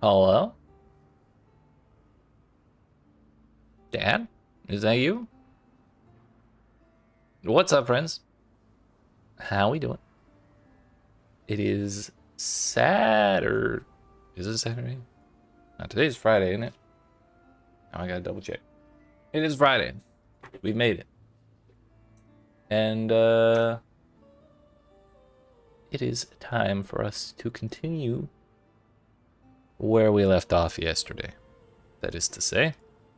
Hello? Dad? Is that you? What's up, friends? How we doing? It is Saturday. Is it Saturday? No, today's Friday, isn't it? Now I gotta double check. It is Friday. We've made it. And, it is time for us to continue where we left off yesterday. That is to say,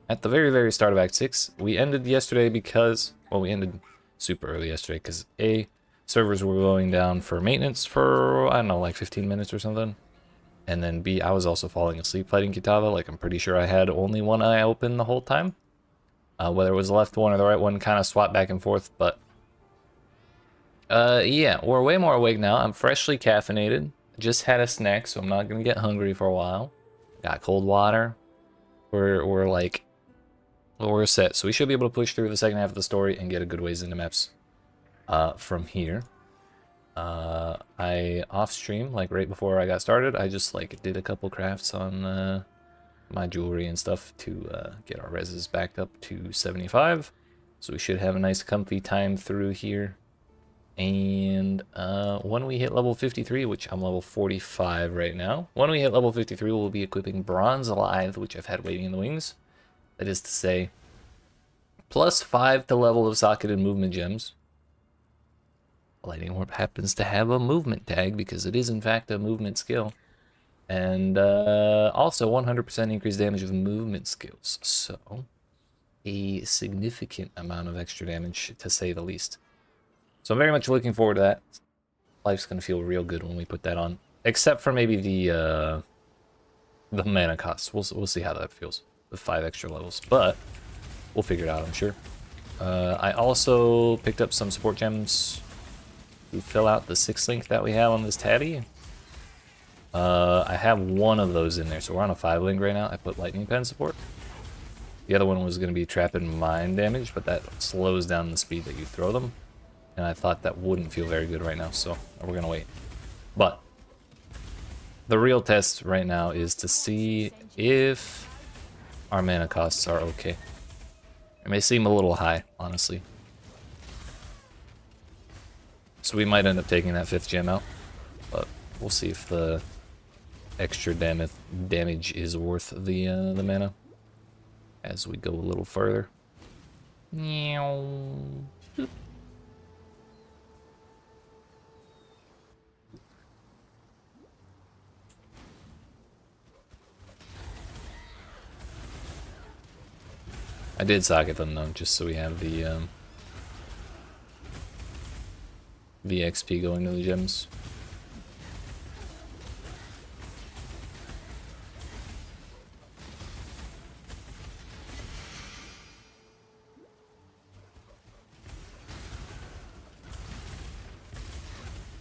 at the very, very start of Act 6, we ended yesterday because, well, we ended super early yesterday because A, servers were going down for maintenance for, I don't know, like 15 minutes or something. And then B, I was also falling asleep fighting Kitava. Like, I'm pretty sure I had only one eye open the whole time. Whether it was the left one or the right one, kind of swapped back and forth, but yeah, we're way more awake now. I'm freshly caffeinated. Just had a snack, so I'm not gonna get hungry for a while. Got cold water. We're like, well, we're set, so we should be able to push through the second half of the story and get a good ways into maps from here. I off stream, like right before I got started, I just like did a couple crafts on my jewelry and stuff to get our reses back up to 75. So we should have a nice comfy time through here. And when we hit level 53, which I'm level 45 right now, when we hit level 53, we'll be equipping Bronze Alive, which I've had waiting in the wings. That is to say, +5 to level of socket and movement gems. Lightning Orb happens to have a movement tag because it is in fact a movement skill. And also 100% increased damage of movement skills. So a significant amount of extra damage, to say the least. So I'm very much looking forward to that. Life's gonna feel real good when we put that on, except for maybe the mana cost. We'll see how that feels with 5 extra levels, but we'll figure it out, I'm sure. I also picked up some support gems to fill out the 6 link that we have on this tabby. I have one of those in there, so we're on a 5 link right now. I put lightning pen support. The other one was going to be trap and mine damage, but that slows down the speed that you throw them. And I thought that wouldn't feel very good right now, so we're going to wait. But the real test right now is to see if our mana costs are okay. It may seem a little high, honestly. So we might end up taking that 5th gem out, but we'll see if the extra damage is worth the mana as we go a little further. I did socket them though, just so we have the XP going to the gems.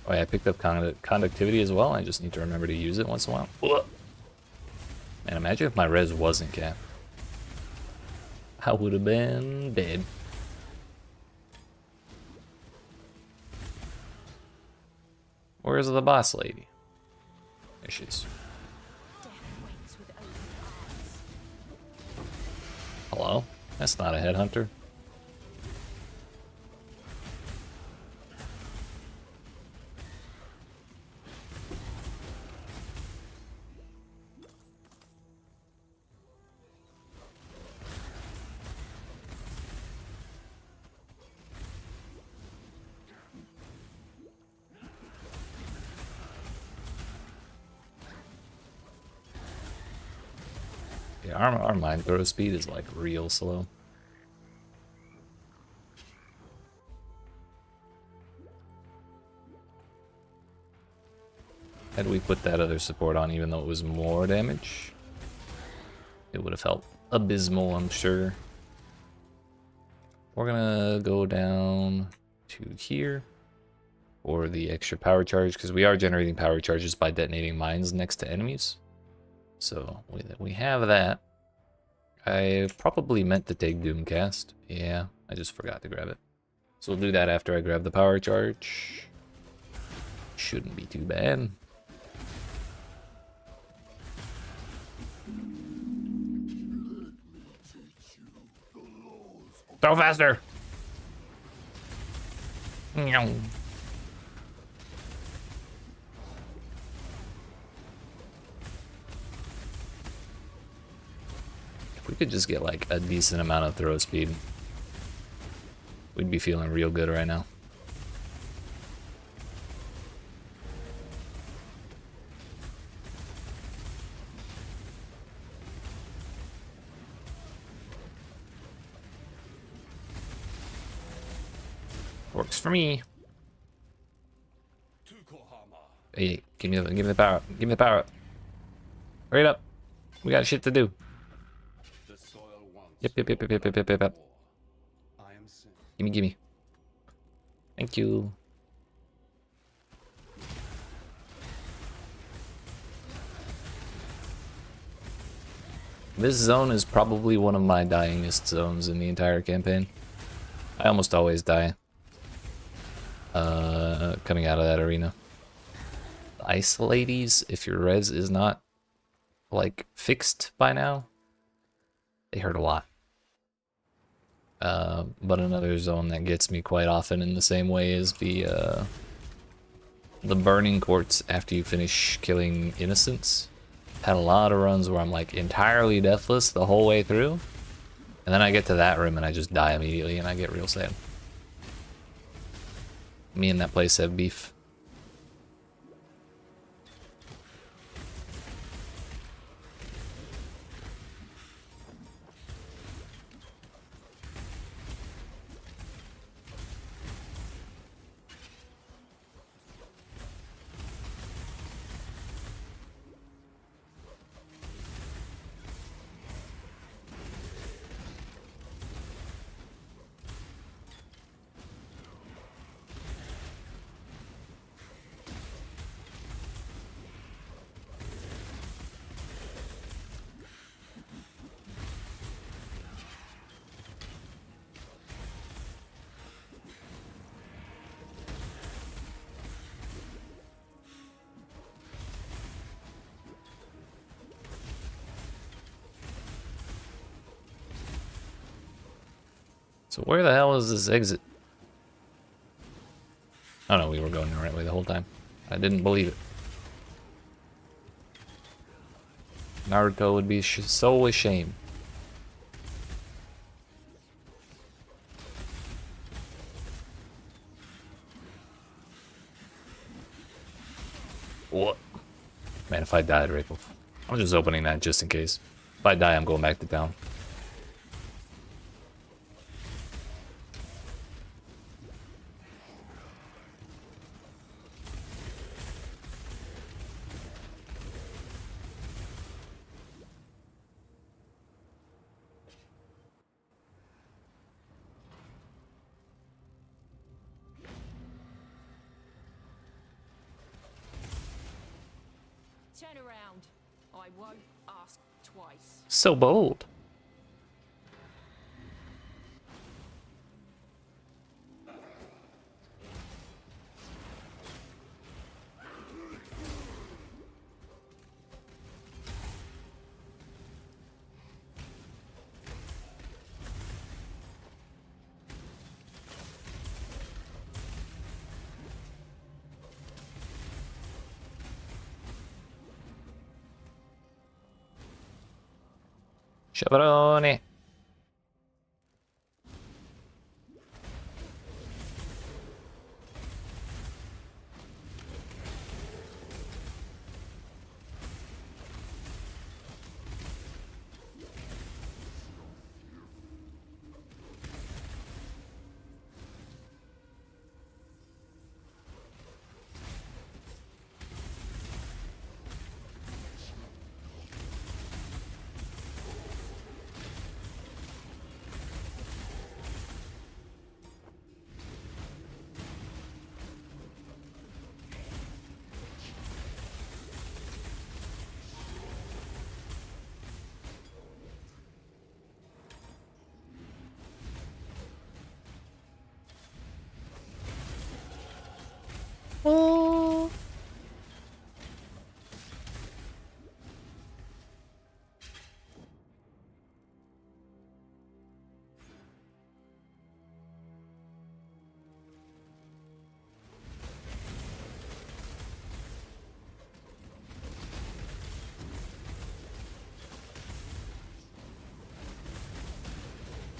Oh yeah, I picked up conductivity as well. I just need to remember to use it once in a while. Man, imagine if my res wasn't capped. I would have been dead. Where's the boss lady? There she is. Hello? That's not a headhunter. Yeah, our mind throw speed is like real slow. Had we put that other support on, even though it was more damage, it would have felt abysmal, I'm sure. We're gonna go down to here for the extra power charge, because we are generating power charges by detonating mines next to enemies. So we have that. I probably meant to take Doomcast. Yeah, I just forgot to grab it. So we'll do that after I grab the power charge. Shouldn't be too bad. Go faster! Meow. If we could just get like a decent amount of throw speed, we'd be feeling real good right now. Works for me. Hey, give me the power. Give me the power. Hurry it up. We got shit to do. Yep. Gimme. Thank you. This zone is probably one of my dyingest zones in the entire campaign. I almost always die coming out of that arena. The ice ladies, if your res is not like fixed by now, they hurt a lot. But another zone that gets me quite often in the same way is the burning courts after you finish killing innocents. Had a lot of runs where I'm like entirely deathless the whole way through, and then I get to that room and I just die immediately and I get real sad. Me and that place have beef. So where the hell is this exit? Oh no, we were going the right way the whole time. I didn't believe it. Naruto would be so ashamed. What? Man, if I died right before. I'm just opening that just in case. If I die, I'm going back to town. Turn around. I won't ask twice. So bold. Chavarone.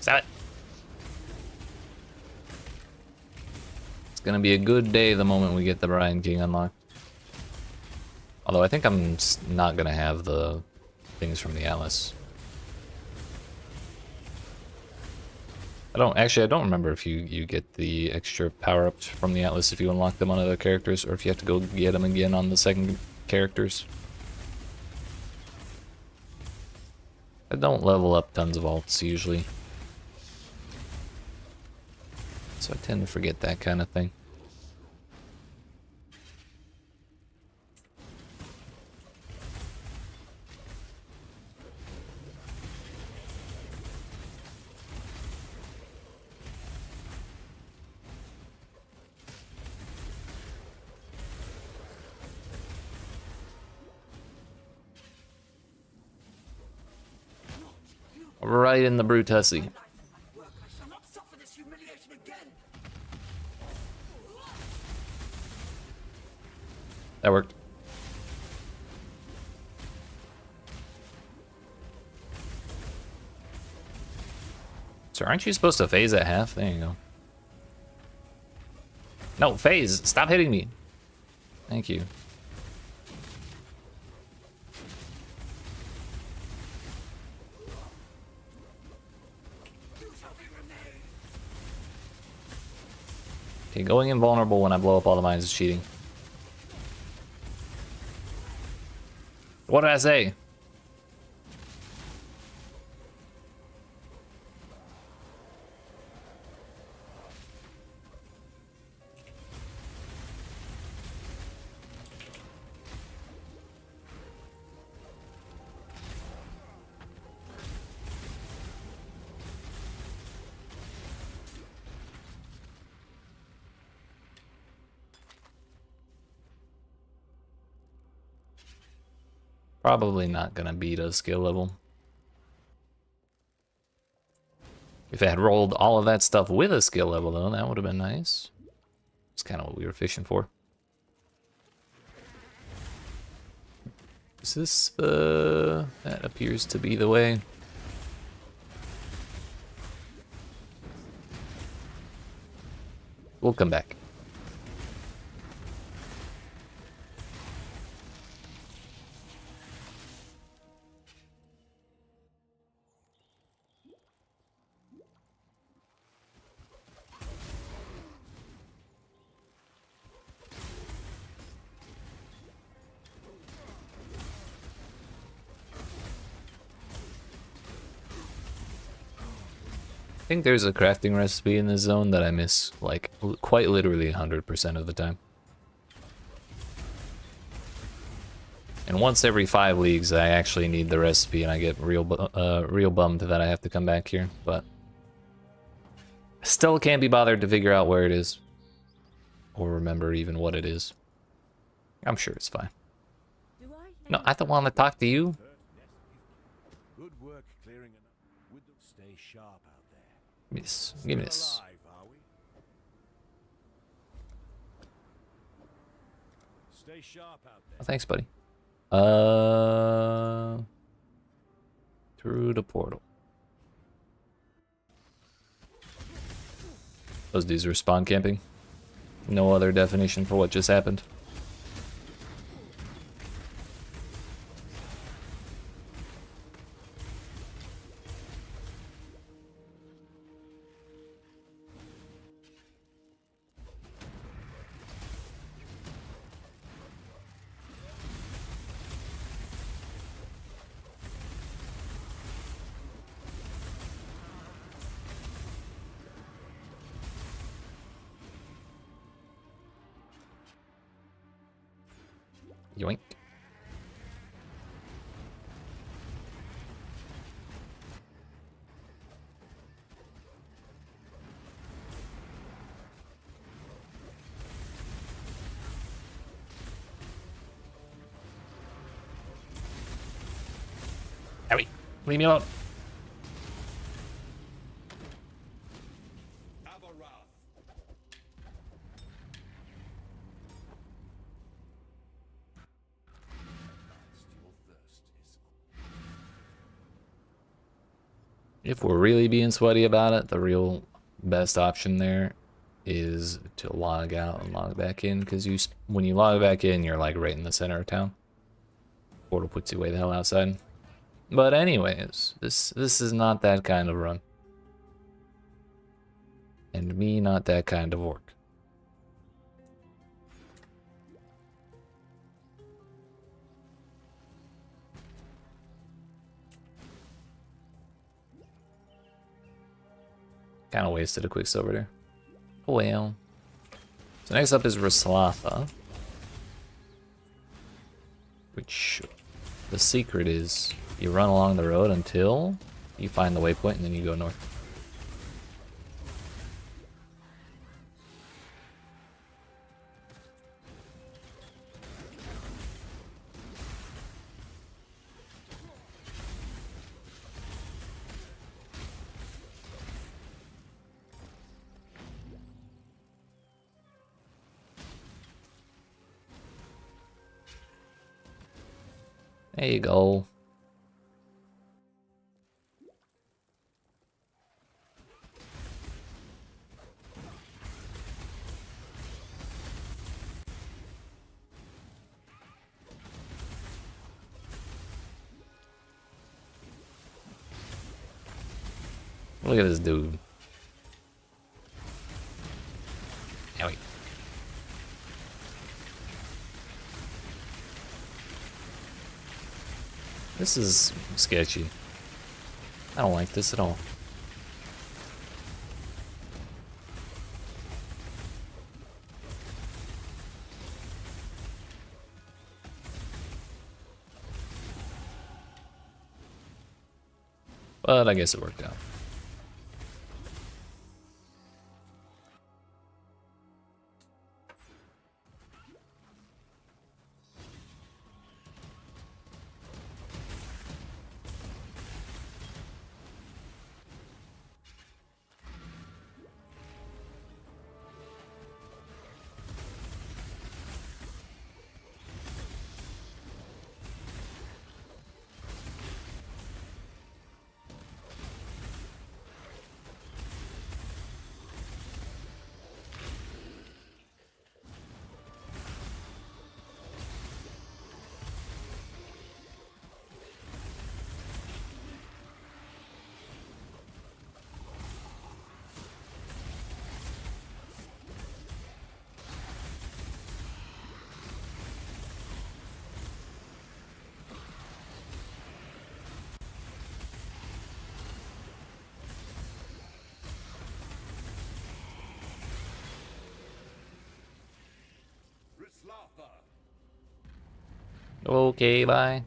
Stop it. It's gonna be a good day the moment we get the Brian King unlocked. Although I think I'm not gonna have the things from the Atlas. I don't remember if you get the extra power-ups from the Atlas if you unlock them on other characters, or if you have to go get them again on the second characters. I don't level up tons of alts usually, so I tend to forget that kind of thing. Right in the Brutussi. That worked. So aren't you supposed to phase at half? There you go. No, phase! Stop hitting me! Thank you. Okay, going invulnerable when I blow up all the mines is cheating. What did I say? Probably not gonna beat a skill level. If I had rolled all of that stuff with a skill level, though, that would have been nice. It's kind of what we were fishing for. Is this the... that appears to be the way. We'll come back. I think there's a crafting recipe in this zone that I miss, like, quite literally 100% of the time. And once every 5 leagues, I actually need the recipe, and I get real bummed that I have to come back here, but... still can't be bothered to figure out where it is. Or remember even what it is. I'm sure it's fine. No, I don't want to talk to you. Good work clearing enough. Stay sharp out there. Miss, give me this. Alive, are we? Stay sharp out there. Oh, thanks, buddy. Through the portal. Those dudes are spawn camping. No other definition for what just happened. Yoink. Owie. Leave me alone. If we're really being sweaty about it, the real best option there is to log out and log back in, because when you log back in, you're like right in the center of town. Portal puts you way the hell outside. But anyways, this is not that kind of run. And me not that kind of orc. Kind of wasted a quick silver there. Oh well. So next up is Raslatha. Which the secret is you run along the road until you find the waypoint and then you go north. There you go. Look at this dude. Yeah, wait. This is sketchy. I don't like this at all. But I guess it worked out. Okay, bye.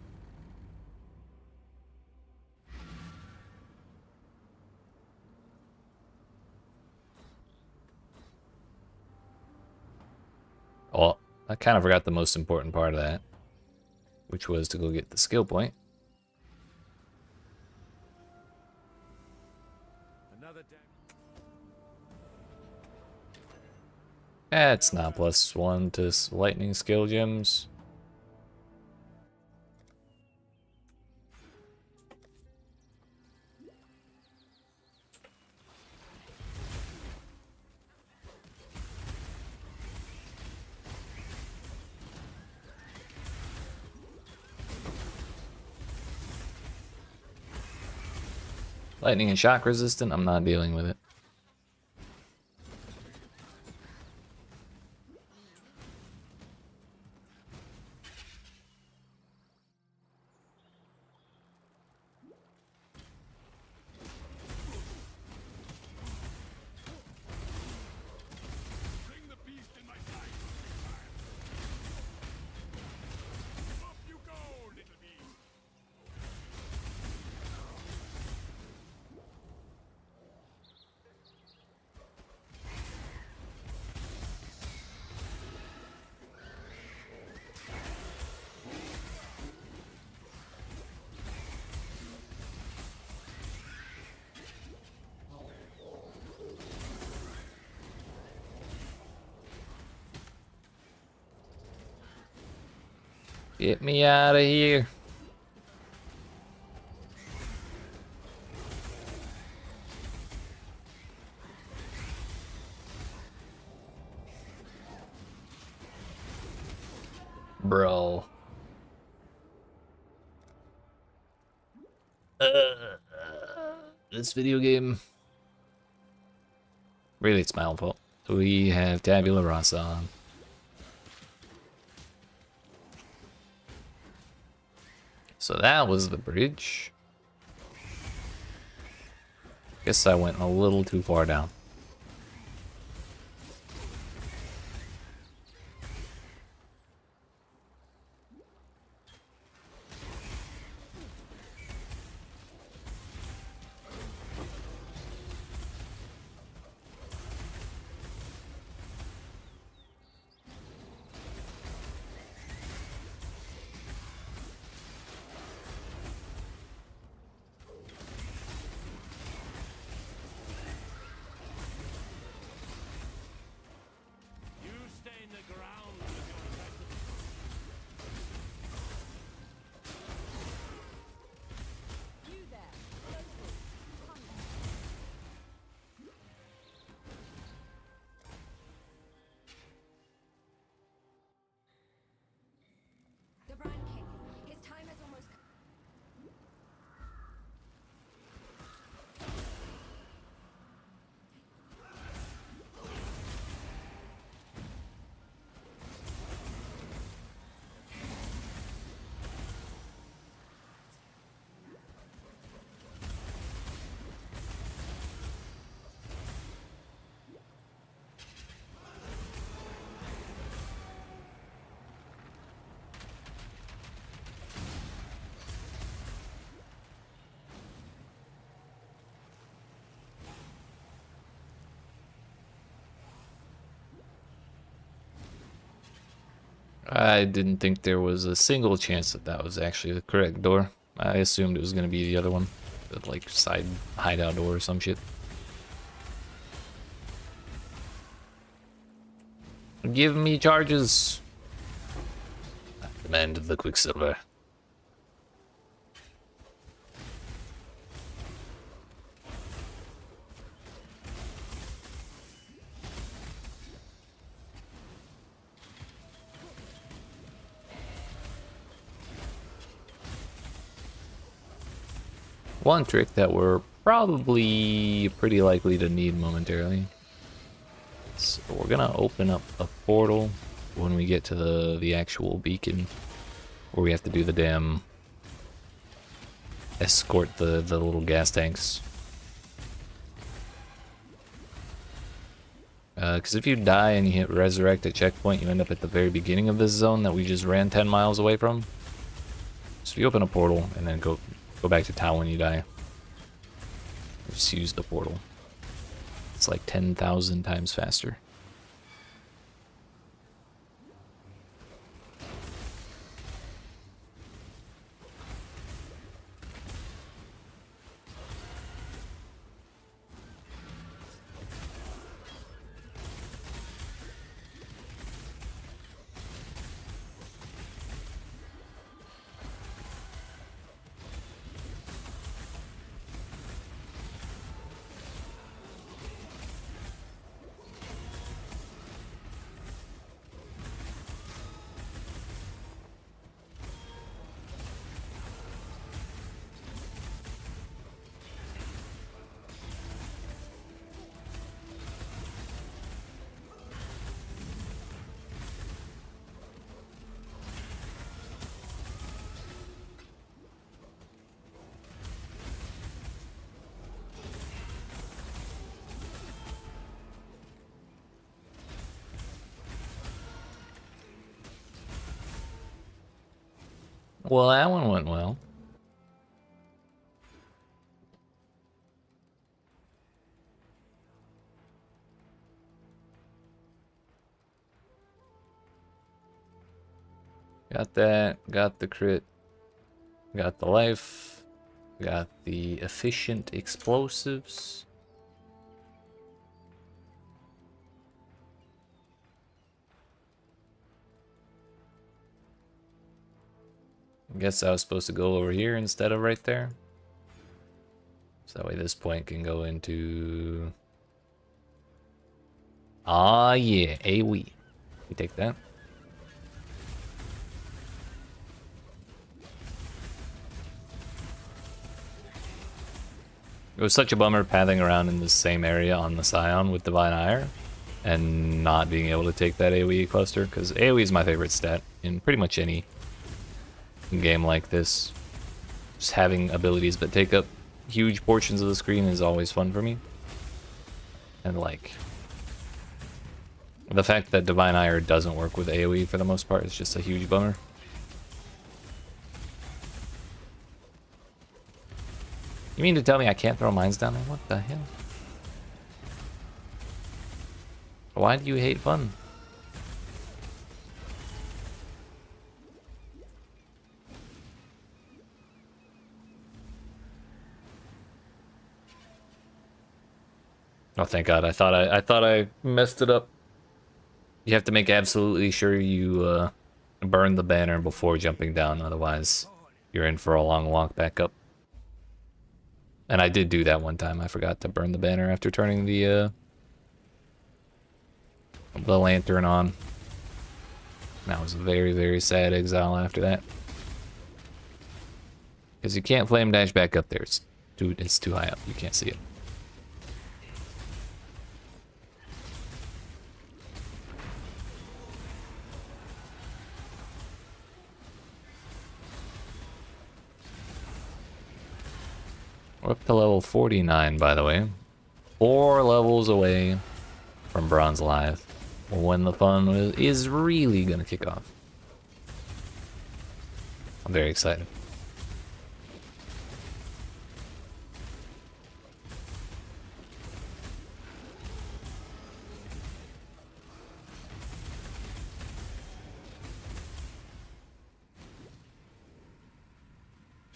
Well, I kind of forgot the most important part of that, which was to go get the skill point. Another day. It's not +1 to lightning skill gems. Lightning and shock resistant, I'm not dealing with it. Bring the beast in my sight. Up you go, little beast. Get me out of here. Bro. This video game. Really, it's my own fault. We have Tabula Rasa on. So that was the bridge. Guess I went a little too far down. You stay in the ground with your weapons. You there. Local. Come here. The Brand King. His time has almost come. I didn't think there was a single chance that that was actually the correct door. I assumed it was going to be the other one. The, like, side hideout door or some shit. Give me charges! I demand the Quicksilver. One trick that we're probably pretty likely to need momentarily. So we're gonna open up a portal when we get to the actual beacon, where we have to do the damn escort the little gas tanks. Because if you die and you hit resurrect at checkpoint, you end up at the very beginning of this zone that we just ran 10 miles away from. So if you open a portal and then go back to town when you die, just use the portal. It's like 10,000 times faster. Well, that one went well. Got that, got the crit, got the life, got the efficient explosives. I guess I was supposed to go over here instead of right there. So that way this point can go into... Ah, yeah, AoE. We take that. It was such a bummer pathing around in the same area on the Scion with Divine Ire and not being able to take that AoE cluster, because AoE is my favorite stat in pretty much any game like this. Just having abilities that take up huge portions of the screen is always fun for me. And like, the fact that Divine Ire doesn't work with AoE for the most part is just a huge bummer. You mean to tell me I can't throw mines down there? What the hell? Why do you hate fun? Oh, thank God! I thought I messed it up. You have to make absolutely sure you burn the banner before jumping down, otherwise you're in for a long walk back up. And I did do that one time. I forgot to burn the banner after turning the lantern on. That was a very, very sad exile after that. Because you can't flame dash back up there. It's too high up. You can't see it. We're up to level 49, by the way. 4 levels away from Bronze Live, when the fun is really gonna kick off. I'm very excited.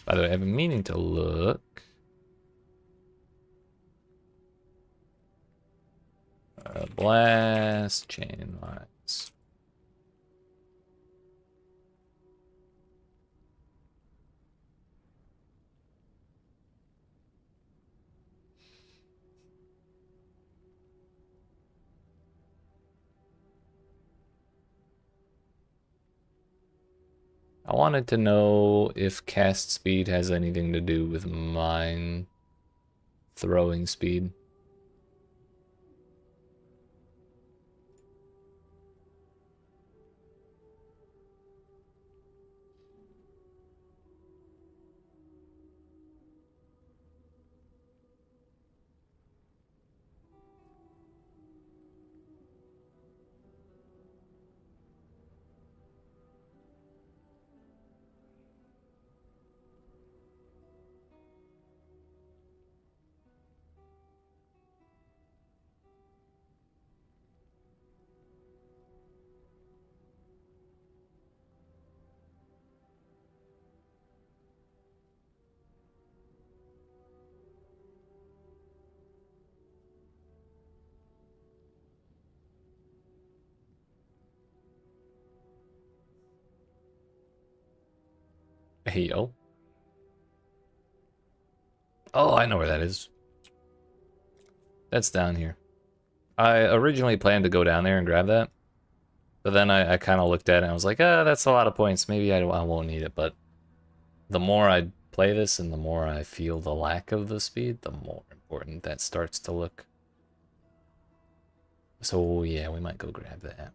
By the way, I've been meaning to look. Blast chain lines. I wanted to know if cast speed has anything to do with mine throwing speed. Hey, yo. Oh, I know where that is. That's down here. I originally planned to go down there and grab that, but then I kind of looked at it and I was like, ah, that's a lot of points. Maybe I won't need it, but the more I play this and the more I feel the lack of the speed, the more important that starts to look. So yeah, we might go grab that.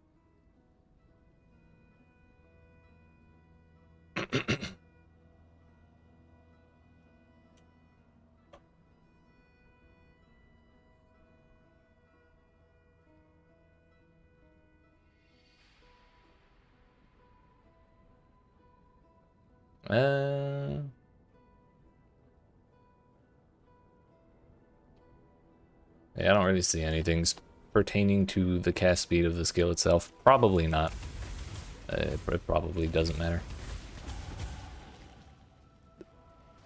Yeah, I don't really see anything pertaining to the cast speed of the skill itself. Probably not. It probably doesn't matter.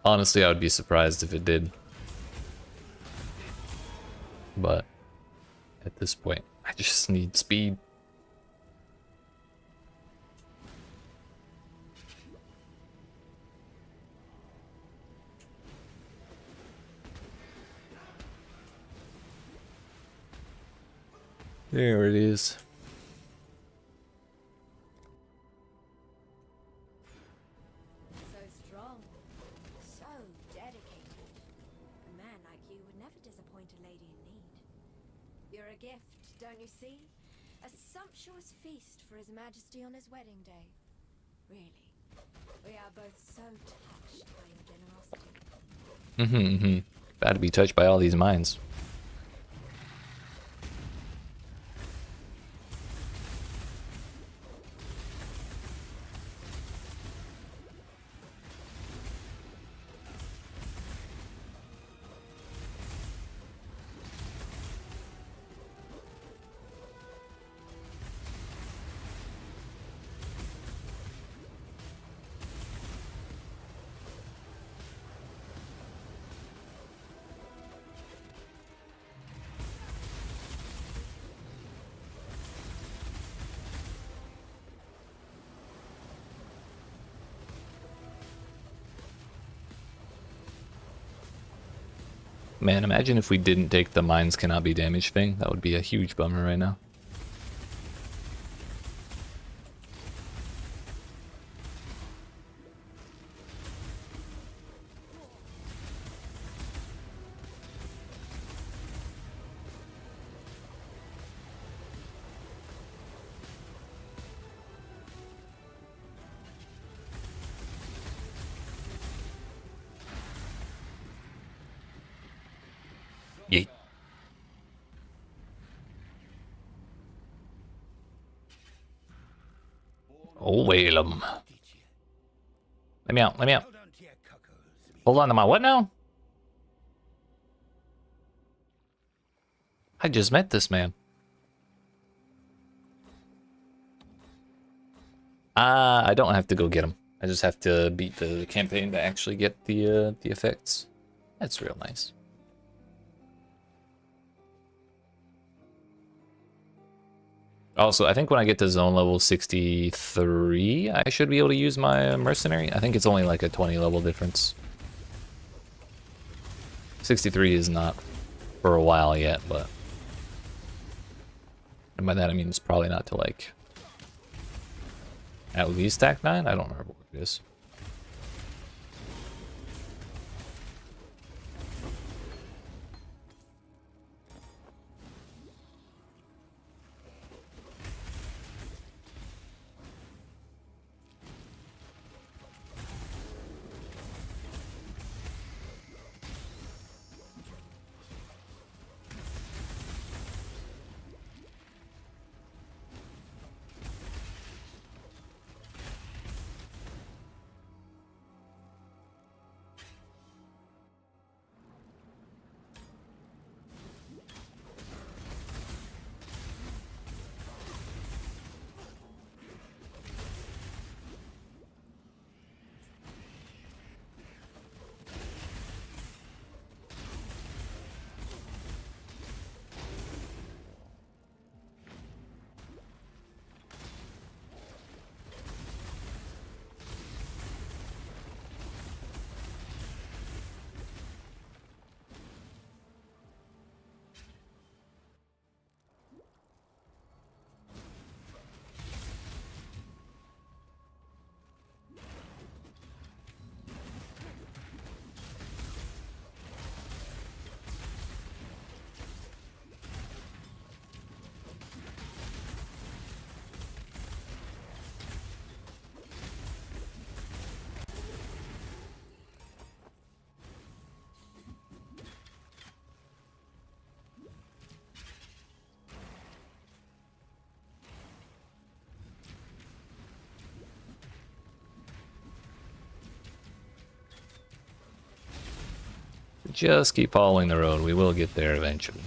Honestly, I would be surprised if it did. But at this point, I just need speed. There it is. So strong, so dedicated. A man like you would never disappoint a lady in need. You're a gift, don't you see? A sumptuous feast for His Majesty on his wedding day. Really, we are both so touched by your generosity. About to be touched by all these mines. Man, imagine if we didn't take the mines cannot be damaged thing. That would be a huge bummer right now. Yeet. Oh, whale 'em. Let me out, let me out. Hold on to my what now? I just met this man. I don't have to go get him. I just have to beat the campaign to actually get the effects. That's real nice. Also, I think when I get to zone level 63, I should be able to use my mercenary. I think it's only like a 20 level difference. 63 is not for a while yet, but... And by that I mean it's probably not to like... At least Act 9? I don't remember what it is. Just keep following the road. We will get there eventually.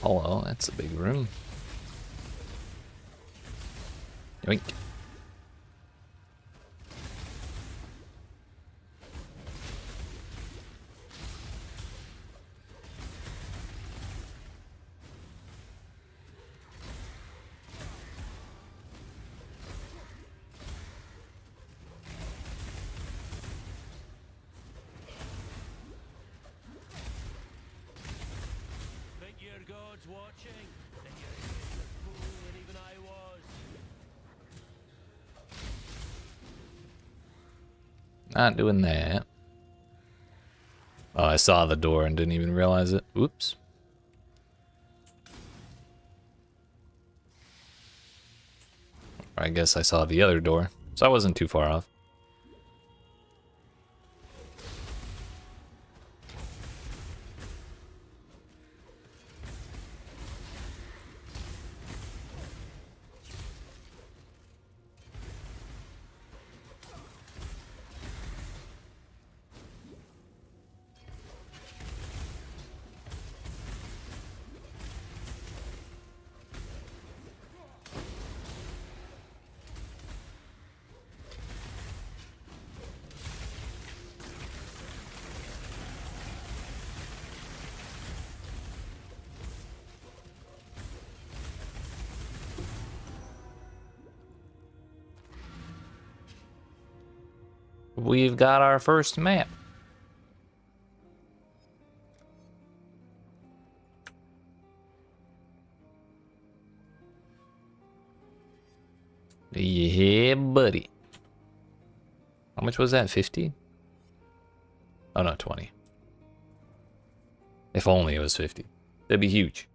Oh well, that's a big room. Yoink. Think your God's watching? Then you're a bigger fool than even I was. Not doing that. Oh, I saw the door and didn't even realize it. Oops. Or I guess I saw the other door, so I wasn't too far off. We've got our first map. Yeah, buddy. How much was that? 50? Oh no, 20. If only it was 50. That'd be huge.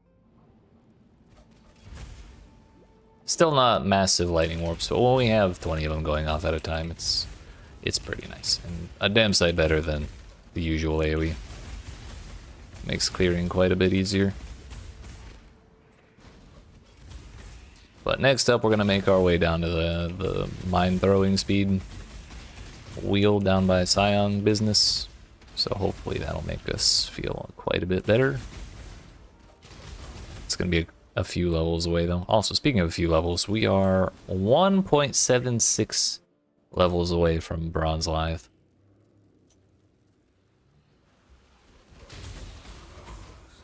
Still not massive lightning warps, but when we have 20 of them going off at a time, it's pretty nice. And a damn sight better than the usual AoE. Makes clearing quite a bit easier. But next up, we're going to make our way down to the mine throwing speed wheel down by Scion business. So hopefully that'll make us feel quite a bit better. It's going to be a few levels away though. Also, speaking of a few levels, we are 1.76 levels away from Bronze Lithe.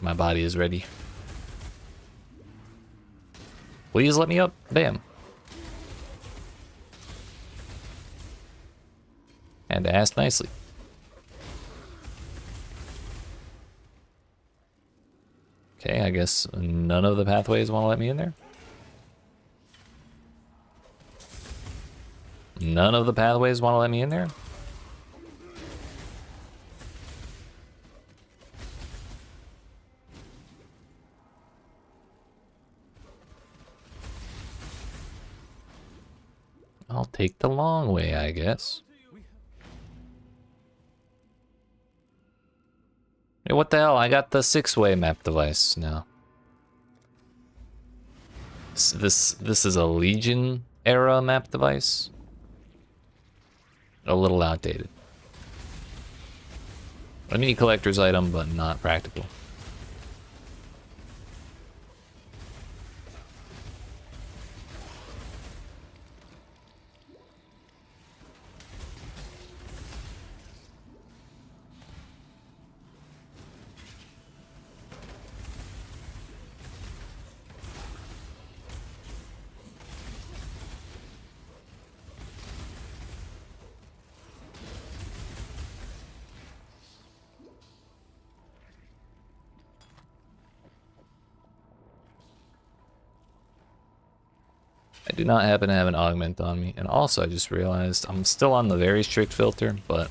My body is ready. Please let me up. Bam. And asked nicely. Okay, I guess none of the pathways want to let me in there. None of the pathways want to let me in there. I'll take the long way, I guess. Hey, what the hell? I got the 6-way map device now. This is a Legion era map device. A little outdated. A mini collector's item, but not practical. I do not happen to have an augment on me. And also I just realized I'm still on the very strict filter, but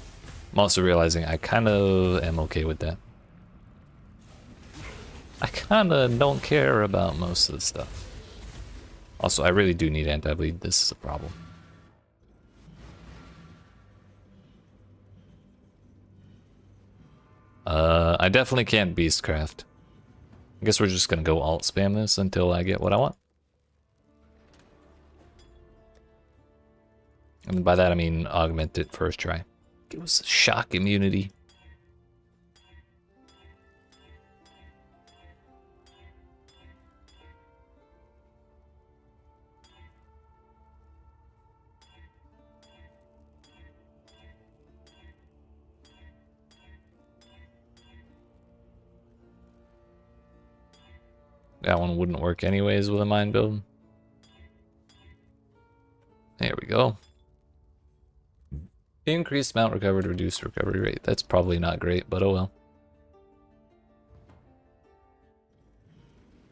I'm also realizing I kind of am okay with that. I kind of don't care about most of the stuff. Also, I really do need anti-bleed. This is a problem. I definitely can't beastcraft. I guess we're just gonna go alt spam this until I get what I want. And by that I mean augment it first try. Give us shock immunity. That one wouldn't work anyways with a mine build. There we go. Increased amount recovered, reduced recovery rate. That's probably not great, but oh well.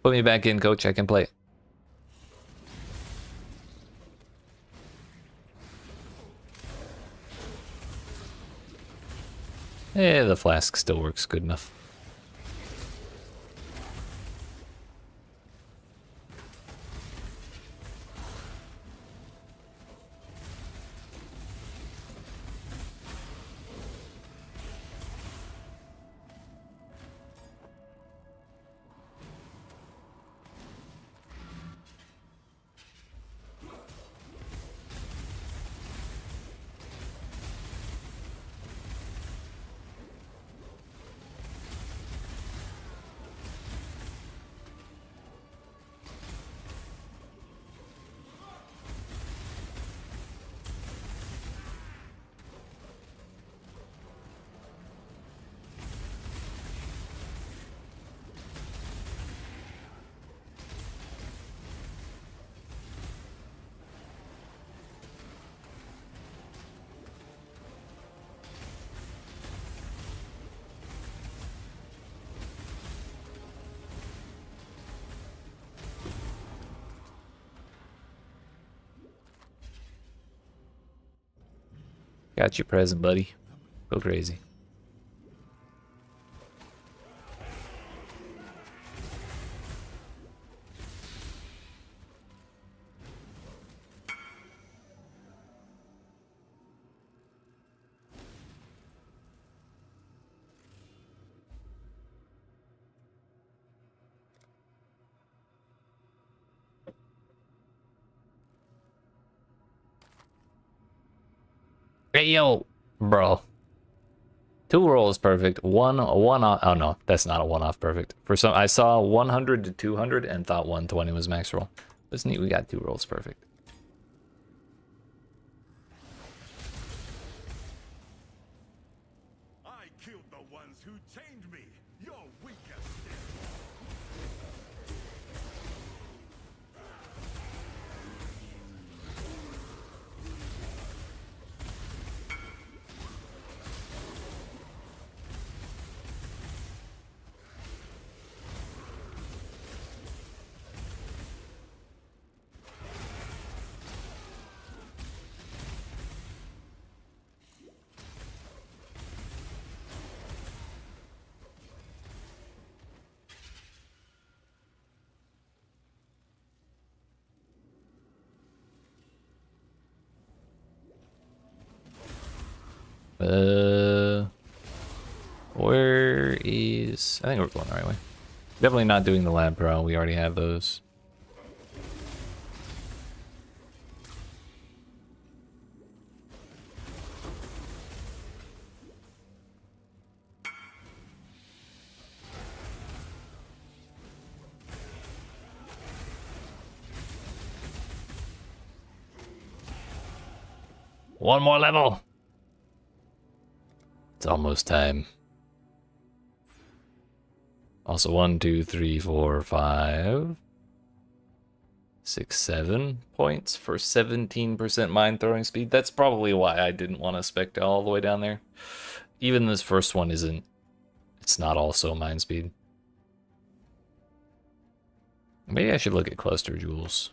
Put me back in, coach. I can play. Eh, the flask still works good enough. Got your present, buddy. Go crazy. Hey yo, bro. 2 rolls perfect. One off. Oh no, that's not a one off perfect. For some, I saw 100 to 200 and thought 120 was max roll. That's neat. We got 2 rolls perfect. I killed the ones who chained me. You're weaker still. Where is... I think we're going the right way. Definitely not doing the lab pro. We already have those. One more level. It's almost time. Also, 1, 2, 3, 4, 5, 6, 7 points for 17% mine throwing speed. That's probably why I didn't want to spec all the way down there. Even this first one isn't. It's not also mine speed. Maybe I should look at cluster jewels.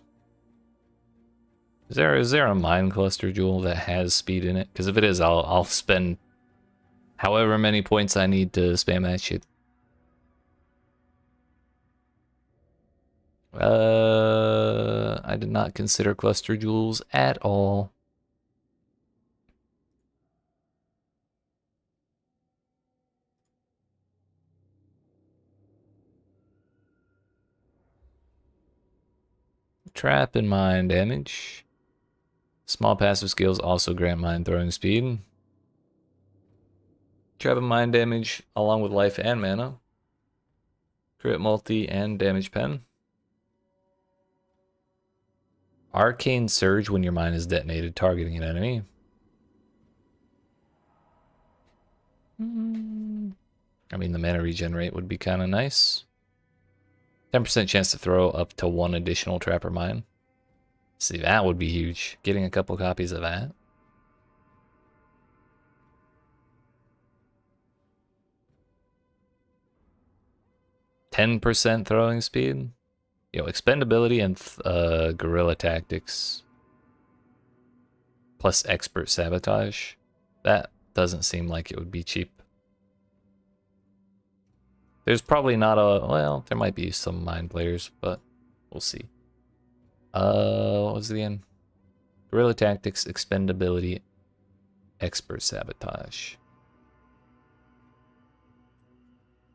Is there a mine cluster jewel that has speed in it? Because if it is, I'll spend however many points I need to spam that shit. I did not consider cluster jewels at all. Trap and mine damage. Small passive skills also grant mine throwing speed. Trap and mine damage along with life and mana. Crit multi and damage pen. Arcane Surge when your mine is detonated, targeting an enemy. I mean, the mana regenerate would be kind of nice. 10% chance to throw up to 1 additional trapper mine. See, that would be huge. Getting a couple copies of that. %10 throwing speed. Yo, expendability and guerrilla tactics plus expert sabotage. That doesn't seem like it would be cheap. There's probably not a, well, there might be some mine players, but we'll see. What was it again? Guerrilla tactics, expendability, expert sabotage.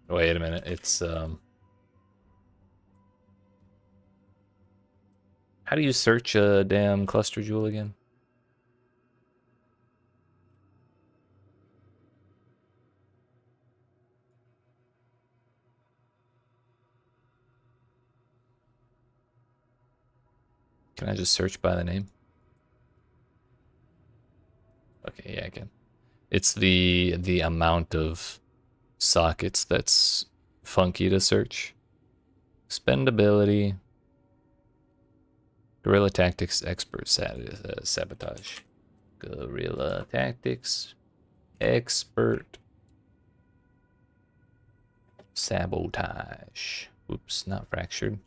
Wait a minute, it's how do you search a damn cluster jewel again? Can I just search by the name? Okay, yeah, I can. It's the amount of sockets that's funky to search. Expendability, guerrilla tactics, expert sabotage. Guerrilla tactics, expert sabotage. Oops, not fractured.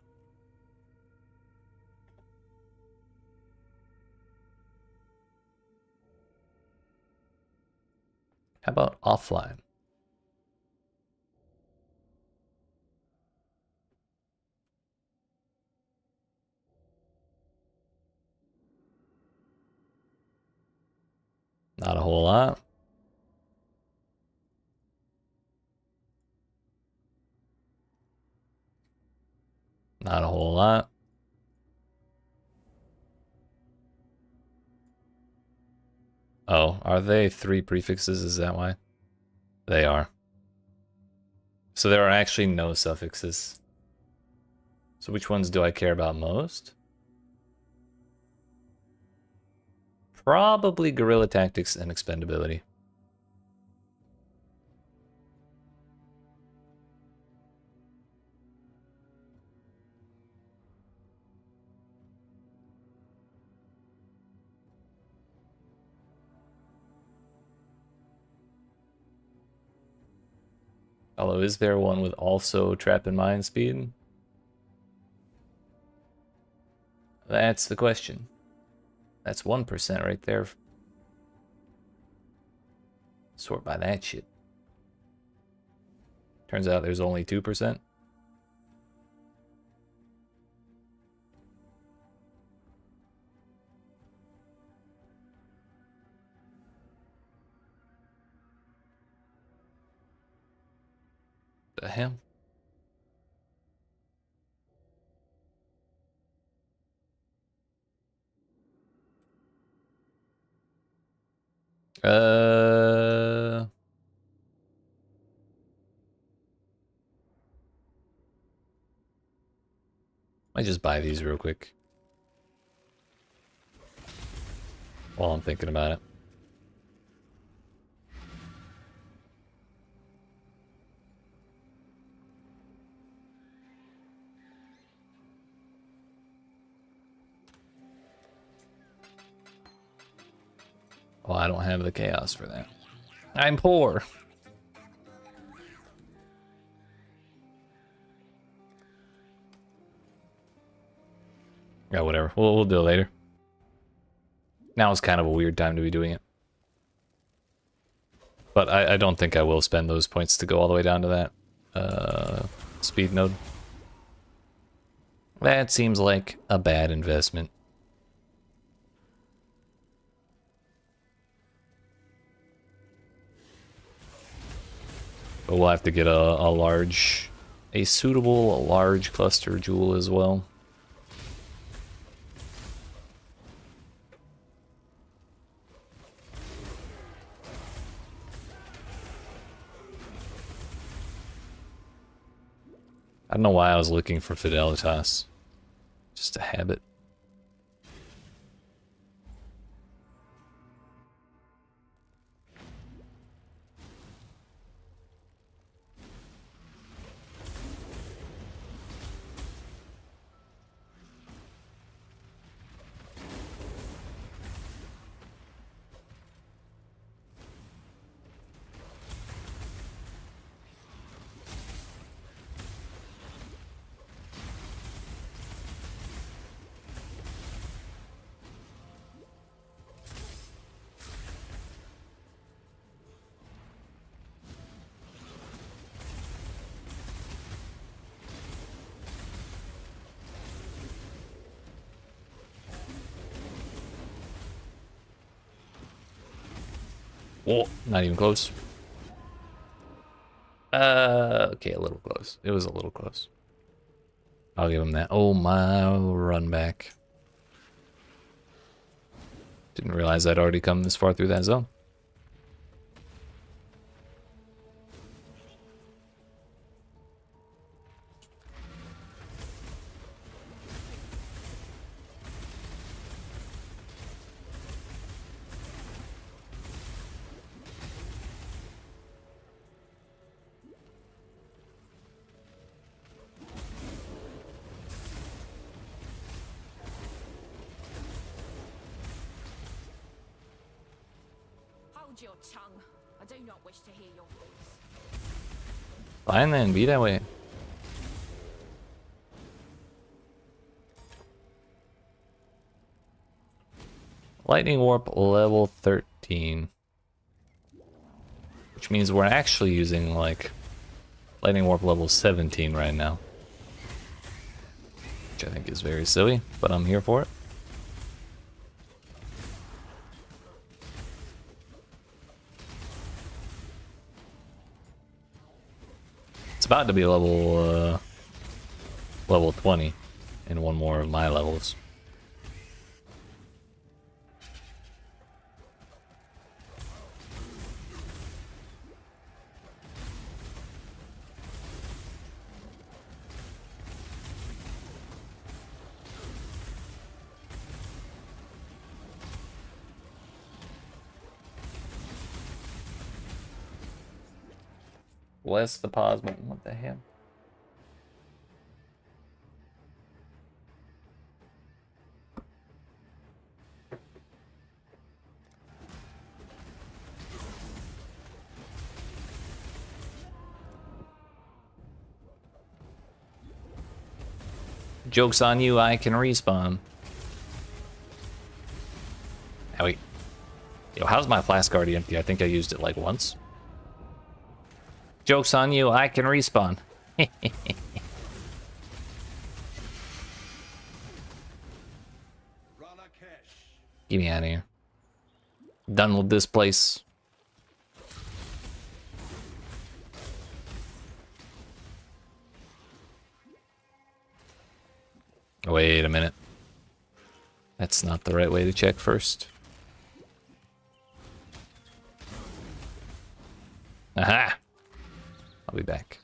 How about offline? Not a whole lot. Not a whole lot. Oh, are they 3 prefixes? Is that why? They are. So there are actually no suffixes. So which ones do I care about most? Probably guerrilla tactics and expendability. Although, is there one with also trap and mine speed? That's the question. That's 1% right there. Sort by that shit. Turns out there's only 2%. The hell? Might just buy these real quick while I'm thinking about it. Well, I don't have the chaos for that. I'm poor. Yeah, whatever. We'll do it later. Now is kind of a weird time to be doing it. But I don't think I will spend those points to go all the way down to that speed node. That seems like a bad investment. But we'll have to get a suitable large cluster jewel as well. I don't know why I was looking for Fidelitas. Just a habit. Oh, not even close. Okay, a little close. It was a little close. I'll give him that. Oh my, run back. Didn't realize I'd already come this far through that zone. Hold your tongue. I do not wish to hear your voice. Fine then, be that way. Lightning Warp level 13. Which means we're actually using, like, Lightning Warp level 17 right now. Which I think is very silly, but I'm here for it. It's about to be level 20 in one more of my levels. Bless the pause button. What the hell? Joke's on you, I can respawn. Oh, wait. Yo, how's my flask already empty? I think I used it like once. Joke's on you, I can respawn. Get me out of here. Done with this place. Wait a minute. That's not the right way to check first. Aha! I'll be back.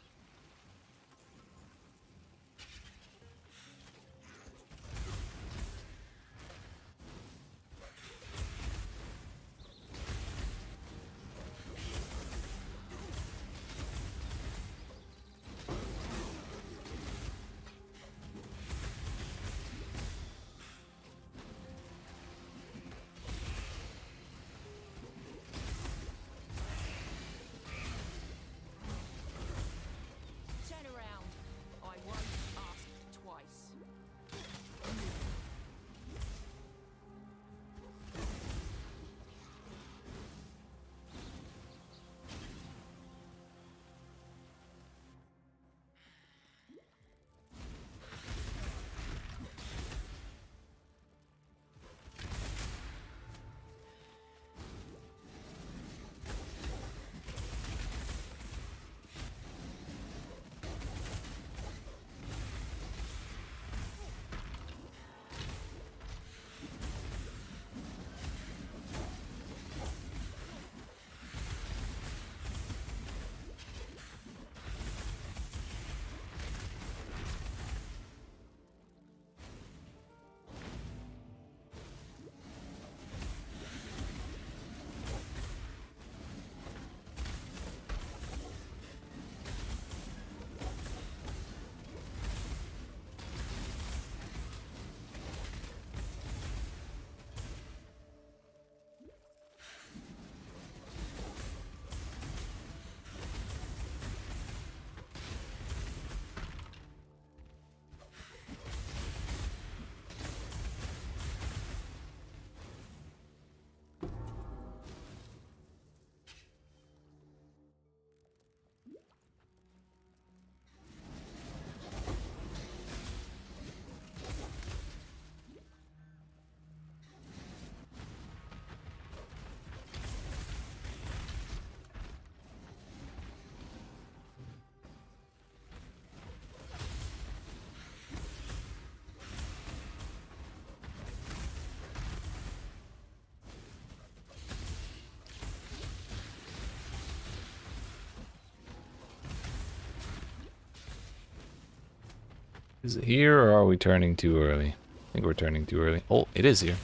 Is it here or are we turning too early? I think we're turning too early. Oh, it is here.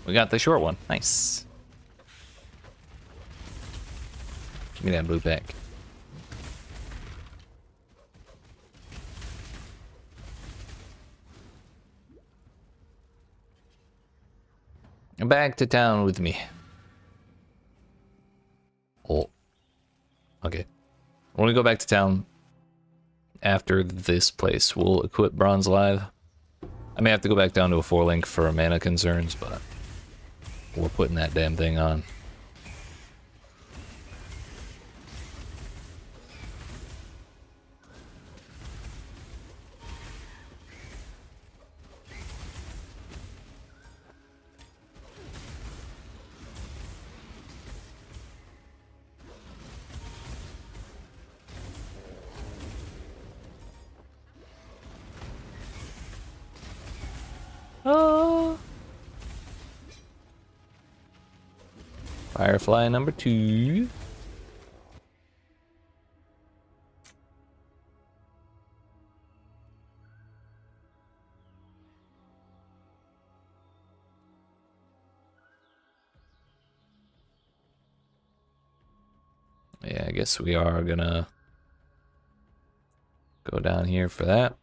We got the short one. Nice. Give me that blue pack. Back to town with me. Oh. Okay. When we go back to town after this place, we'll equip Bronze Live. I may have to go back down to a 4-link for mana concerns, but we're putting that damn thing on. Oh. Firefly number 2. Yeah, I guess we are gonna go down here for that.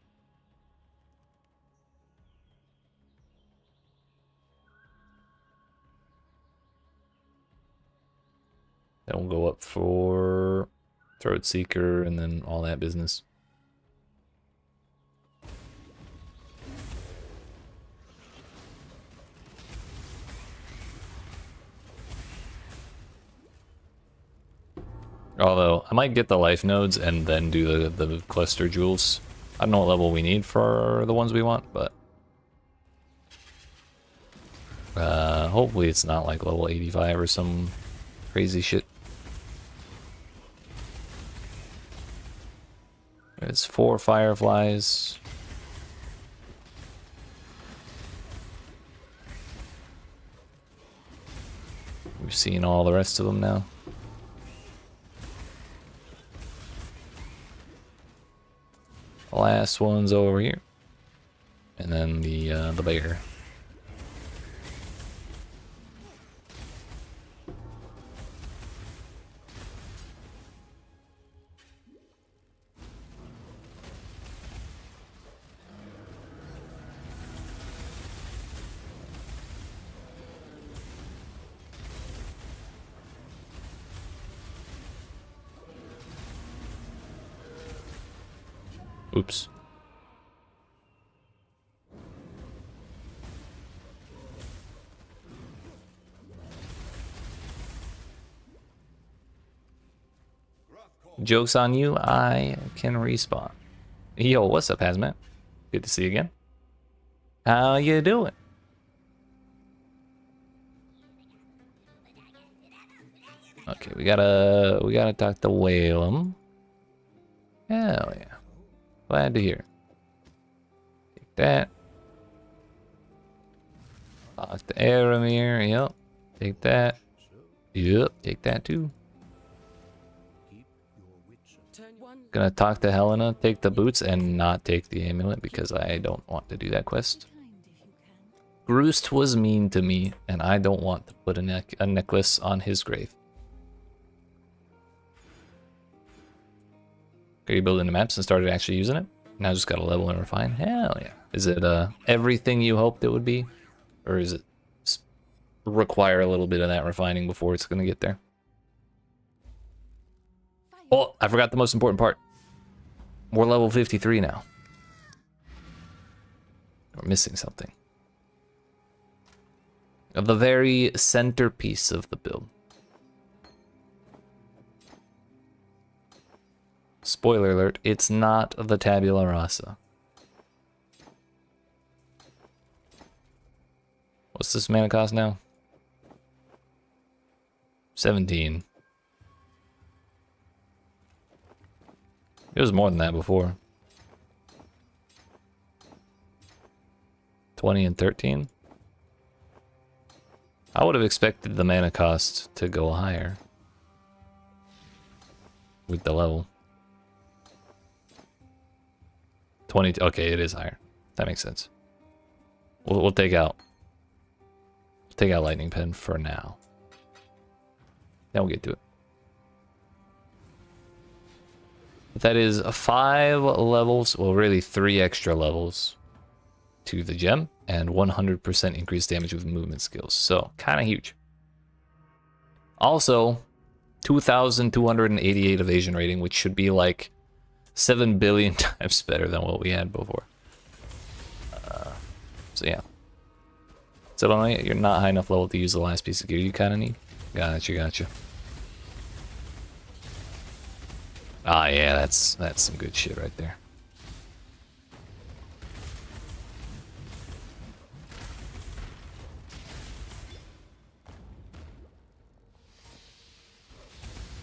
Then we'll go up for Throat Seeker and then all that business. Although, I might get the life nodes and then do the cluster jewels. I don't know what level we need for the ones we want, but hopefully it's not like level 85 or some crazy shit. There's 4 fireflies. We've seen all the rest of them now. The last one's over here. And then the bear. Oops. Joke's on you, I can respawn. Yo, what's up, Hazmat? Good to see you again. How you doing? Okay, we gotta talk to Whalem. Hell yeah. Glad to hear. Take that. Talk to Aramir, yep. Take that. Yep, take that too. Gonna talk to Helena, take the boots, and not take the amulet because I don't want to do that quest. Groost was mean to me, and I don't want to put a necklace on his grave. Okay, you building the maps and started actually using it? Now just gotta level and refine? Hell yeah. Is it everything you hoped it would be? Or is it require a little bit of that refining before it's gonna get there? Oh, I forgot the most important part. We're level 53 now. We're missing something. Of the very centerpiece of the build. Spoiler alert, it's not the tabula rasa. What's this mana cost now? 17. It was more than that before. 20 and 13. I would have expected the mana cost to go higher with the level. 20. Okay, it is higher. That makes sense. We'll take out lightning pen for now. Then we'll get to it. But that is 5 levels, well, really 3 extra levels to the gem, and 100% increased damage with movement skills. So kind of huge. Also, 2,288 evasion rating, which should be like 7 billion times better than what we had before. So yeah. So you're not high enough level to use the last piece of gear you kind of need. Gotcha. Ah, yeah, that's some good shit right there.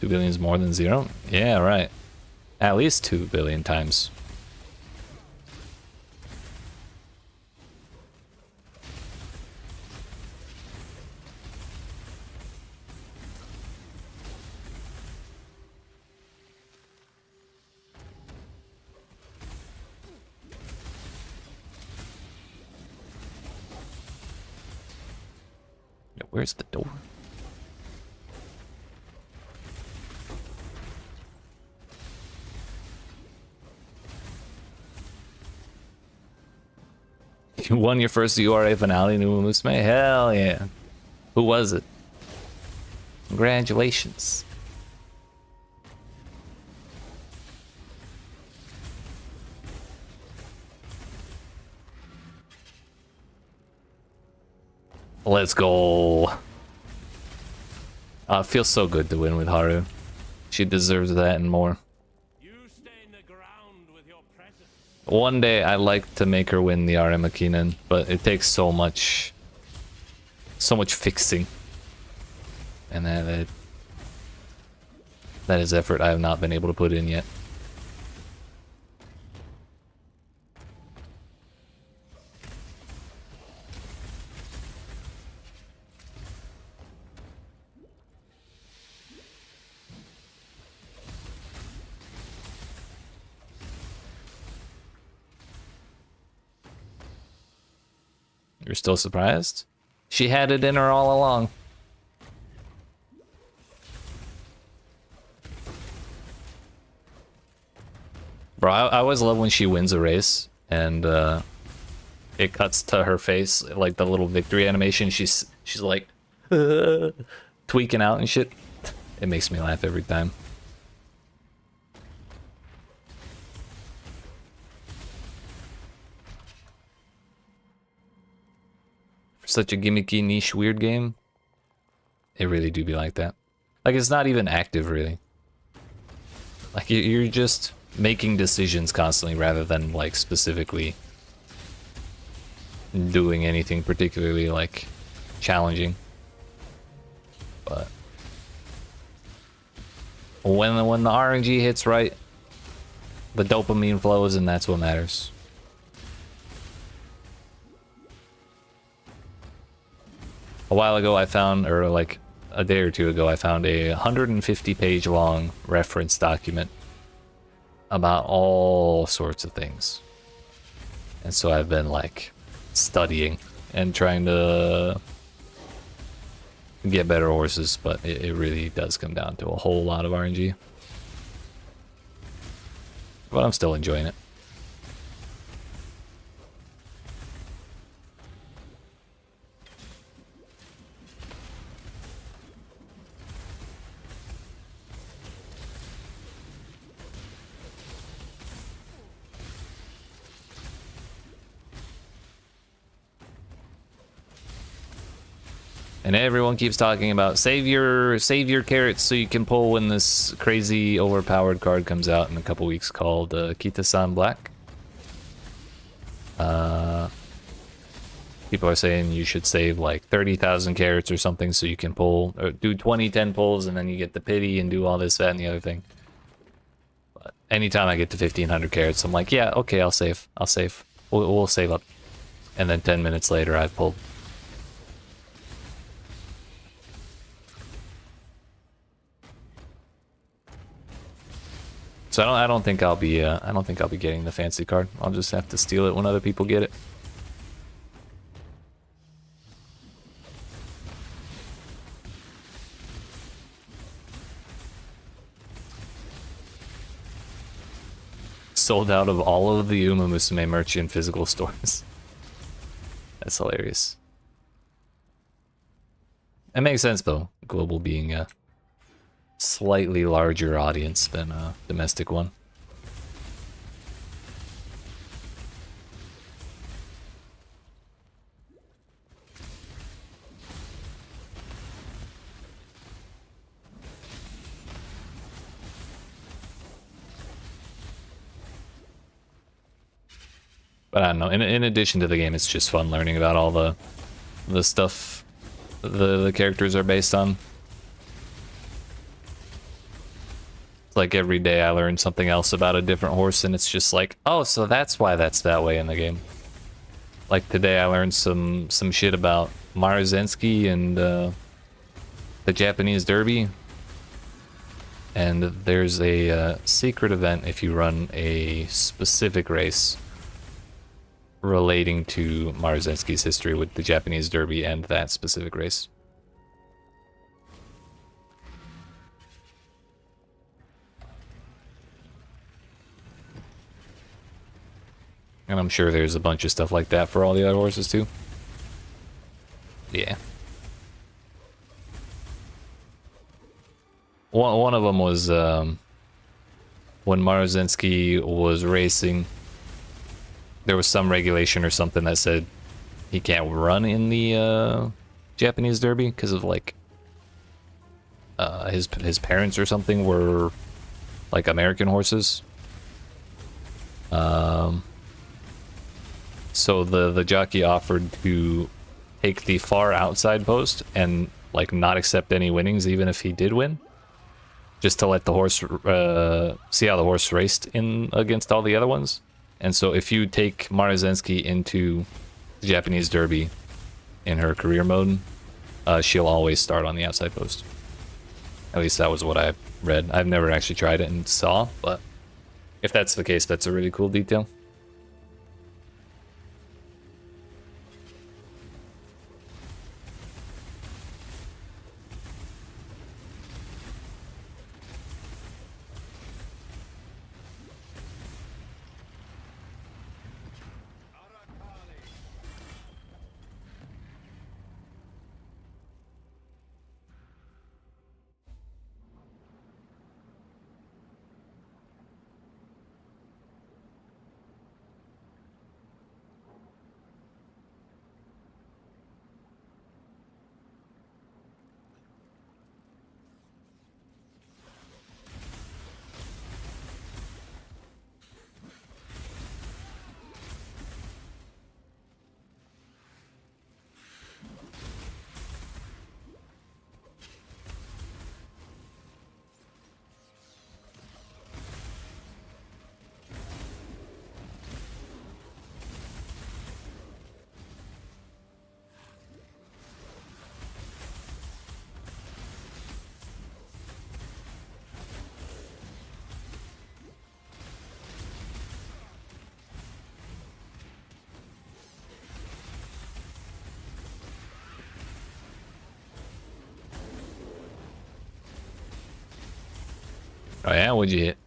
$2 billion is more than 0? Yeah, right. At least 2 billion times. Where's the door? You won your first URA finale in Umamusume? Hell yeah. Who was it? Congratulations. Let's go. It feels so good to win with Haru. She deserves that and more. You stain the ground with your presence. One day I'd like to make her win the RM Akinen, but it takes so much fixing. And that is effort I have not been able to put in yet. You're still surprised? She had it in her all along. Bro, I always love when she wins a race and it cuts to her face, like the little victory animation. She's like tweaking out and shit. It makes me laugh every time. Such a gimmicky, niche, weird game. It really do be like that. Like, it's not even active, really. Like, you're just making decisions constantly rather than, like, specifically doing anything particularly, like, challenging. But when the RNG hits right, the dopamine flows, and that's what matters. A while ago I found, or like a day or two ago, I found a 150-page long reference document about all sorts of things. And so I've been like studying and trying to get better horses, but it really does come down to a whole lot of RNG. But I'm still enjoying it. And everyone keeps talking about save your carrots so you can pull when this crazy overpowered card comes out in a couple weeks called Kita-san Black. People are saying you should save like 30,000 carrots or something so you can pull, or do 10 pulls and then you get the pity and do all this, that, and the other thing. But anytime I get to 1,500 carrots, I'm like, yeah, okay, I'll save. We'll save up. And then 10 minutes later, I've pulled. So I don't think I'll be getting the fancy card. I'll just have to steal it when other people get it. Sold out of all of the Uma Musume merch in physical stores. That's hilarious. It makes sense though, global being a slightly larger audience than a domestic one. But I don't know, in addition to the game, it's just fun learning about all the stuff the characters are based on. It's like every day I learn something else about a different horse, and it's just like, oh, so that's why that's that way in the game. Like today I learned some shit about Marzensky and the Japanese Derby. And there's a secret event if you run a specific race relating to Marzensky's history with the Japanese Derby and that specific race. And I'm sure there's a bunch of stuff like that for all the other horses too. Yeah. One of them was when Marzensky was racing, there was some regulation or something that said he can't run in the Japanese Derby because of like his parents or something were like American horses. So the jockey offered to take the far outside post and like not accept any winnings even if he did win, just to let the horse see how the horse raced in against all the other ones. And so if you take Marzensky into the Japanese Derby in her career mode, she'll always start on the outside post. At least that was what I read. I've never actually tried it and saw, but if that's the case, that's a really cool detail. Oh yeah, what'd you hit?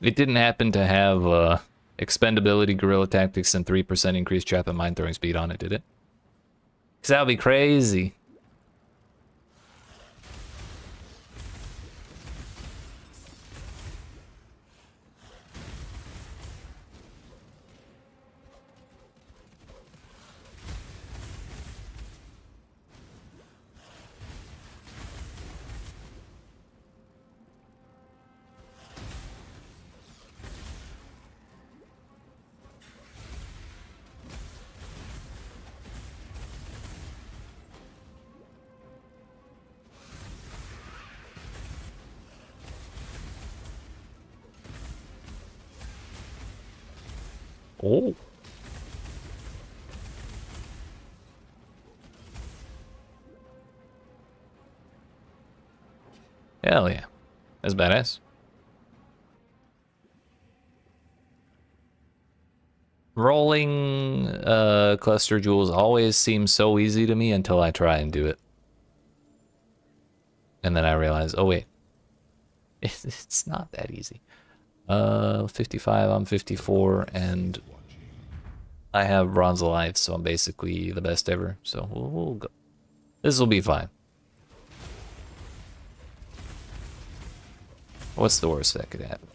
It didn't happen to have expendability, guerrilla tactics, and 3% increased trap and mine throwing speed on it, did it? Cause that would be crazy. Oh. Hell yeah. That's badass. Rolling cluster jewels always seems so easy to me until I try and do it. And then I realize, oh wait, it's not that easy. 55, I'm 54, and I have bronze alive, so I'm basically the best ever. So we'll go. This will be fine. What's the worst that could happen?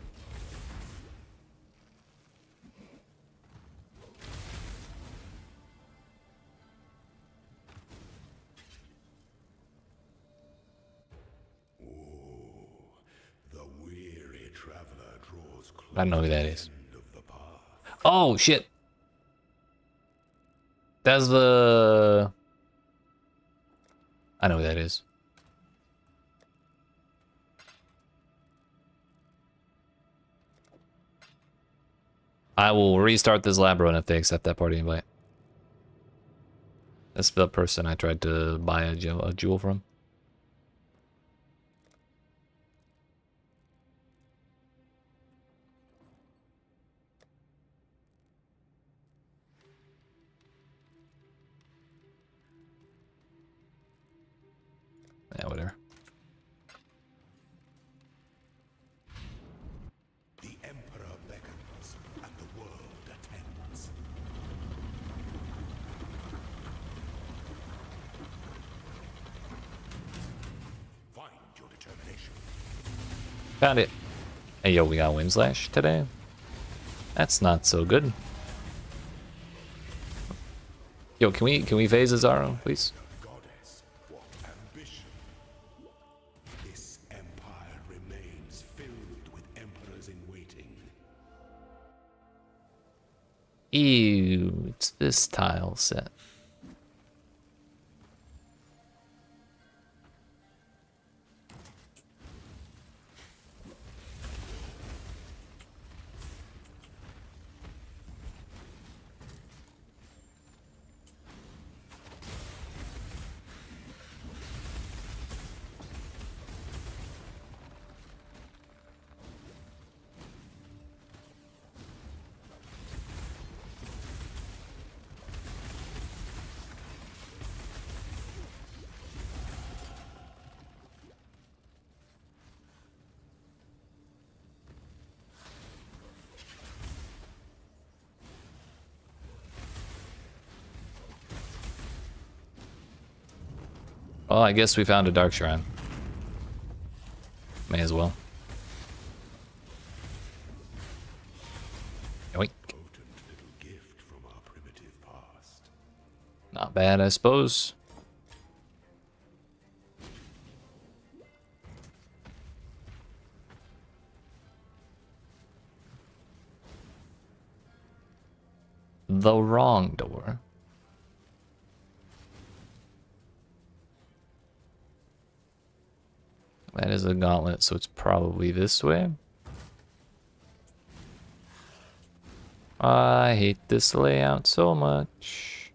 The weary traveler draws close I don't know who to that the is. end of the path. Oh shit! That's the. I know who that is. I will restart this lab run if they accept that party invite. That's the person I tried to buy a jewel from. Yeah, whatever. The Emperor beckons, and the world attends. Find your determination. Found it. Hey yo, we got Windslash today. That's not so good. Yo, can we phase Azaro, please? Goddess, what ambition! This empire remains filled with emperors in waiting. Ew, it's this tile set. Well, I guess we found a dark shrine. May as well. Yoink. Potent little gift from our primitive past. Not bad, I suppose. The wrong door. That is a gauntlet, so it's probably this way. I hate this layout so much.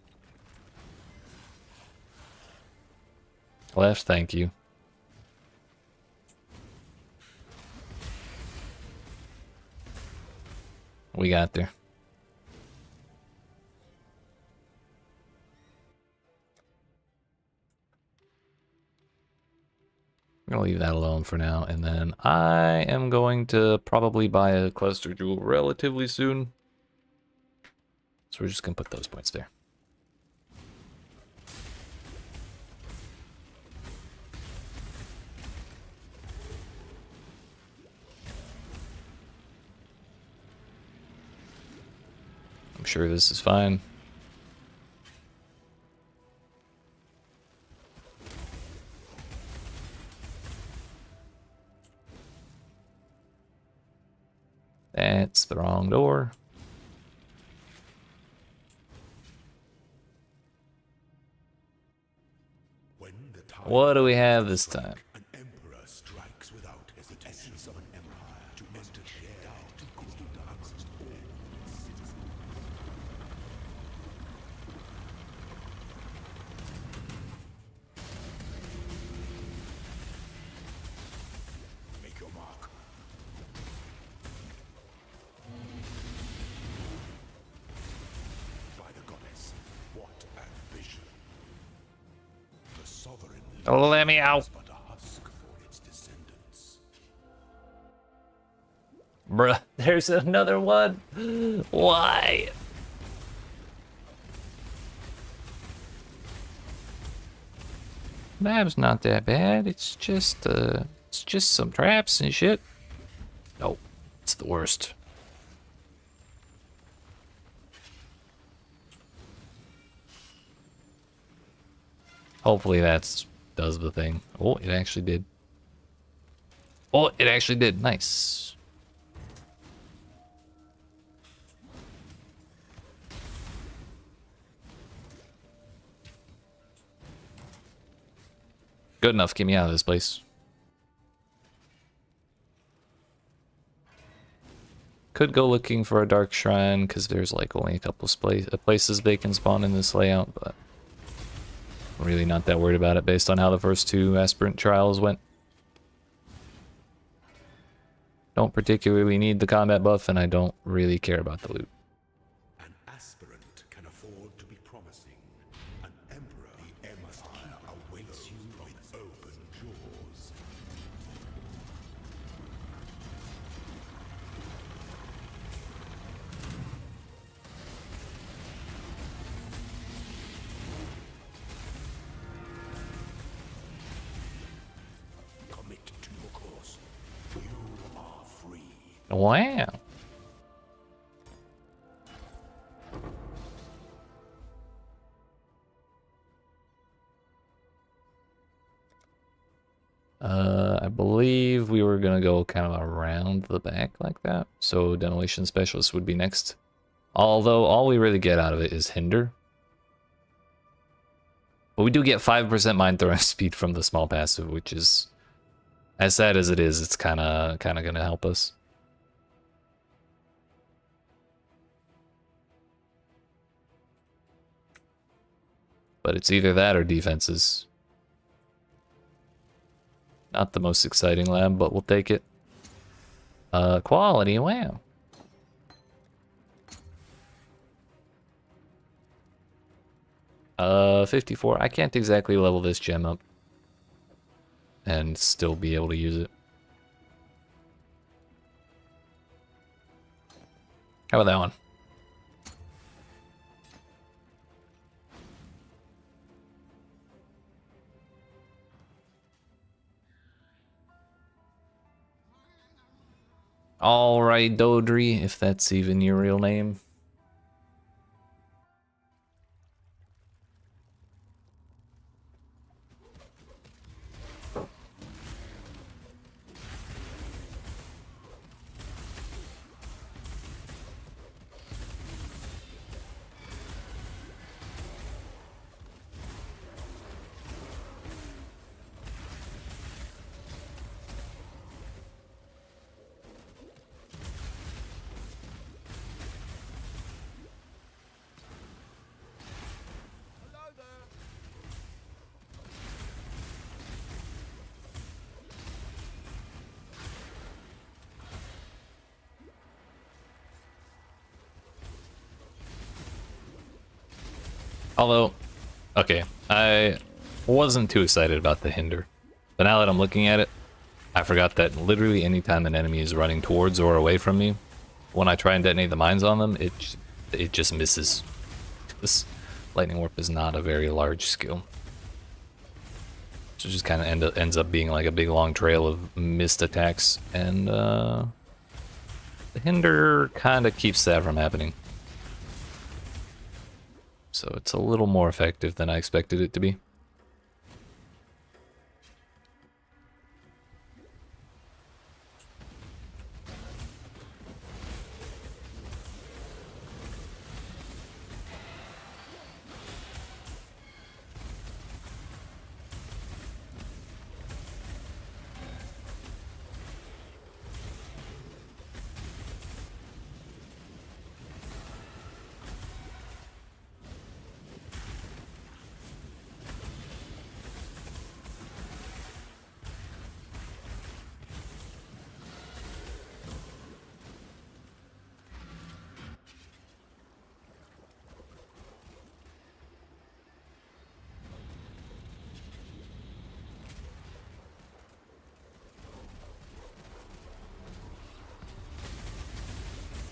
Left, thank you. We got there. I'm gonna leave that alone for now, and then I am going to probably buy a cluster jewel relatively soon. So we're just gonna put those points there. I'm sure this is fine. That's the wrong door. When the tide What do we have this time? An emperor strikes without hesitation. Essence of an empire to enter down to cool amongst all its citizens. Make your mark. Let me out. but a husk for its descendants. Bruh, there's another one. Why? Map's not that bad. It's just some traps and shit. Nope, it's the worst. Hopefully that's does the thing. Oh, it actually did. Oh, it actually did. Nice. Good enough. Get me out of this place. Could go looking for a dark shrine because there's like only a couple places they can spawn in this layout, but I'm really not that worried about it based on how the first two aspirant trials went. Don't particularly need the combat buff, and I don't really care about the loot. An aspirant can afford to be promising. An emperor, the empire, awaits you with open jaws. Commit to your course. You are free. Wow. I believe we were gonna go kind of around the back like that. So demolition specialist would be next. Although all we really get out of it is hinder. But we do get 5% mine throwing speed from the small passive, which is, as sad as it is, it's kind of gonna help us. But it's either that or defenses. Not the most exciting lab, but we'll take it. Quality, wow. Uh, 54. I can't exactly level this gem up and still be able to use it. How about that one? Alright, Dodri, if that's even your real name. Although, okay, I wasn't too excited about the hinder. But now that I'm looking at it, I forgot that literally anytime an enemy is running towards or away from me, when I try and detonate the mines on them, it just misses. This lightning warp is not a very large skill. So it just kind of ends up being like a big long trail of missed attacks, and the hinder kind of keeps that from happening. So it's a little more effective than I expected it to be.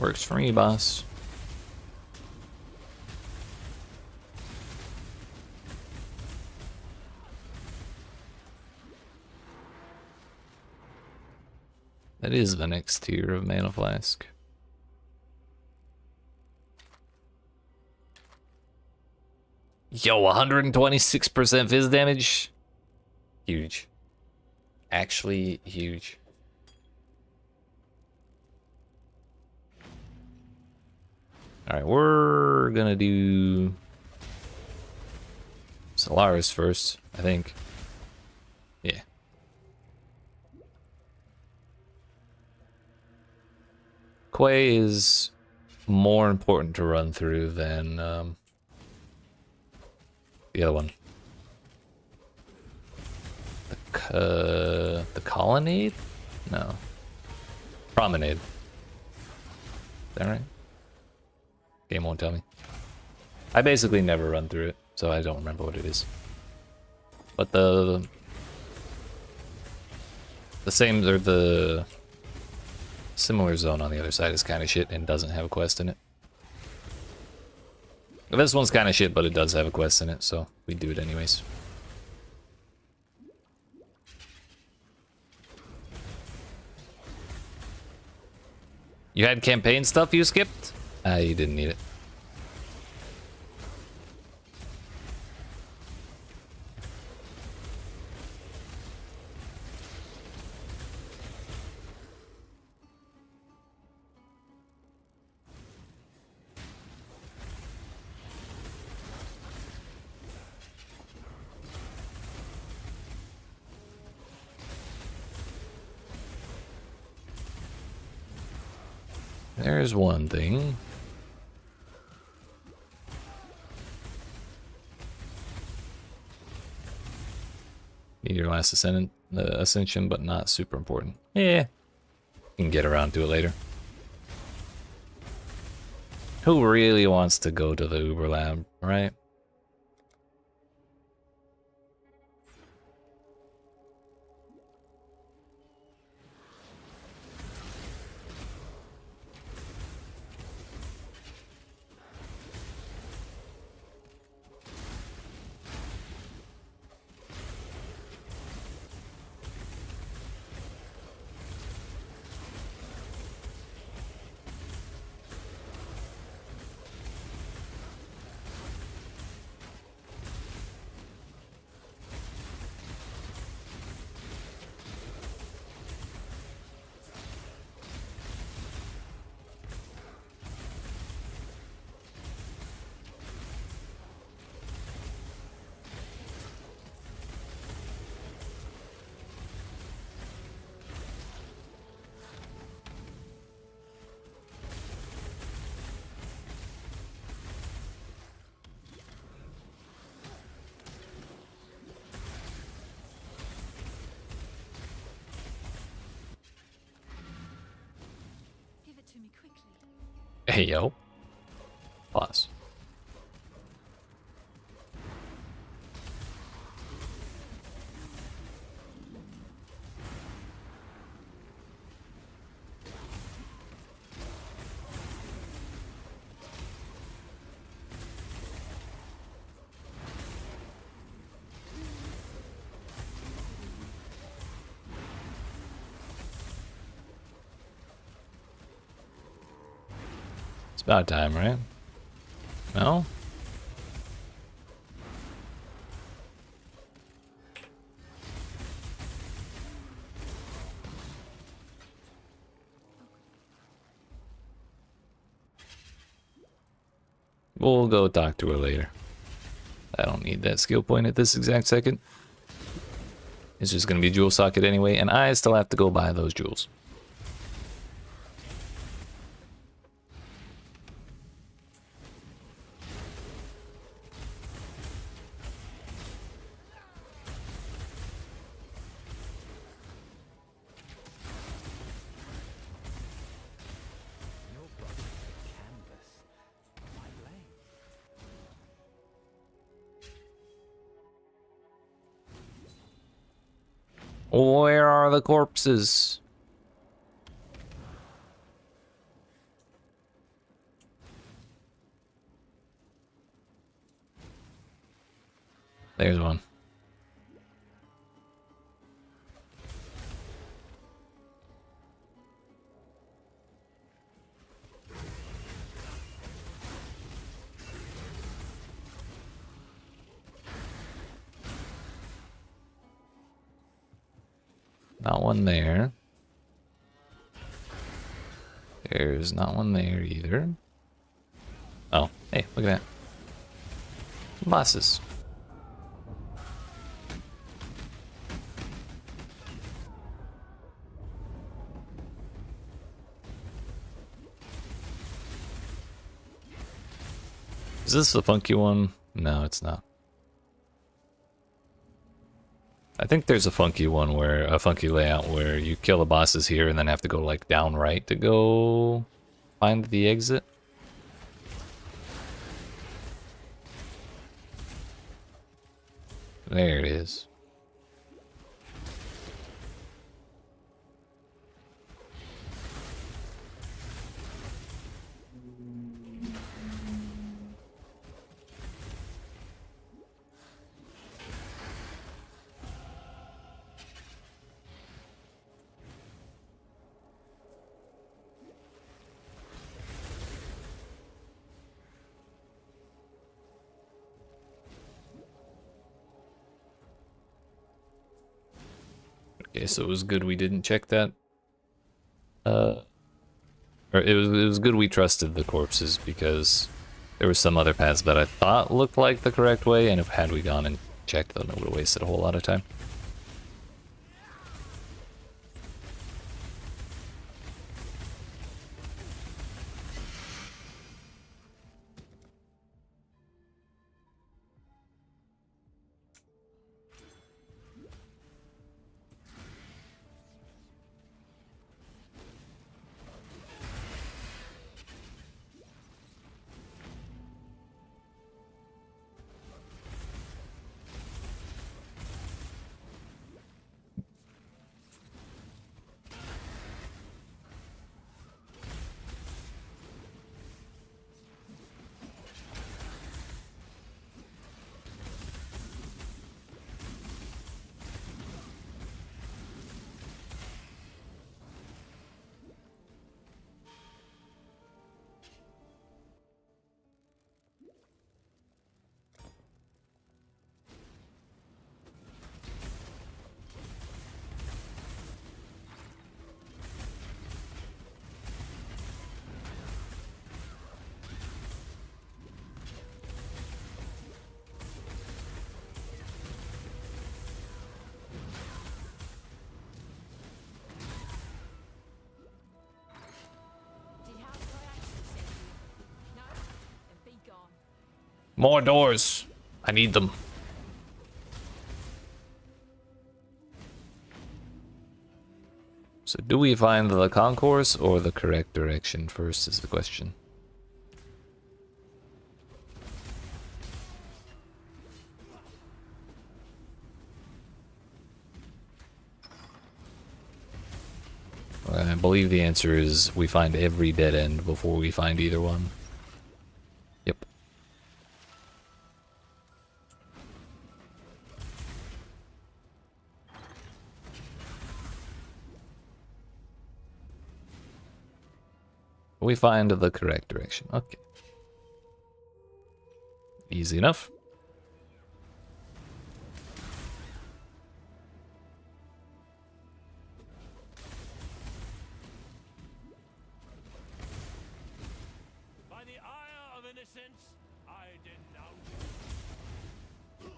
Works for me, boss. That is the next tier of Mana Flask. Yo, 126% fizz damage. Huge. Actually huge. Alright, we're gonna do Solaris first, I think. Yeah. Quay is more important to run through than the other one. The Colonnade? No. Promenade. Is that right? Game won't tell me. I basically never run through it, so I don't remember what it is. But the same, or the similar zone on the other side is kind of shit and doesn't have a quest in it. This one's kind of shit, but it does have a quest in it, so we do it anyways. You had campaign stuff you skipped? You didn't need it. There's one thing. Need your last ascension, but not super important. Yeah, you can get around to it later. Who really wants to go to the Uber Lab, right? Hey, yo. Pause. It's about time, right? No? We'll go talk to her later. I don't need that skill point at this exact second. It's just gonna be jewel socket anyway, and I still have to go buy those jewels. Where are the corpses? There's one. Not one there. There's not one there either. Oh, hey, look at that. Bosses. Is this the funky one? No, it's not. I think there's a funky one where, a funky layout where you kill the bosses here and then have to go like down right to go find the exit. There it is. Okay, so it was good we didn't check that. Or it was good we trusted the corpses because there were some other paths that I thought looked like the correct way, and if had we gone and checked them, it would have wasted a whole lot of time. Did how I actually send you? No? Then be gone. More doors! I need them. So do we find the concourse or the correct direction first is the question. I believe the answer is we find every dead end before we find either one. Yep. We find the correct direction. Okay. Easy enough. By the ire of innocence, I denounce you.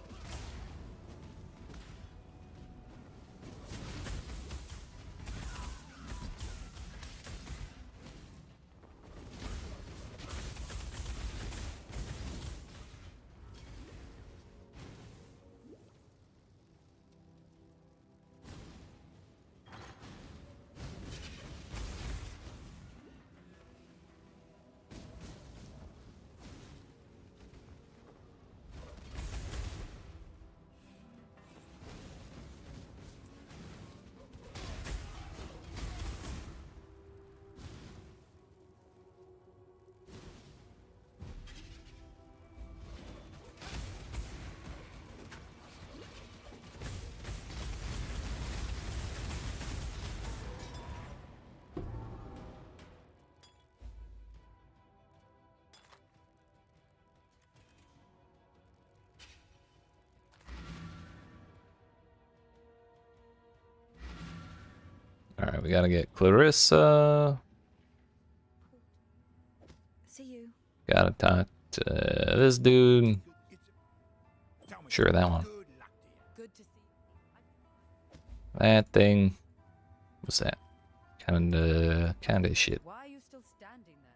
we gotta get Clarissa. See you. Gotta talk to this dude. Sure, that one. Good to see. That thing. What's that? Kinda shit. Why are you still standing there?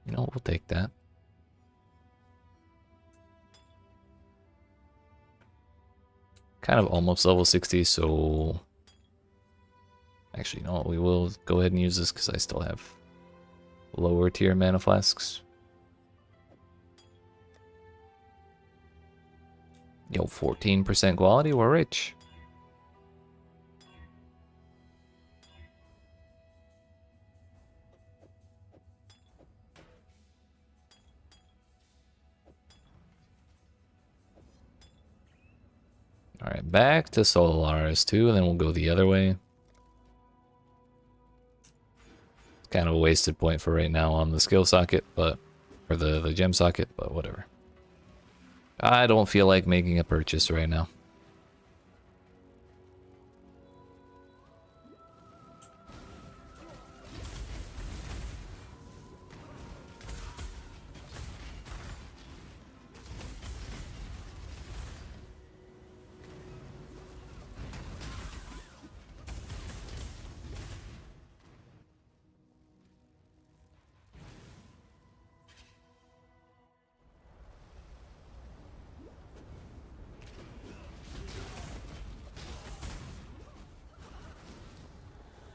You know, we'll take that. Kind of almost level 60, so... Actually, you know what? We will go ahead and use this because I still have lower tier mana flasks. Yo, 14% quality, we're rich. Alright, back to Solaris 2, and then we'll go the other way. It's kind of a wasted point for right now on the skill socket, but... Or the gem socket, but whatever. I don't feel like making a purchase right now.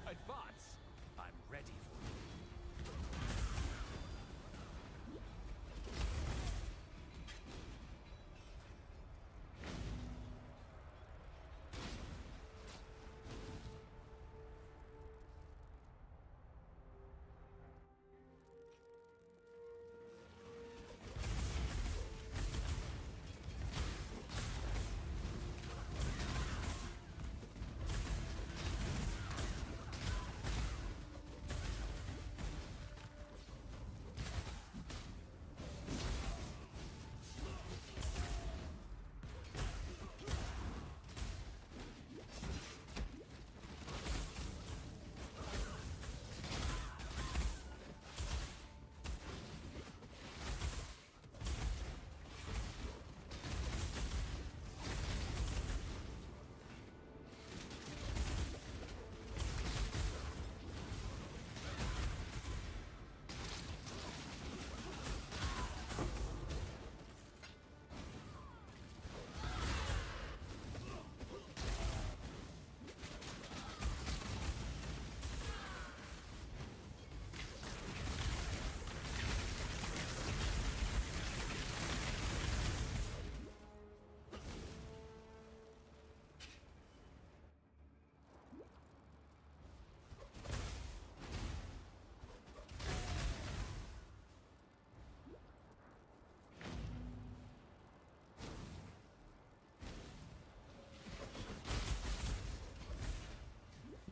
Advance. I'm ready for you.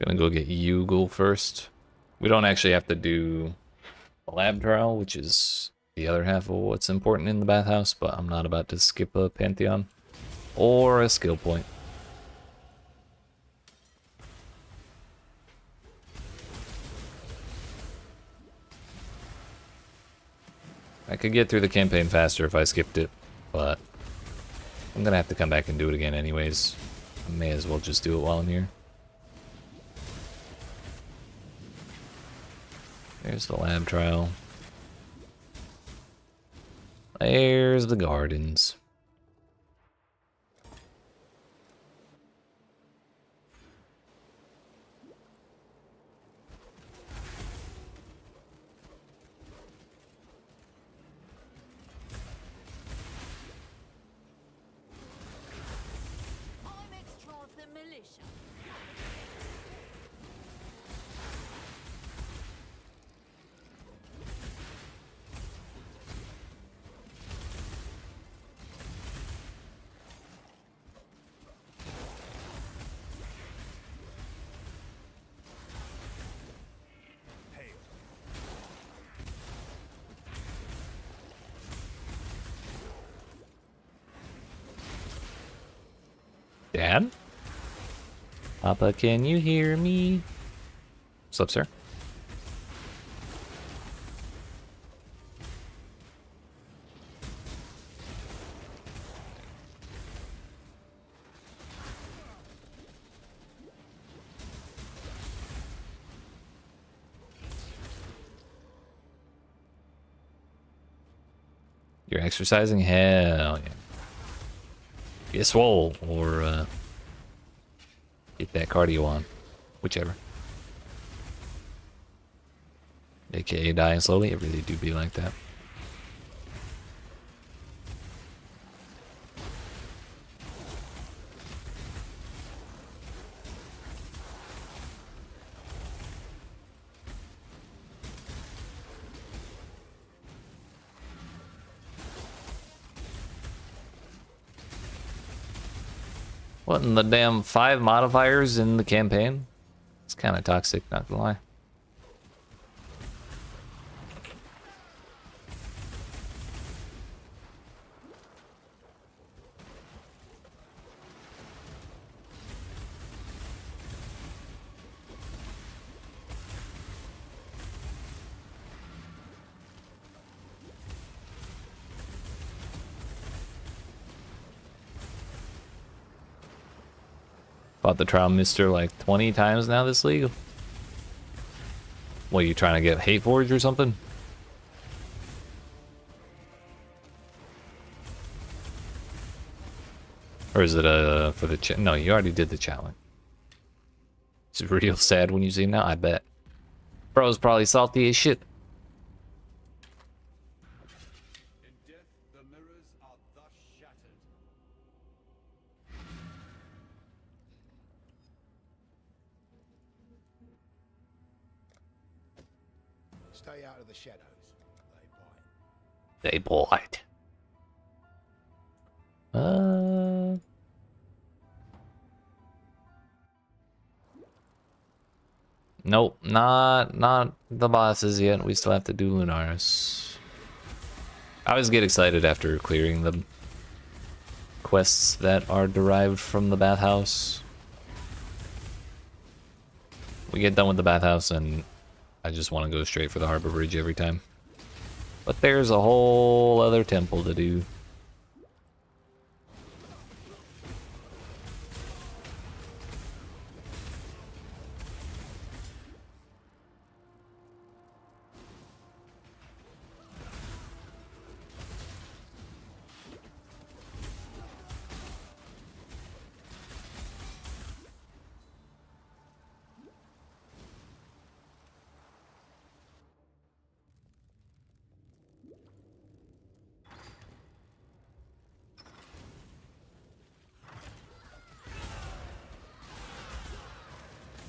Gonna go get Yugal first. We don't actually have to do a lab trial, which is the other half of what's important in the bathhouse, but I'm not about to skip a Pantheon or a skill point. I could get through the campaign faster if I skipped it, but I'm gonna have to come back and do it again anyways. I may as well just do it while I'm here. There's the lab trial. There's the gardens. I'm extra of the militia. Dad? Papa, can you hear me? What's up, sir? You're exercising? Hell yeah. Get swole or get that cardio on. Whichever. AKA dying slowly. It really do be like that. What in the damn 5 modifiers in the campaign? It's kind of toxic, not gonna lie. Fought the Trial Mister like 20 times now this league. What, are you trying to get Hate Forge or something? Or is it for the no, you already did the challenge. It's real sad when you see him now, I bet. Bro's probably salty as shit. In death, the mirrors are thus shattered. Stay out of the shadows. They bite. They bite. Nope, not the bosses yet. We still have to do Lunaris. I always get excited after clearing the quests that are derived from the bathhouse. We get done with the bathhouse and I just want to go straight for the harbor bridge every time. But there's a whole other temple to do.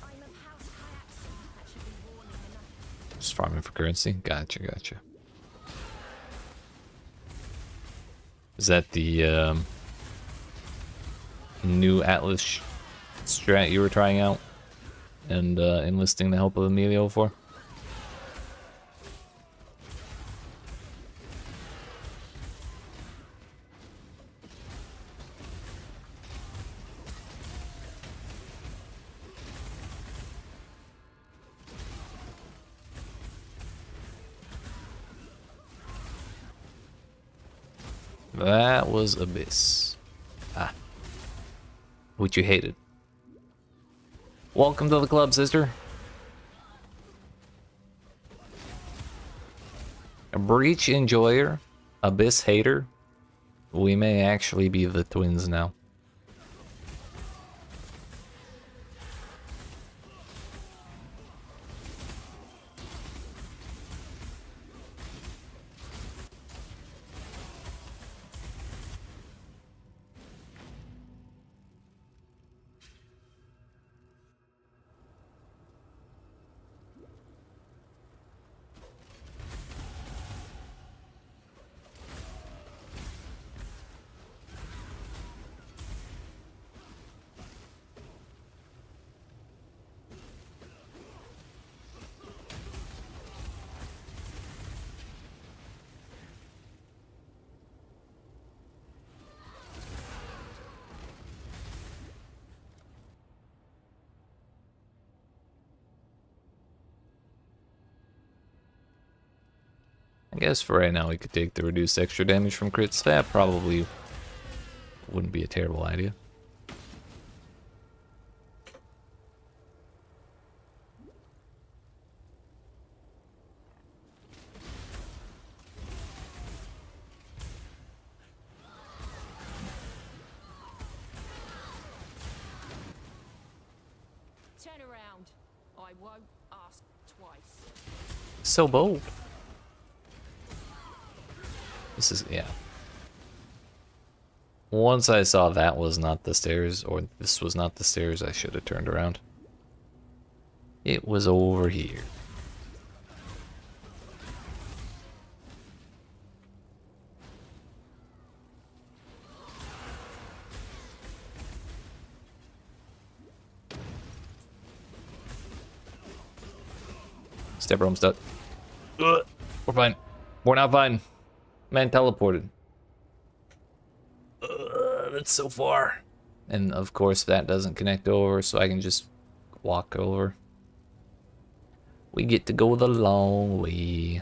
I'm of House Hyaxin. That should be warning enough. Just farming for currency. Gotcha, gotcha. Is that the new Atlas strat you were trying out and enlisting the help of Emilio for? That was Abyss. Ah. What you hated. Welcome to the club, sister. A Breach enjoyer, Abyss hater. We may actually be the twins now. I guess for right now we could take the reduced extra damage from crits. That probably wouldn't be a terrible idea. Turn around. I won't ask twice. So bold. This is, yeah. Once I saw that was not the stairs, or this was not the stairs, I should have turned around. It was over here. Step room stuck. Ugh. We're fine. We're not fine. Man teleported. That's so far. And of course that doesn't connect over, so I can just walk over. We get to go the long way.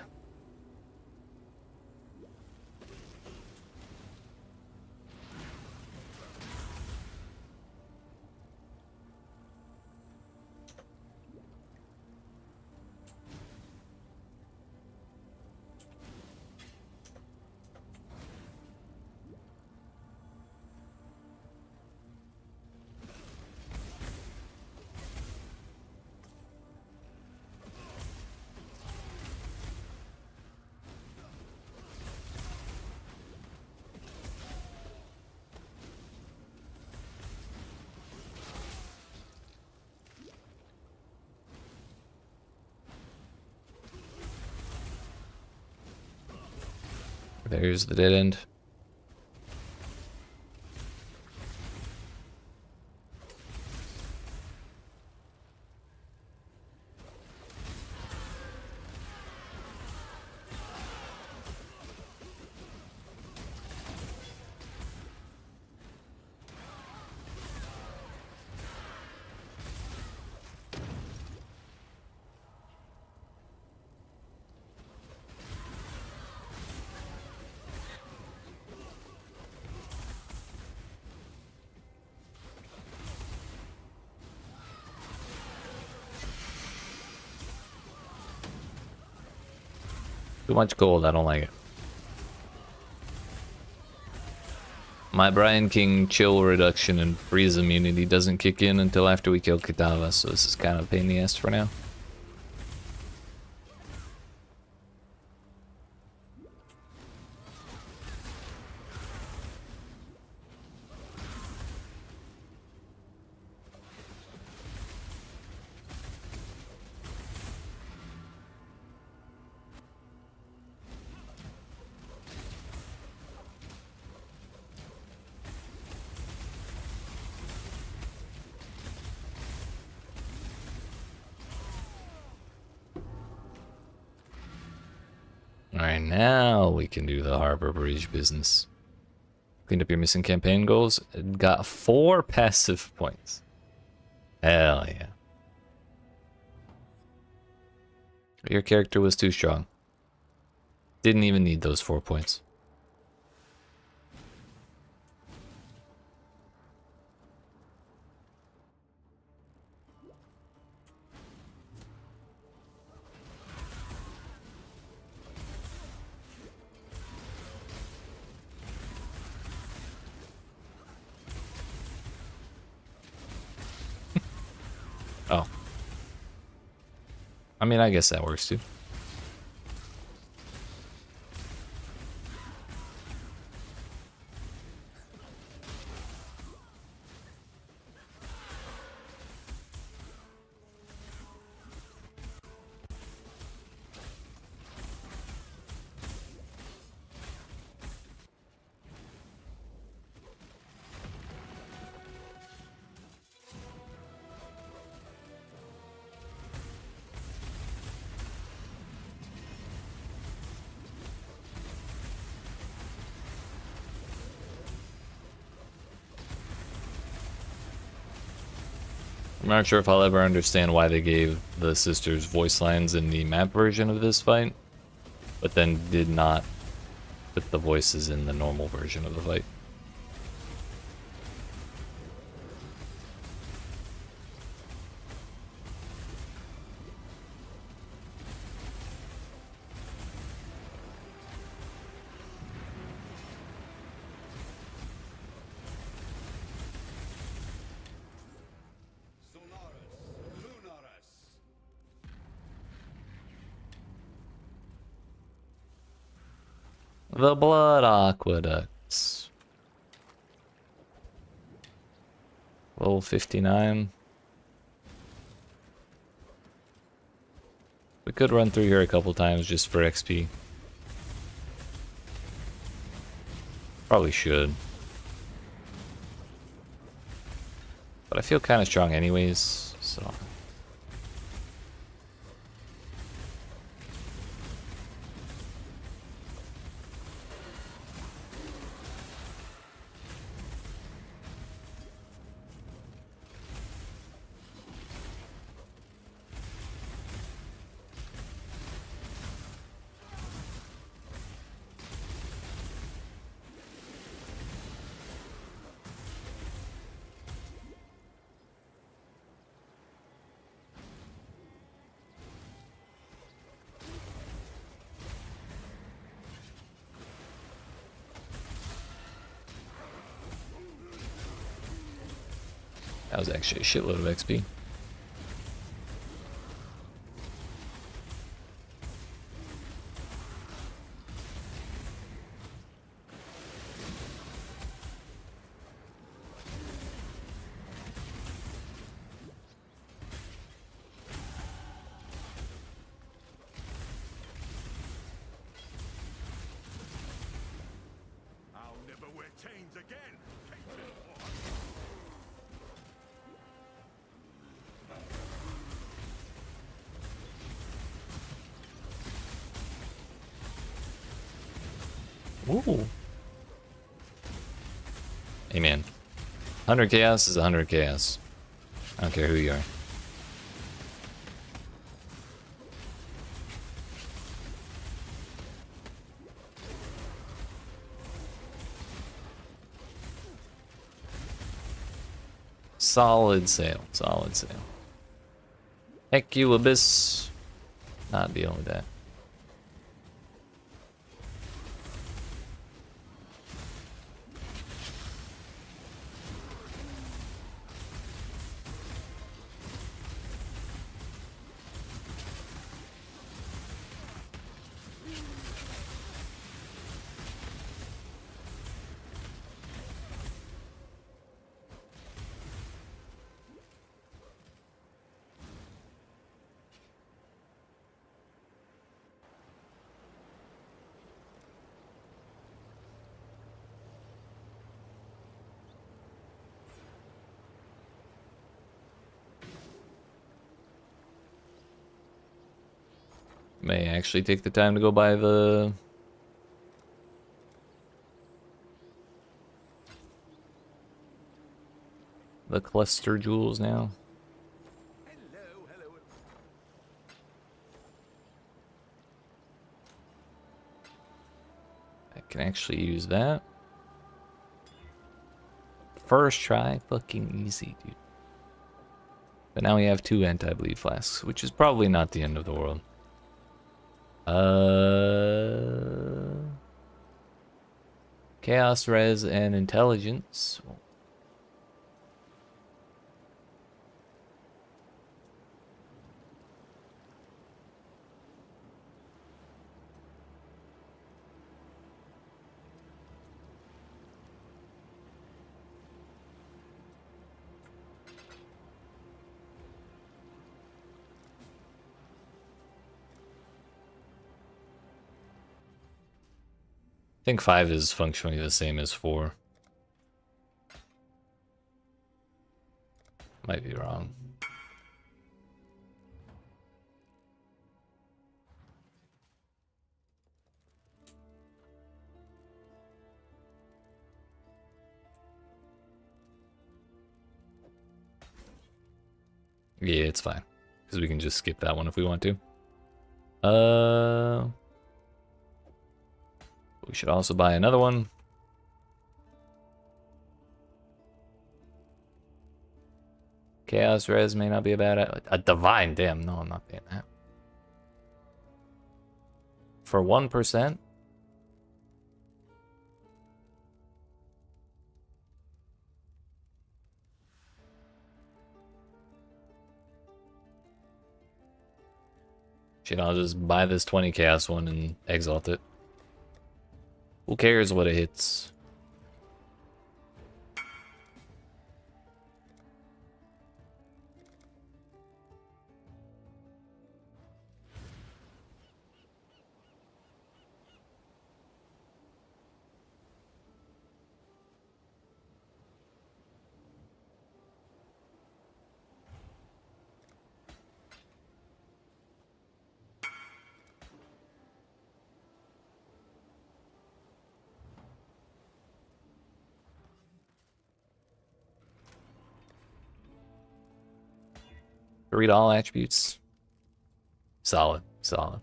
There's the dead end. Too much gold, I don't like it. My Brian King chill reduction and freeze immunity doesn't kick in until after we kill Kitava, so this is kind of a pain in the ass for now. Alright, now we can do the Harbor Bridge business. Cleaned up your missing campaign goals. It got 4 passive points. Hell yeah. Your character was too strong. Didn't even need those 4 points. Oh. I mean, I guess that works too. I'm not sure if I'll ever understand why they gave the sisters voice lines in the map version of this fight. but then did not put the voices in the normal version of the fight. Solaris, Lunaris. The Blood Aqueducts. Level 59. We could run through here a couple times just for XP. Probably should. But I feel kind of strong anyways, so... That was actually a shitload of XP. I'll never wear chains again. Ooh. Hey man. 100 chaos is 100 chaos. I don't care who you are. Solid sail, solid sail. Heck you, Abyss. Not dealing with that. May actually take the time to go buy the cluster jewels now. Hello, hello. I can actually use that. First try, fucking easy, dude. But now we have 2 anti-bleed flasks, which is probably not the end of the world. Chaos Res and Intelligence. I think 5 is functionally the same as 4. Might be wrong. Yeah, it's fine. Because we can just skip that one if we want to. We should also buy another one. Chaos Res may not be a bad... A Divine, damn, no, I'm not paying that. For 1%? Shit, I'll just buy this 20 Chaos one and exalt it. Who cares what it hits? Read all attributes. Solid, solid.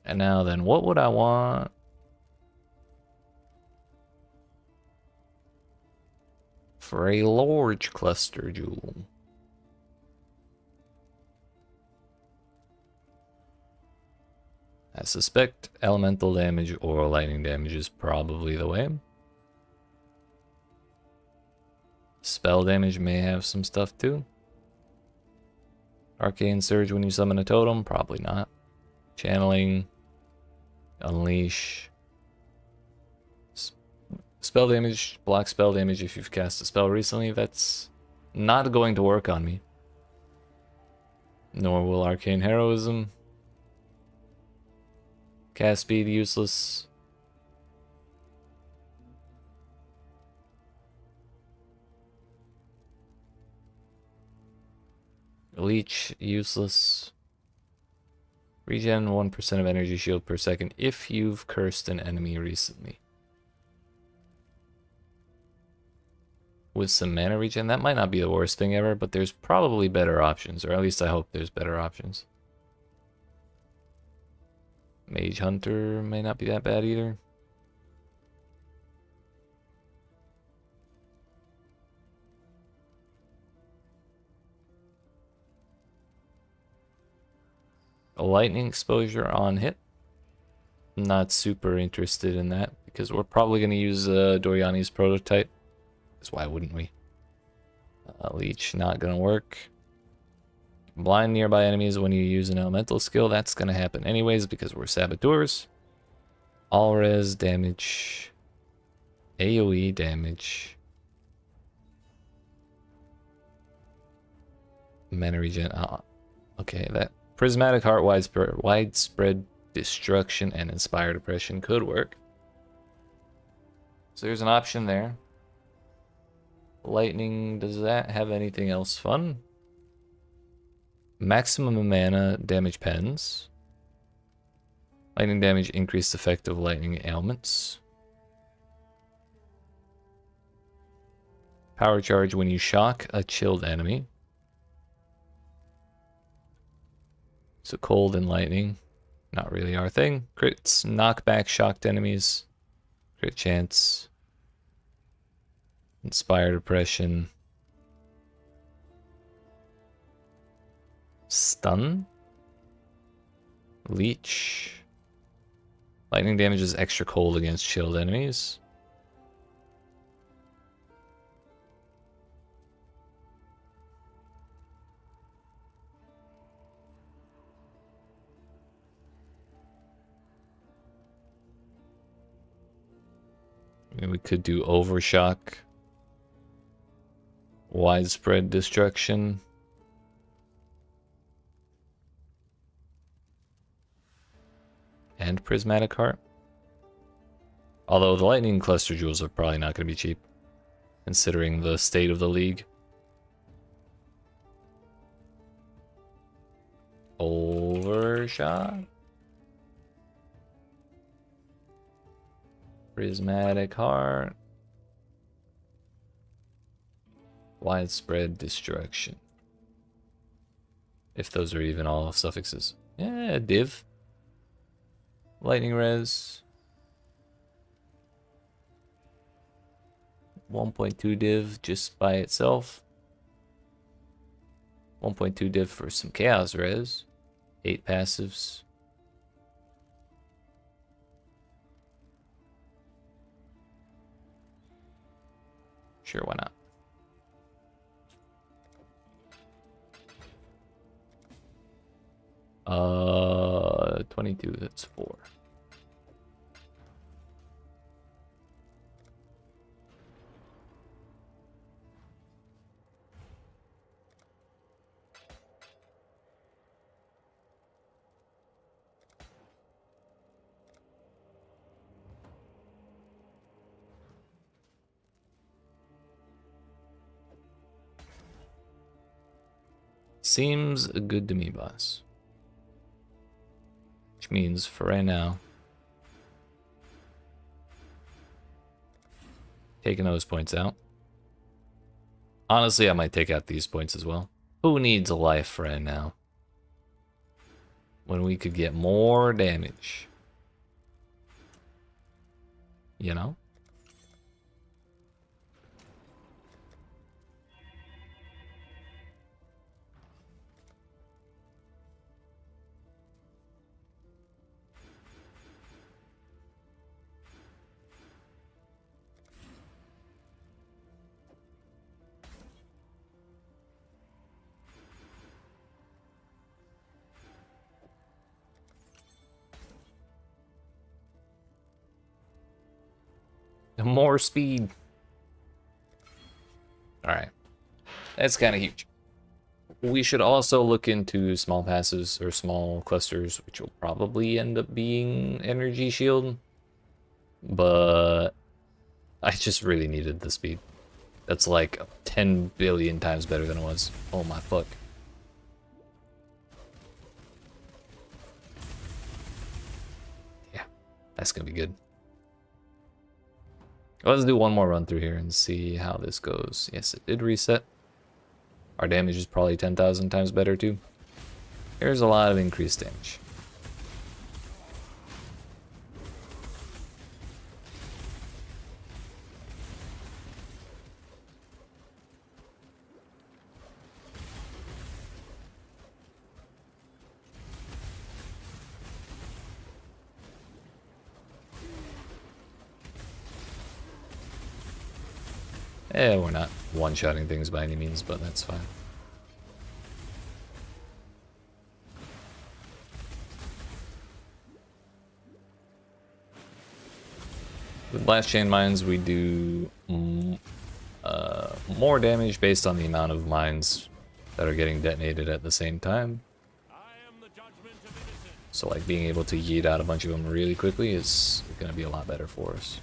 And now then, what would I want? For a large cluster jewel. I suspect elemental damage or lightning damage is probably the way. Spell damage may have some stuff too. Arcane Surge when you summon a totem? Probably not. Channeling. Unleash. Spell damage. Block spell damage if you've cast a spell recently. That's not going to work on me. Nor will Arcane Heroism. Cast speed useless. Leech useless. Regen 1% of energy shield per second if you've cursed an enemy recently. With some mana regen, that might not be the worst thing ever, but there's probably better options, or at least I hope there's better options. Mage Hunter may not be that bad either. A lightning exposure on hit. Not super interested in that because we're probably going to use Doriani's prototype. Because why wouldn't we? Leech not going to work. Blind nearby enemies when you use an elemental skill. That's going to happen anyways because we're saboteurs. All res damage. AoE damage. Mana regen. Okay, that Prismatic Heart, widespread destruction, and Inspired Oppression could work. So there's an option there. Lightning, does that have anything else fun? Maximum mana damage pens. Lightning damage, increased effect of lightning ailments. Power charge when you shock a chilled enemy. So cold and lightning, not really our thing. Crits, knockback shocked enemies. Crit chance. Inspired oppression. Stun. Leech. Lightning damage is extra cold against chilled enemies. We could do overshock. Widespread destruction. And Prismatic Heart. Although the lightning cluster jewels are probably not going to be cheap, considering the state of the league. Overshot. Prismatic Heart. Widespread destruction. If those are even all suffixes. Yeah, div. Lightning res. 1.2 div just by itself. 1.2 div for some chaos res. 8 passives. Sure, why not? Uh, 22, that's 4. Seems good to me, boss. Which means for right now, taking those points out. Honestly, I might take out these points as well. Who needs a life right now? When we could get more damage. You know? More speed. Alright. That's kind of huge. We should also look into small passes or small clusters, which will probably end up being energy shield. But I just really needed the speed. That's like 10 billion times better than it was. Oh my fuck. Yeah, that's gonna be good. Let's do one more run through here and see how this goes. Yes, it did reset. Our damage is probably 10,000 times better too. There's a lot of increased damage. We're not one-shotting things by any means, but that's fine. With blast chain mines, we do more damage based on the amount of mines that are getting detonated at the same time. So like being able to yeet out a bunch of them really quickly is going to be a lot better for us.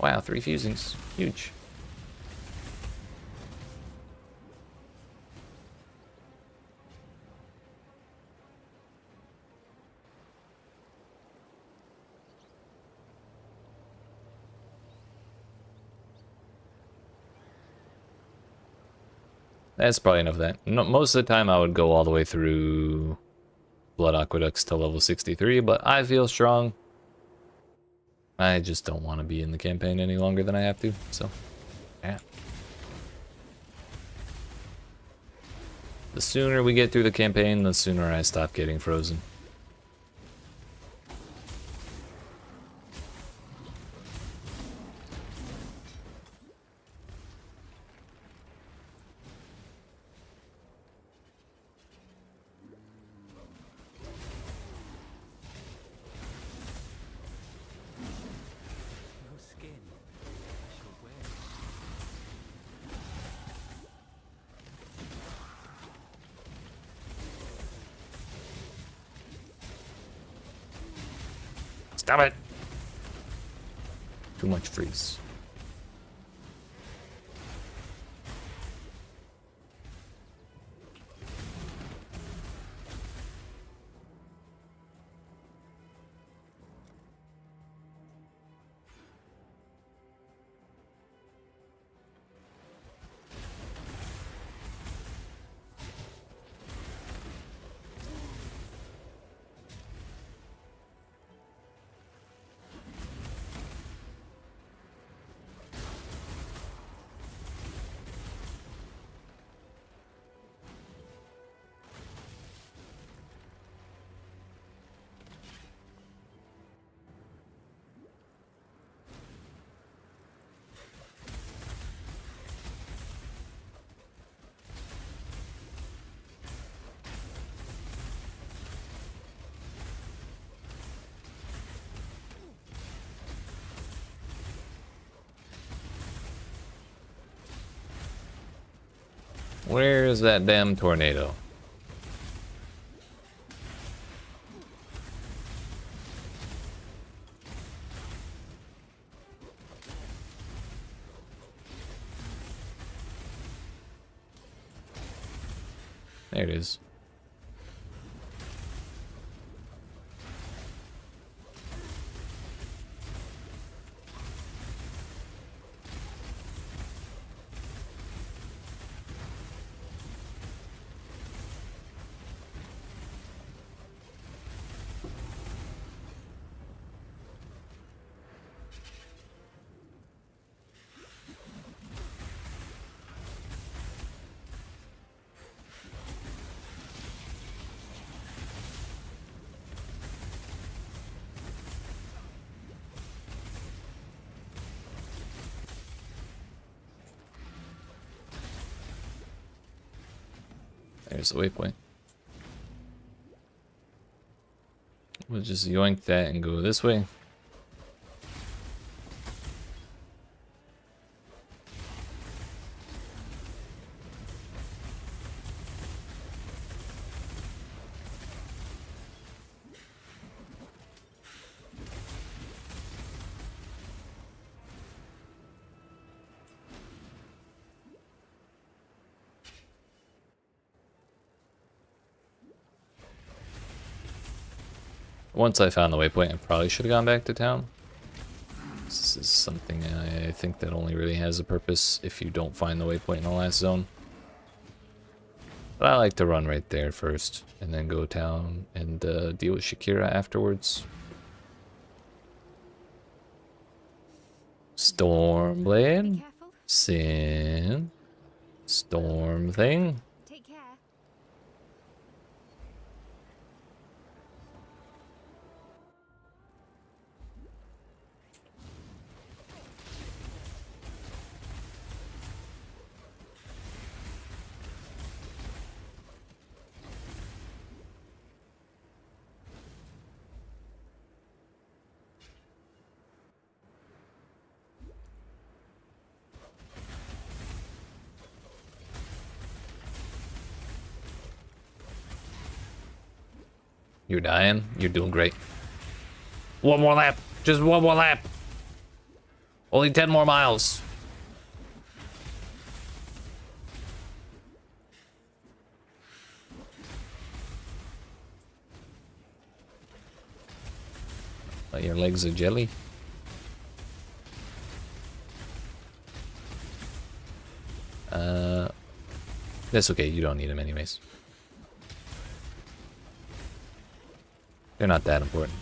Wow, 3 fusings. Huge. That's probably enough of that. No, most of the time I would go all the way through Blood Aqueducts to level 63, but I feel strong. I just don't want to be in the campaign any longer than I have to, so yeah. The sooner we get through the campaign, the sooner I stop getting frozen. Stop it! Too much freeze. Where's that damn tornado? There it is. There's the waypoint. We'll just yoink that and go this way. Once I found the waypoint, I probably should have gone back to town. This is something I think that only really has a purpose if you don't find the waypoint in the last zone. But I like to run right there first, and then go town and deal with Shakira afterwards. Stormblade, Careful. Sin, Storm thing. Take care. You're dying. You're doing great. One more lap. Just one more lap. Only 10 more miles. Your legs are jelly. That's okay. You don't need them anyways. They're not that important.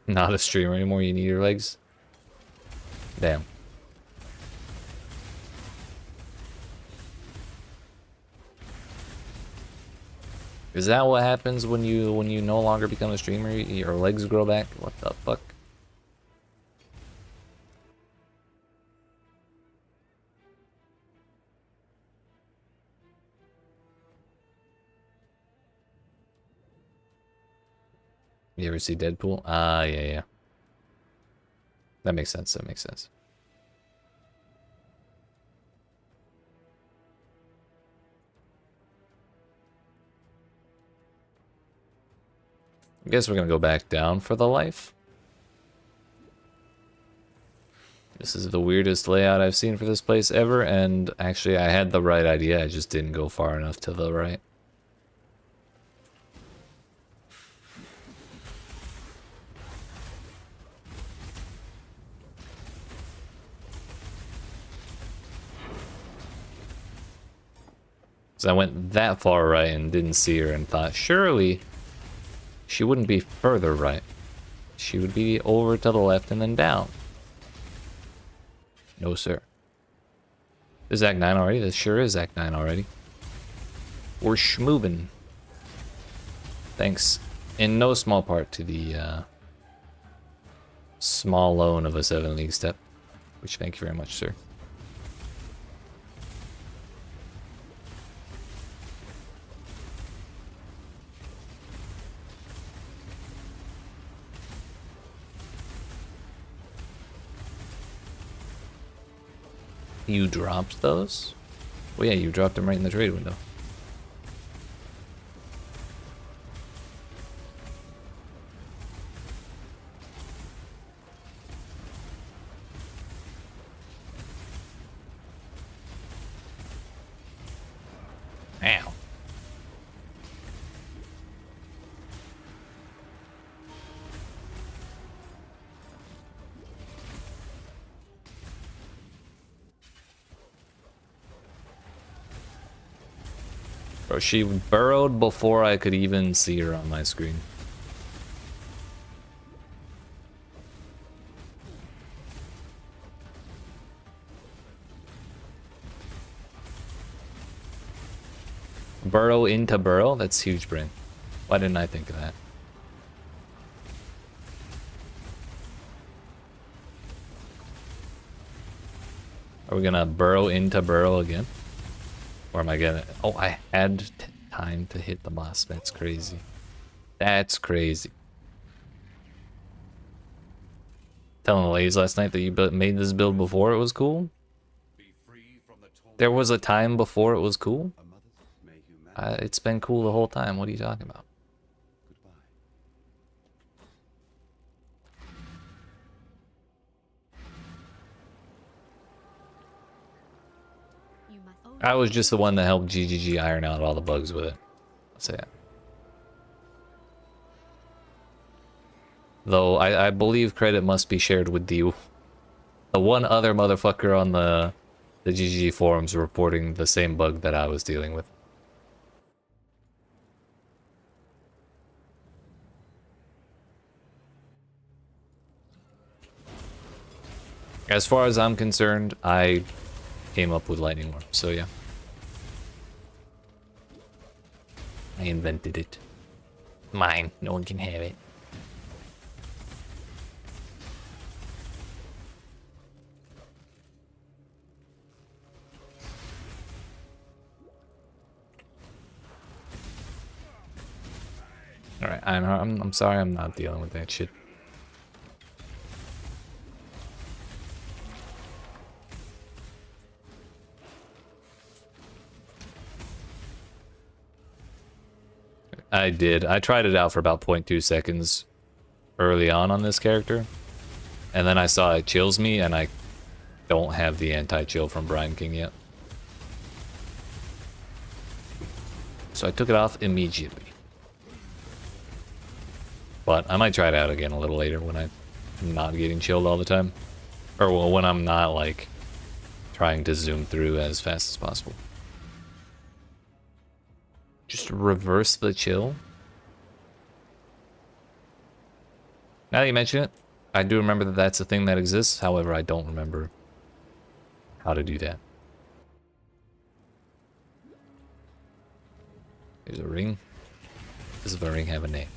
Not a streamer anymore, you need your legs? Damn. Is that what happens when you no longer become a streamer? Your legs grow back? What the fuck? You ever see Deadpool? Ah, yeah, yeah. That makes sense. That makes sense. I guess we're gonna go back down for the life. This is the weirdest layout I've seen for this place ever, and actually I had the right idea, I just didn't go far enough to the right. So I went that far right and didn't see her and thought, surely she wouldn't be further right. She would be over to the left and then down. No, sir. This is Act 9 already? This sure is Act 9 already. We're schmoovin'. Thanks in no small part to the small loan of a 7 league step. Which thank you very much, sir. You dropped those? Well, yeah, you dropped them right in the trade window. Ow. Bro, she burrowed before I could even see her on my screen. Burrow into burrow? That's huge brain. Why didn't I think of that? Are we gonna burrow into burrow again? Or am I gonna... Oh, I had time to hit the boss. That's crazy. That's crazy. Telling the ladies last night that you made this build before it was cool? There was a time before it was cool? It's been cool the whole time. What are you talking about? I was just the one that helped GGG iron out all the bugs with it. I'll say it. Though I believe credit must be shared with the one other motherfucker on the GGG forums reporting the same bug that I was dealing with. As far as I'm concerned, I came up with lightning worm, so yeah. I invented it. Mine. No one can have it. Alright, I'm sorry I'm not dealing with that shit. I did. I tried it out for about 0.2 seconds early on this character. And then I saw it chills me, and I don't have the anti-chill from Brian King yet. So I took it off immediately. But I might try it out again a little later when I'm not getting chilled all the time. Or well, when I'm not, like, trying to zoom through as fast as possible. Just reverse the chill. Now that you mention it, I do remember that that's a thing that exists. However, I don't remember how to do that. There's a ring. Does the ring have a name?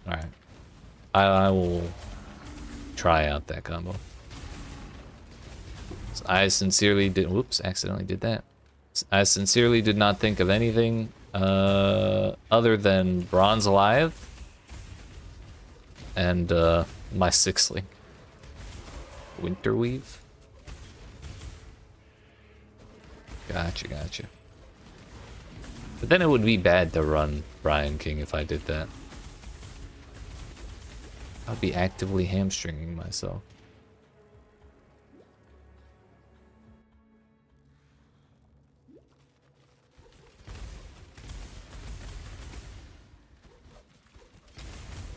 Alright. I will try out that combo. I sincerely did... Whoops, accidentally did that. I sincerely did not think of anything other than Bronze Alive and my Sixling. Winterweave. Gotcha. But then it would be bad to run Brian King if I did that. I'd be actively hamstringing myself.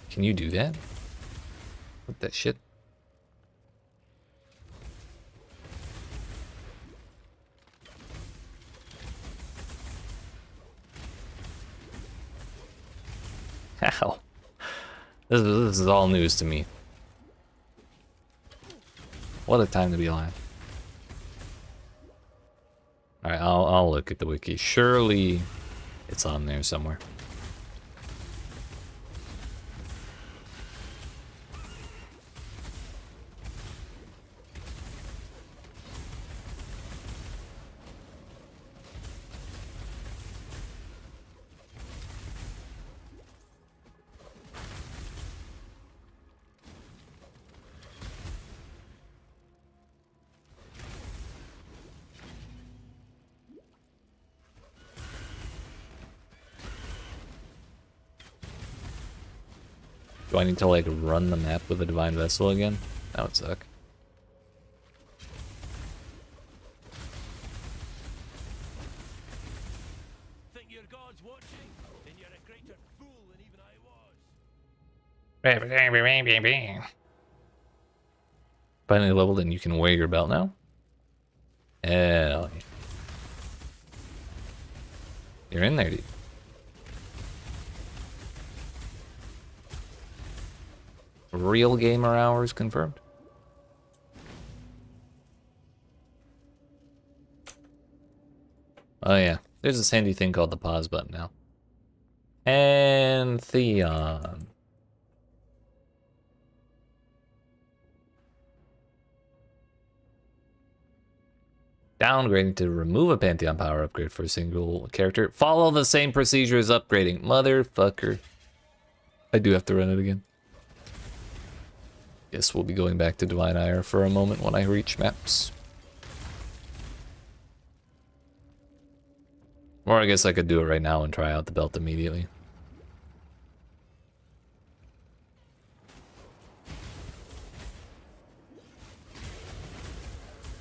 Can you do that? What that shit? How? This is all news to me. What a time to be alive. Alright, I'll look at the wiki. Surely it's on there somewhere. Do I need to like run the map with a Divine Vessel again? That would suck. Think your god's watching? Then you're a greater fool than even I was. Finally leveled and you can wear your belt now? Hell yeah. You're in there, dude. Real gamer hours confirmed. Oh yeah, there's this handy thing called the pause button now. And Theon. Downgrading to remove a Pantheon power upgrade for a single character. Follow the same procedure as upgrading. Motherfucker. I do have to run it again. Guess we'll be going back to Divine Ire for a moment when I reach maps. Or I guess I could do it right now and try out the belt immediately.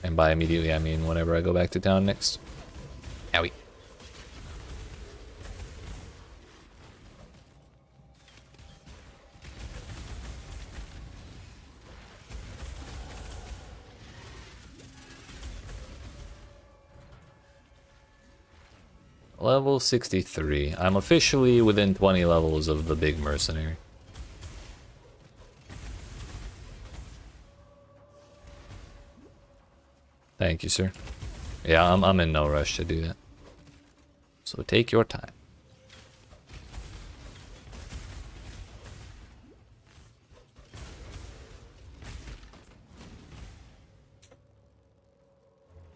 And by immediately, I mean whenever I go back to town next. Owie. Level 63. I'm officially within 20 levels of the big mercenary. Thank you, sir. Yeah, I'm in no rush to do that. So take your time.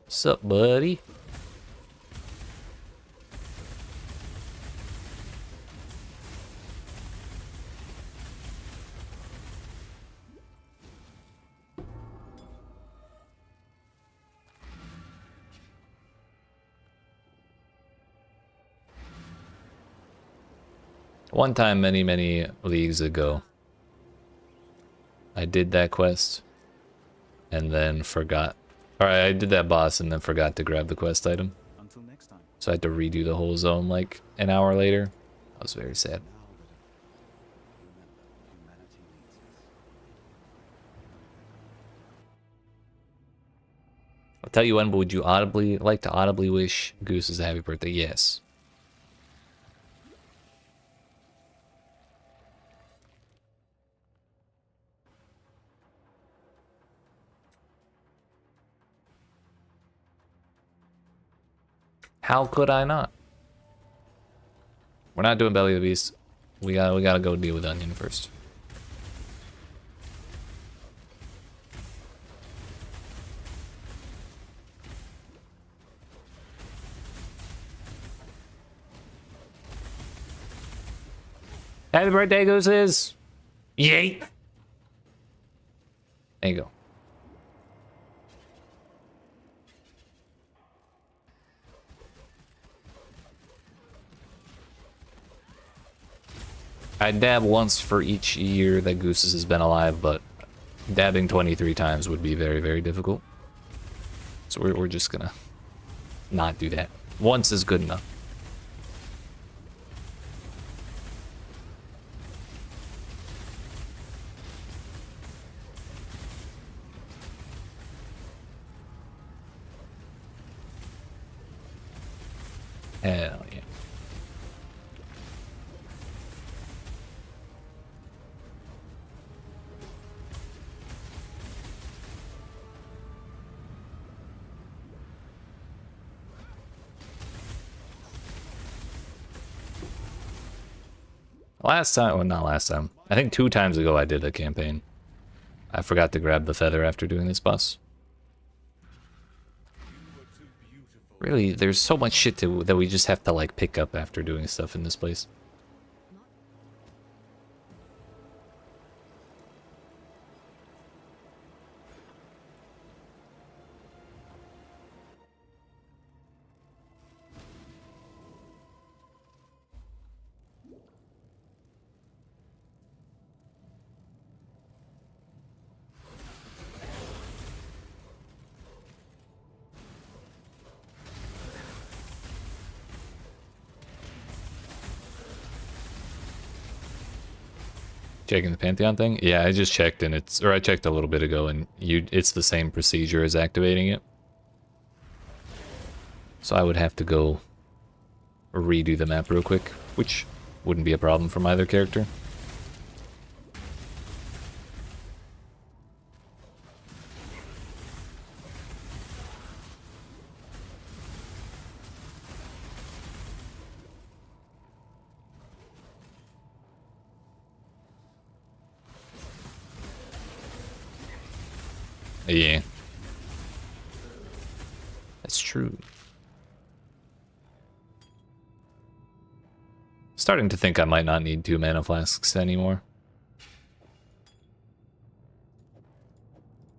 Sup, buddy? One time many leagues ago, I did that quest and then forgot. Alright, I did that boss and then forgot to grab the quest item. Until next time. So I had to redo the whole zone like an hour later. I was very sad. Humanity needs us. I'll tell you when, but would you like to audibly wish Goose a happy birthday? Yes. How could I not? We're not doing Belly of the Beast. We gotta go deal with Onion first. Happy birthday, Gooses! Yay! There you go. I dab once for each year that Gooses has been alive, but dabbing 23 times would be very, very difficult. So we're just gonna not do that. Once is good enough. Hell yeah. Last time, well, not last time. I think 2 times ago I did a campaign. I forgot to grab the feather after doing this boss. Really, there's so much shit that we just have to like pick up after doing stuff in this place. Checking the Pantheon thing? Yeah, I just checked and I checked a little bit ago and it's the same procedure as activating it. So I would have to go redo the map real quick, which wouldn't be a problem from either character. Yeah. That's true. Starting to think I might not need 2 mana flasks anymore.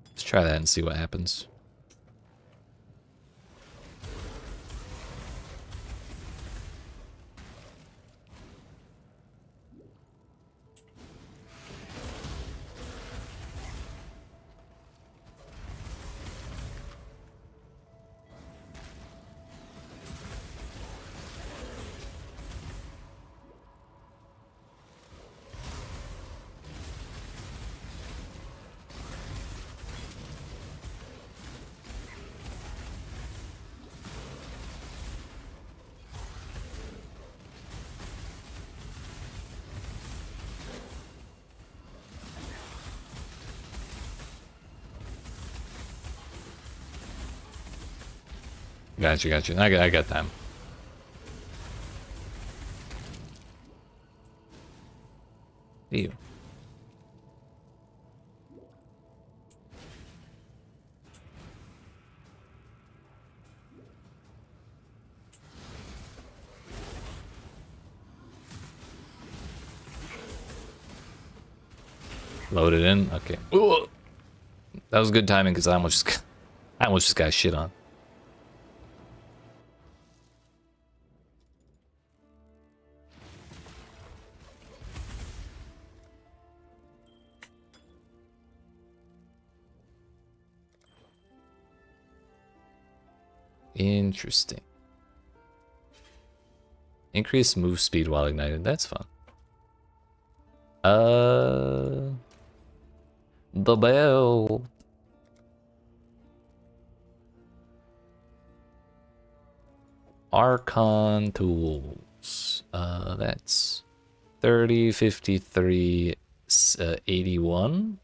Let's try that and see what happens. Gotcha, gotcha. I got time. Ew. Load it in. Okay. Ooh. That was good timing because I almost just got shit on. Interesting. Increase move speed while ignited. That's fun. The bell. Archon tools. That's 30, 53, 81.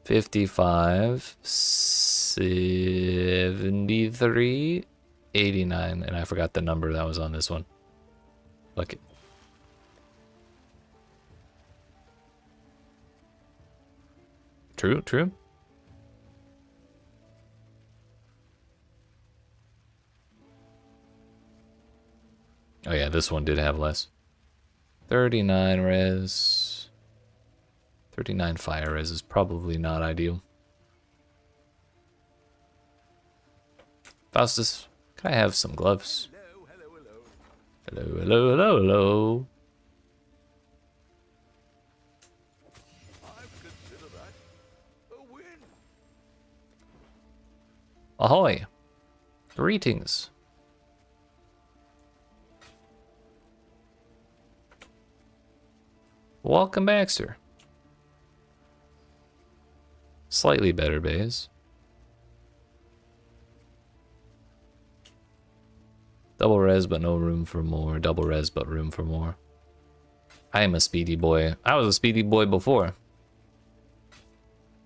55, 73, 89, and I forgot the number that was on this one. Fuck it. True, true. Oh yeah, this one did have less. 39 res. 39 fire res is probably not ideal. Faustus, can I have some gloves? Hello, hello, hello, hello. Ahoy! Greetings. Welcome back, sir. Slightly better bays. Double res, but no room for more. Double res, but room for more. I am a speedy boy. I was a speedy boy before.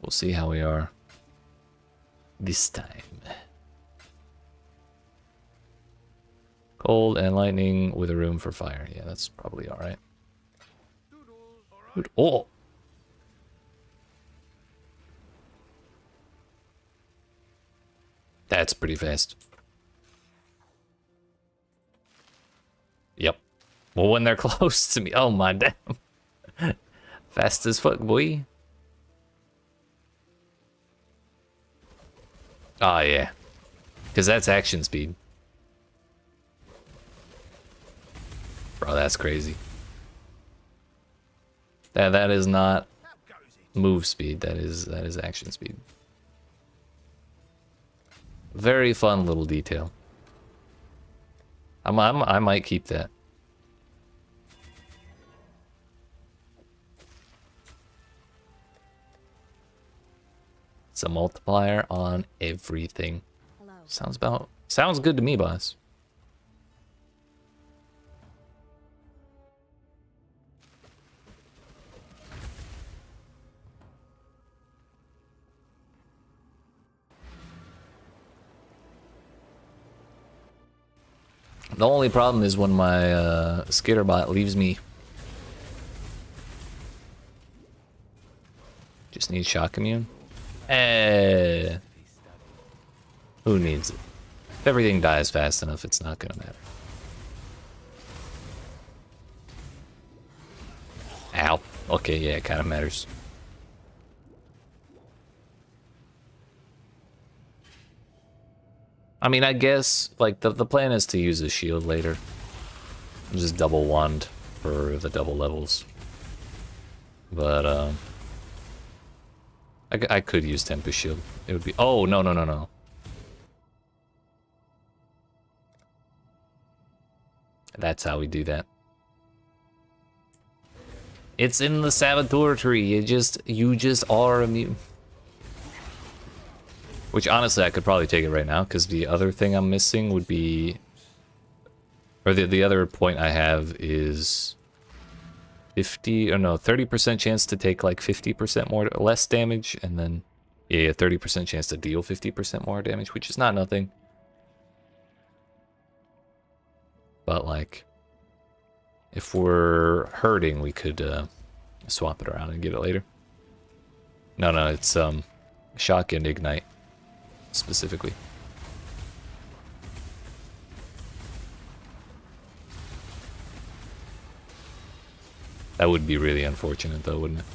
We'll see how we are this time. Cold and lightning with a room for fire. Yeah, that's probably alright. Oh! That's pretty fast. Yep. Well, when they're close to me. Oh my damn. Fast as fuck, boy. Oh yeah. Because that's action speed. Bro, that's crazy. That is not move speed. That is action speed. Very fun little detail. I might keep that. It's a multiplier on everything. Hello. Sounds good to me, boss. The only problem is when my skater bot leaves me. Just need shock immune. Who needs it? If everything dies fast enough, it's not gonna matter. Ow. Okay, yeah, it kind of matters. I mean, I guess, like, the plan is to use a shield later. Just double wand for the double levels. But, I could use Tempest Shield. It would be... Oh, no, no, no, no. That's how we do that. It's in the Saboteur tree. You just are immune. Which, honestly, I could probably take it right now, because the other thing I'm missing would be... Or the other point I have is... 30% chance to take, like, 50% more, less damage, and then, yeah, 30% chance to deal 50% more damage, which is not nothing. But, like, if we're hurting, we could, swap it around and get it later. No, it's, shock and ignite. Specifically. That would be really unfortunate though, wouldn't it?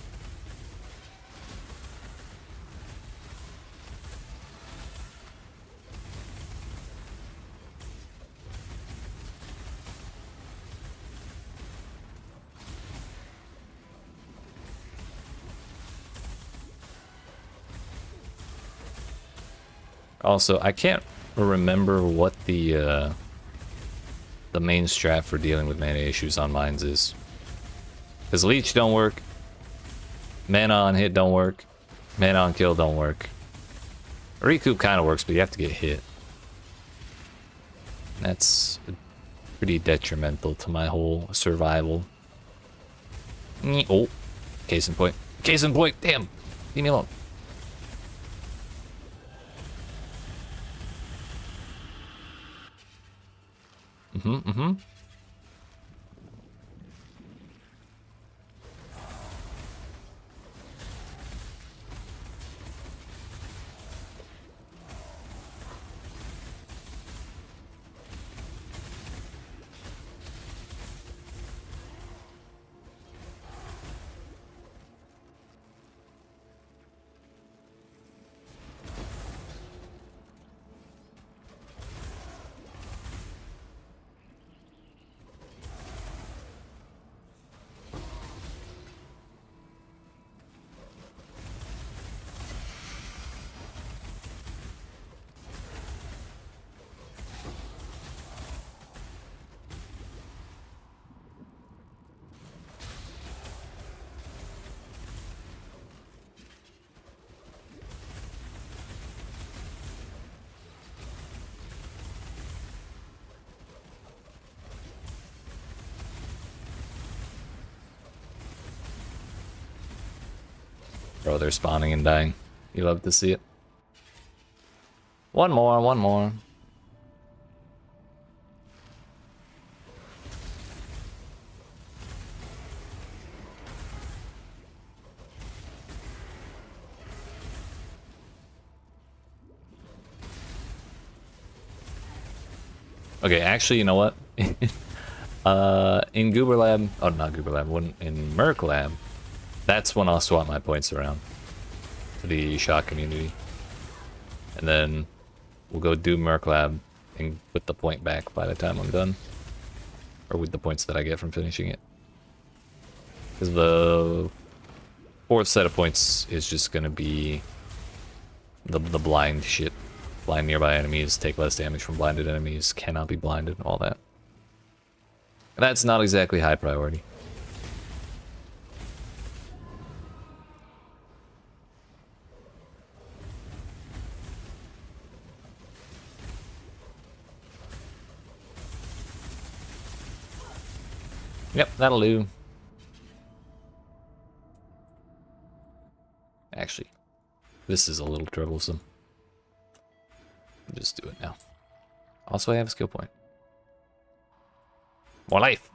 Also, I can't remember what the main strat for dealing with mana issues on mines is. Because Leech don't work, mana on hit don't work, mana on kill don't work. Recoup kind of works, but you have to get hit. That's pretty detrimental to my whole survival. Oh, case in point. Case in point, damn, leave me alone. Mm-hmm. Bro, they're spawning and dying. You love to see it. One more, one more. Okay, actually, you know what? In Goober Lab, oh, not Goober Lab, in Merc Lab, that's when I'll swap my points around to the shot community. And then we'll go do Merc Lab and put the point back by the time I'm done. Or with the points that I get from finishing it. Because the fourth set of points is just going to be the blind shit. Blind nearby enemies, take less damage from blinded enemies, cannot be blinded, all that. That's not exactly high priority. Yep, that'll do. Actually, this is a little troublesome. Just do it now. Also, I have a skill point. More life.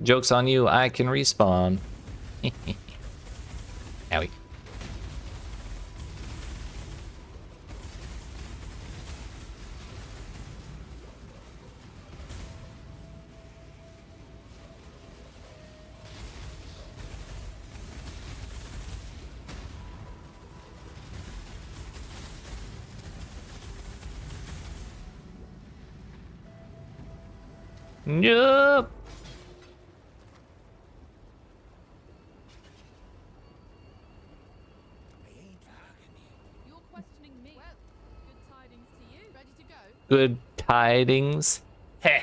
Joke's on you, I can respawn. Owie. Yup. You're questioning me. Well, good tidings to you. Ready to go? Good tidings. Heh.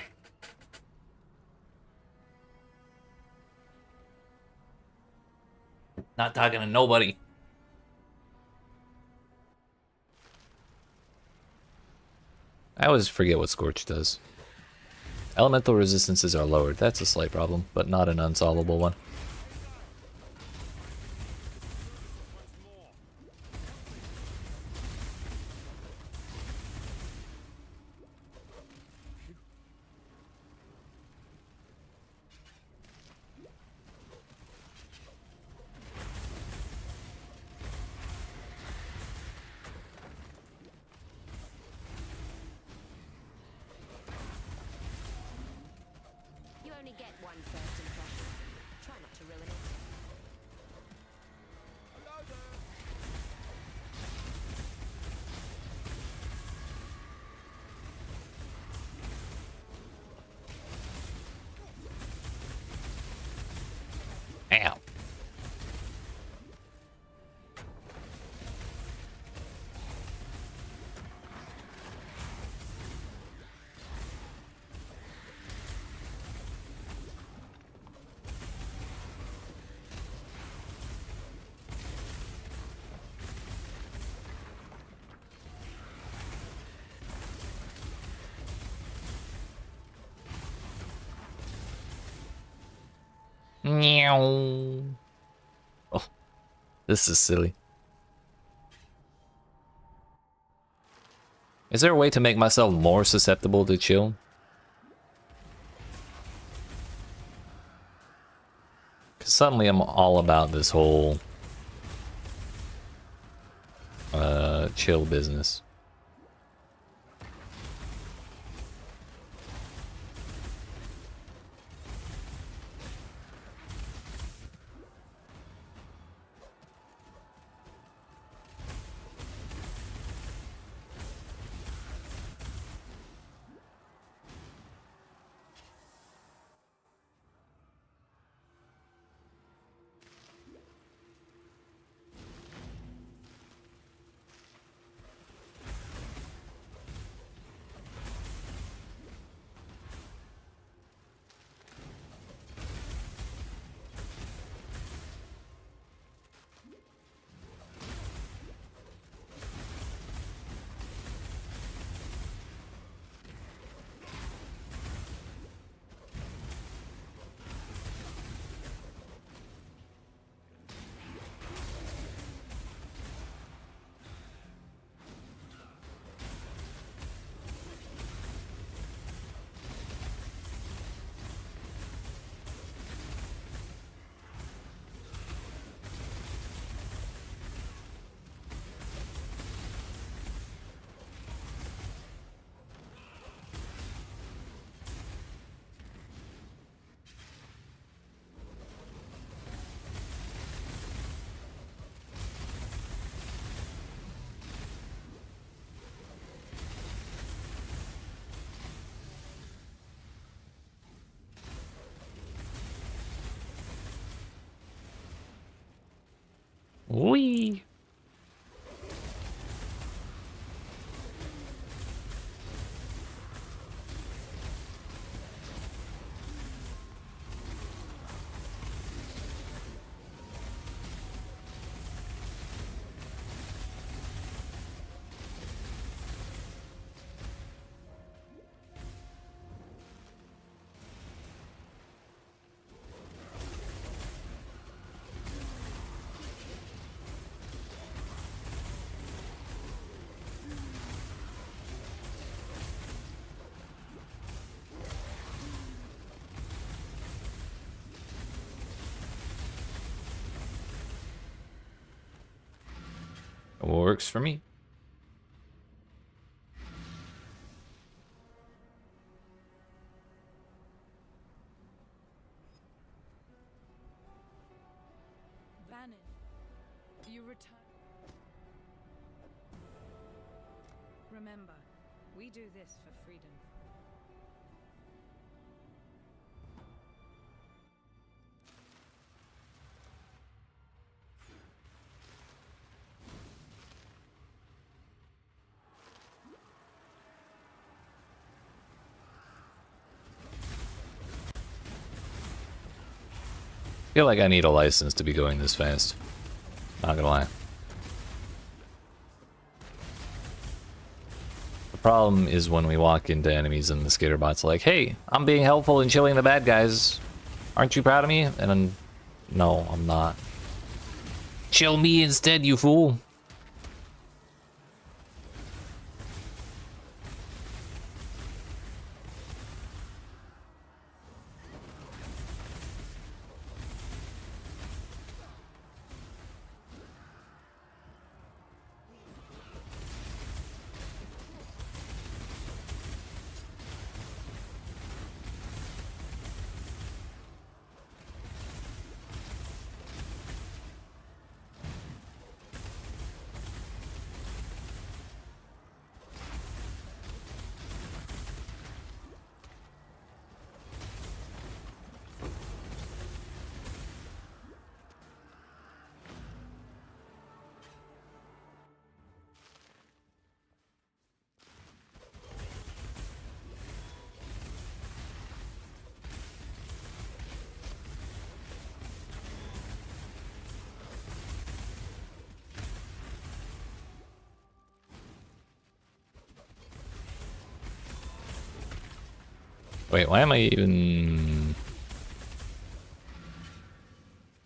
Not talking to nobody. I always forget what Scorch does. Elemental resistances are lowered. That's a slight problem, but not an unsolvable one. You only get one first impression. Try not to ruin it. Ow. Meow. Oh, this is silly. Is there a way to make myself more susceptible to chill? Because suddenly I'm all about this whole chill business. Whee! Works for me. Bannon, you return. Remember, we do this for freedom. I feel like I need a license to be going this fast. Not gonna lie. The problem is when we walk into enemies and the skaterbot's like, hey, I'm being helpful and killing the bad guys. Aren't you proud of me? And I'm, no, I'm not. Chill me instead, you fool. Wait, why am I even...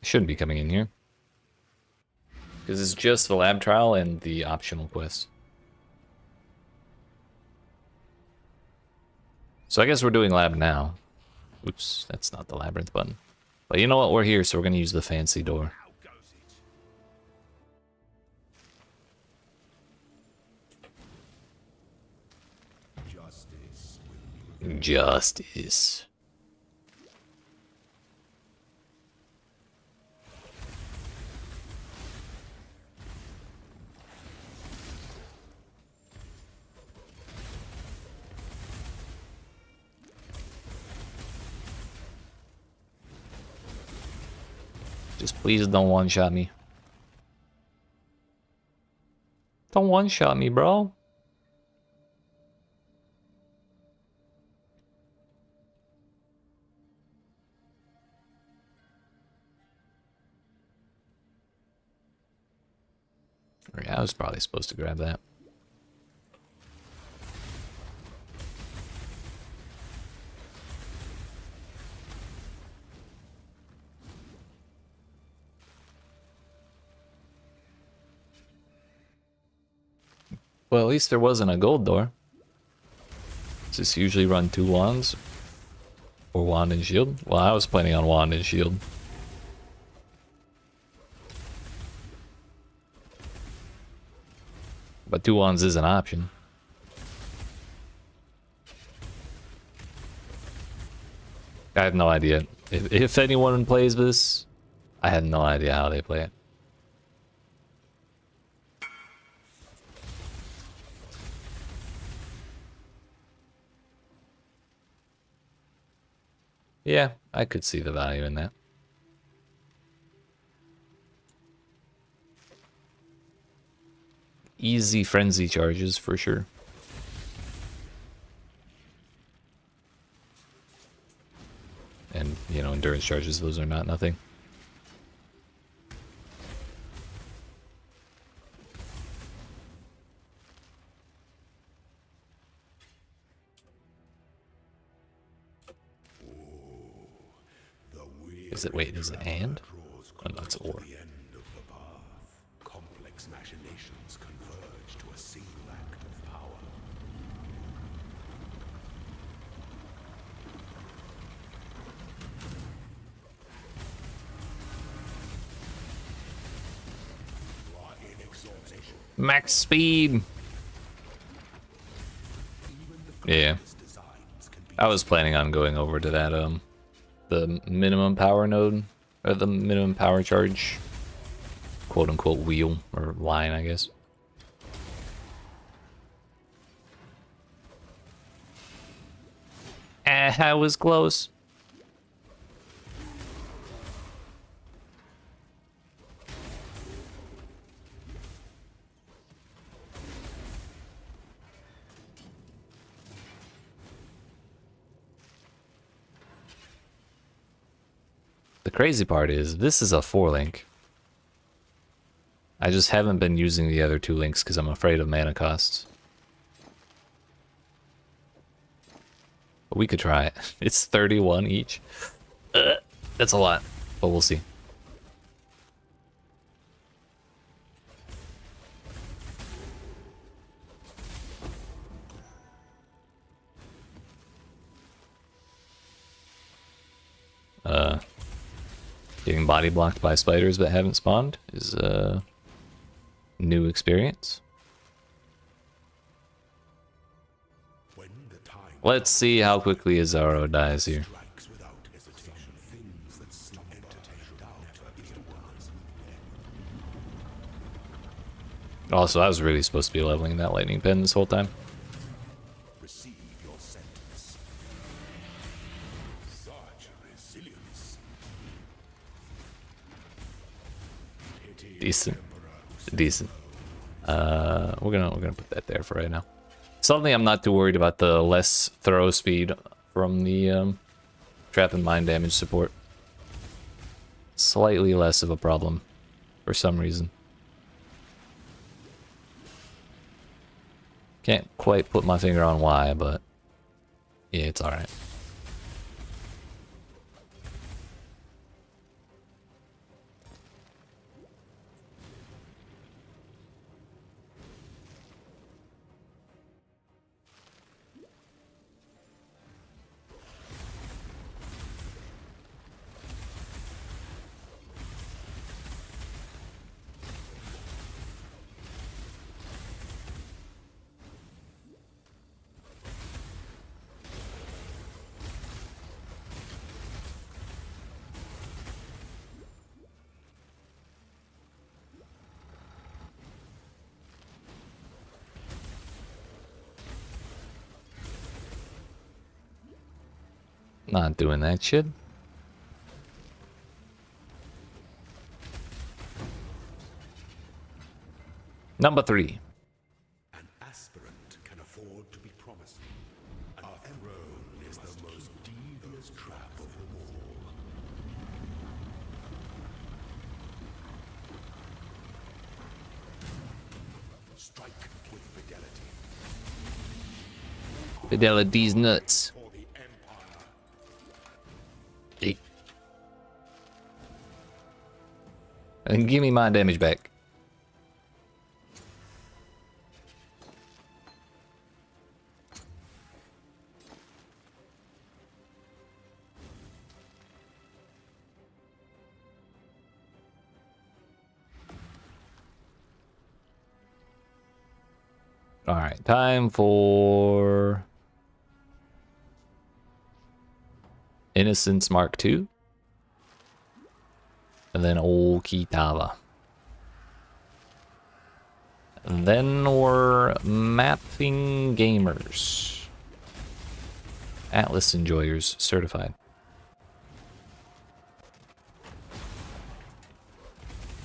I shouldn't be coming in here. Because it's just the lab trial and the optional quest. So I guess we're doing lab now. Oops, that's not the labyrinth button. But you know what, we're here, so we're going to use the fancy door. How goes it? Justice will be Justice. Just please don't one-shot me. Don't one-shot me, bro. Yeah, I was probably supposed to grab that. Well, at least there wasn't a gold door. Just usually run 2 wands. Or wand and shield. Well, I was planning on wand and shield. But 2 wands is an option. I have no idea. If anyone plays this, I have no idea how they play it. Yeah, I could see the value in that. easy frenzy charges for sure. And, you know, endurance charges, those are not nothing. Is it, wait, is it and? Oh, no, it's or. The end of the path. Complex machinations converge to a single act of power. You are in exaltation. Max speed! Yeah. Designs can be I was planning on going over to that, the minimum power node, or the minimum power charge, quote unquote wheel, or line, I guess. I was close. The crazy part is, this is a 4-link. I just haven't been using the other 2 links because I'm afraid of mana costs. But we could try it. It's 31 each. That's a lot, but we'll see. Getting body blocked by spiders that haven't spawned is a new experience. when the time Let's see how quickly Azaro dies here. strikes without hesitation. Things that stop entertain doubt are earworms. Also, I was really supposed to be leveling that lightning pen this whole time. Receive your sentence. Such resilience. Pity Decent. Emperor Decent. We're gonna put that there for right now. Something I'm not too worried about, the less throw speed from the trap and mine damage support. Slightly less of a problem for some reason. Can't quite put my finger on why, but yeah, it's alright. Not doing that shit. Number 3. An aspirant can afford to be promising. Our throne is the most devious trap of them all. Strike with fidelity Fidelity's nuts. for the Empire. Eek. And give me my damage back. Alright, time for Innocence Mark II. And then Old Kitava. And then we're mapping gamers. Atlas enjoyers certified.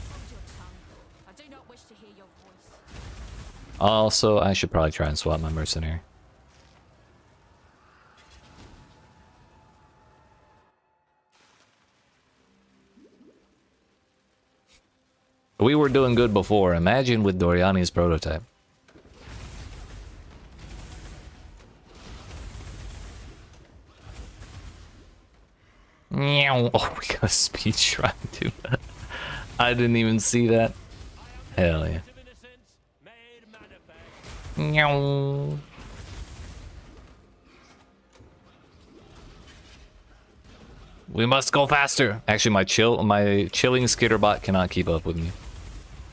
Hold your tongue. I do not wish to hear your voice. Also, I should probably try and swap my mercenary. We were doing good before. Imagine with Doriani's prototype. Meow. Oh, we got a speed shrine too. I didn't even see that. Hell yeah. Of innocence made manifest. Meow. We must go faster. Actually, my chilling skitterbot cannot keep up with me.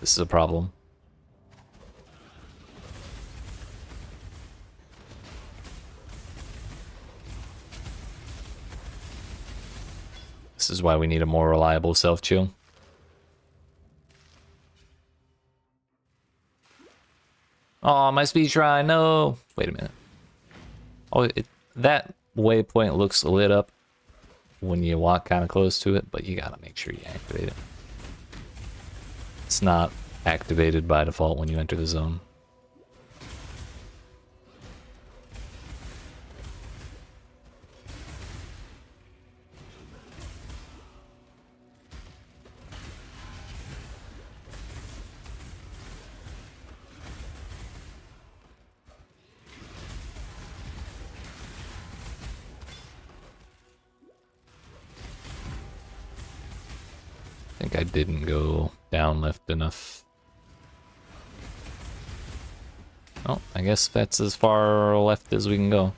This is a problem. This is why we need a more reliable self-chill. Oh, my speed shrine, no! Wait a minute. Oh, that waypoint looks lit up when you walk kind of close to it, but you gotta make sure you activate it. It's not activated by default when you enter the zone. I think I didn't go down left enough. Oh, I guess that's as far left as we can go.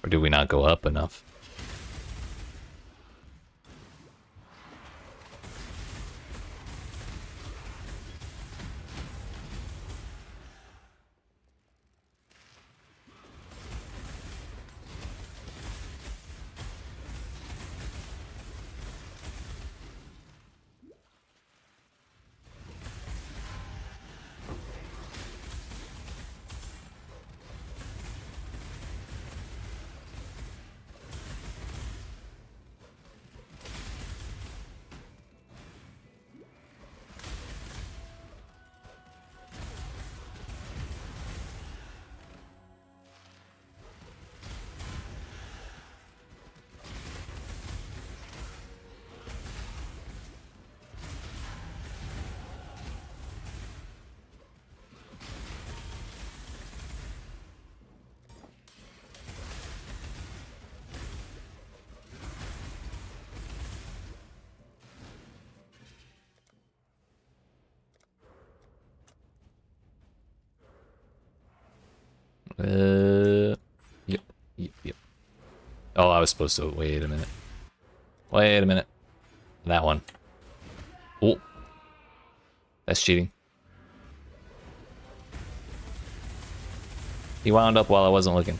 Or do we not go up enough? Yep. Oh, I was supposed to. Wait a minute. Wait a minute. That one. Oh. That's cheating. He wound up while I wasn't looking.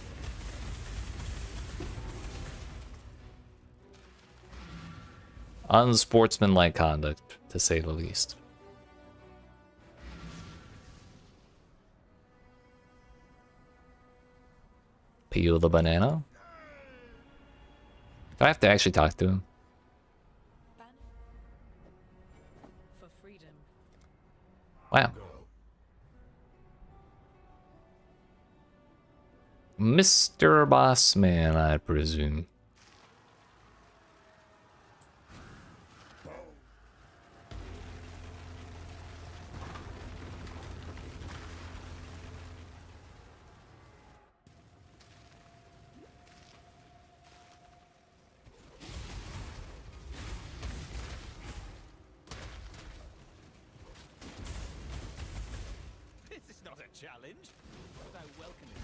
Unsportsmanlike conduct, to say the least. Peel the banana? Do I have to actually talk to him? For freedom. Wow. Mr. Bossman, I presume. This is not a challenge, but I welcome it.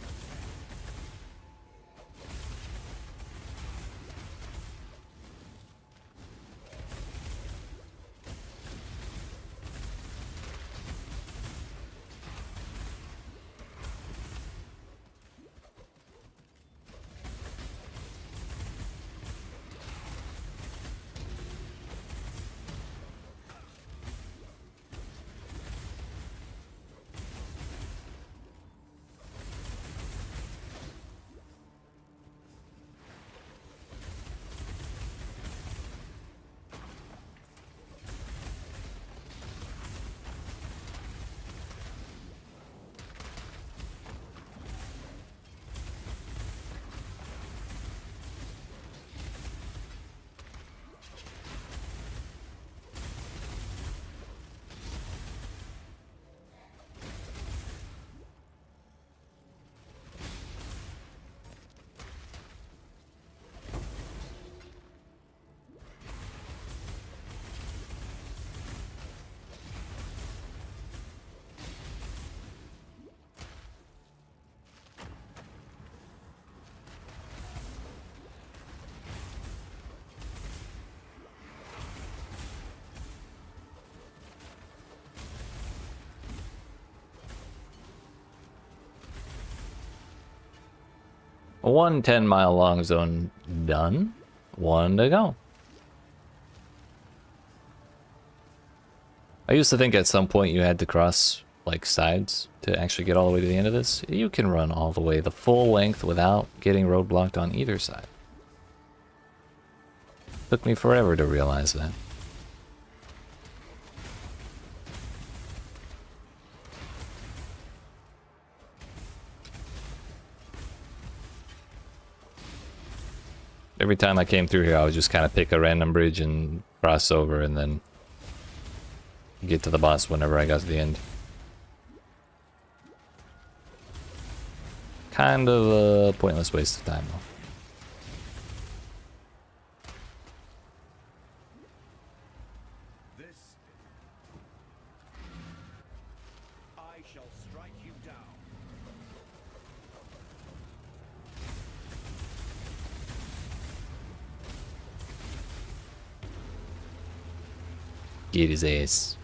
One 10-mile long zone done. One to go. I used to think at some point you had to cross, like, sides to actually get all the way to the end of this. You can run all the way the full length without getting roadblocked on either side. Took me forever to realize that. Every time I came through here, I would just kind of pick a random bridge and cross over and then get to the boss whenever I got to the end. Kind of a pointless waste of time, though. This I shall strike you down. Get his ass.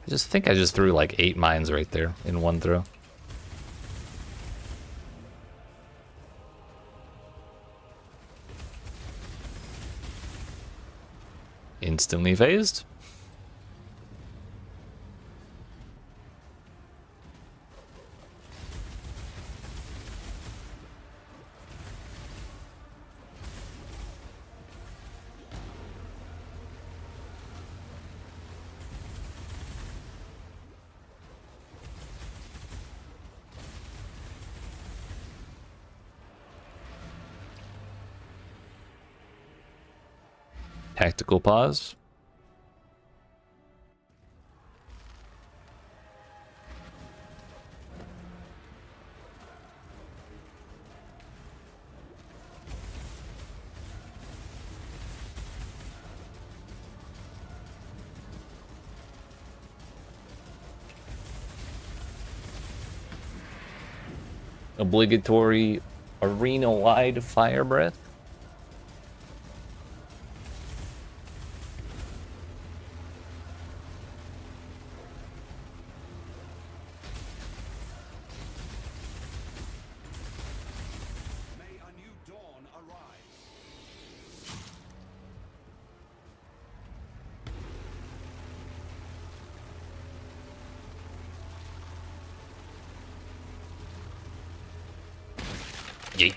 I just think I just threw like 8 mines right there in one throw. Instantly phased. Tactical pause. Obligatory arena-wide fire breath. May a new dawn arise. Yeet.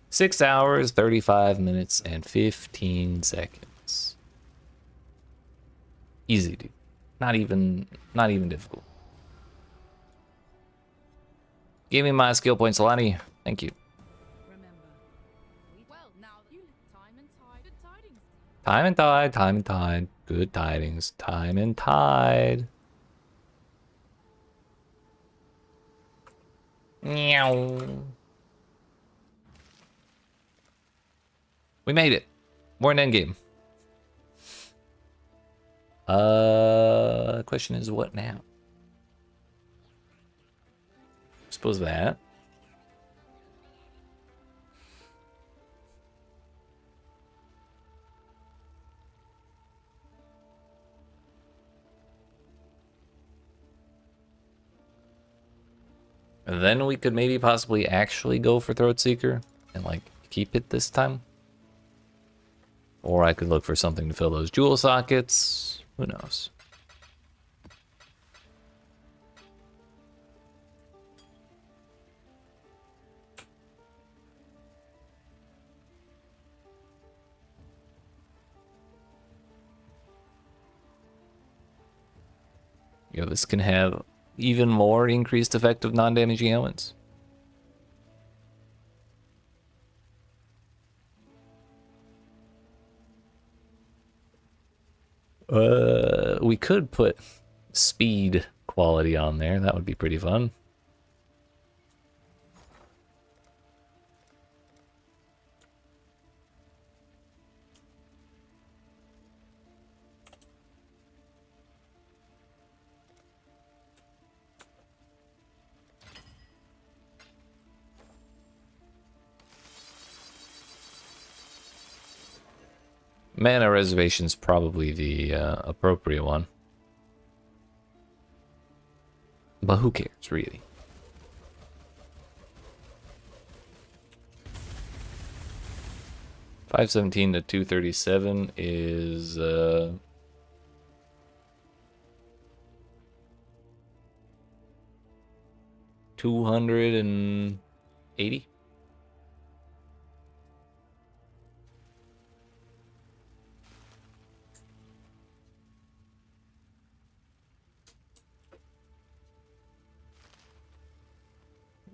6 hours, 35 minutes, and 15 seconds. Easy, dude. Not even difficult. Give me my skill points, Alani. Thank you. Remember, well, now that you time and tide, good tidings. Time and tide, time and tide. Good tidings, time and tide. Meow. We made it. We're in endgame. Question is what now? Suppose that. And then we could maybe possibly actually go for Throat Seeker and like keep it this time. Or I could look for something to fill those jewel sockets. Who knows? You know, this can have even more increased effect of non-damaging elements. We could put speed quality on there. That would be pretty fun. Mana reservation's probably the appropriate one. But who cares, really? $517 to $237 is $280.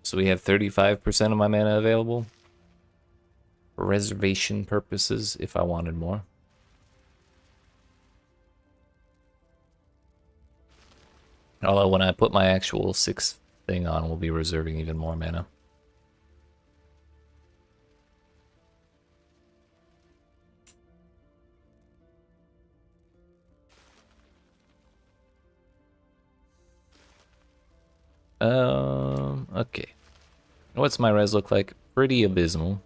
So we have 35% of my mana available for reservation purposes if I wanted more. Although when I put my actual 6th thing on, we'll be reserving even more mana. Okay. What's my res look like? Pretty abysmal.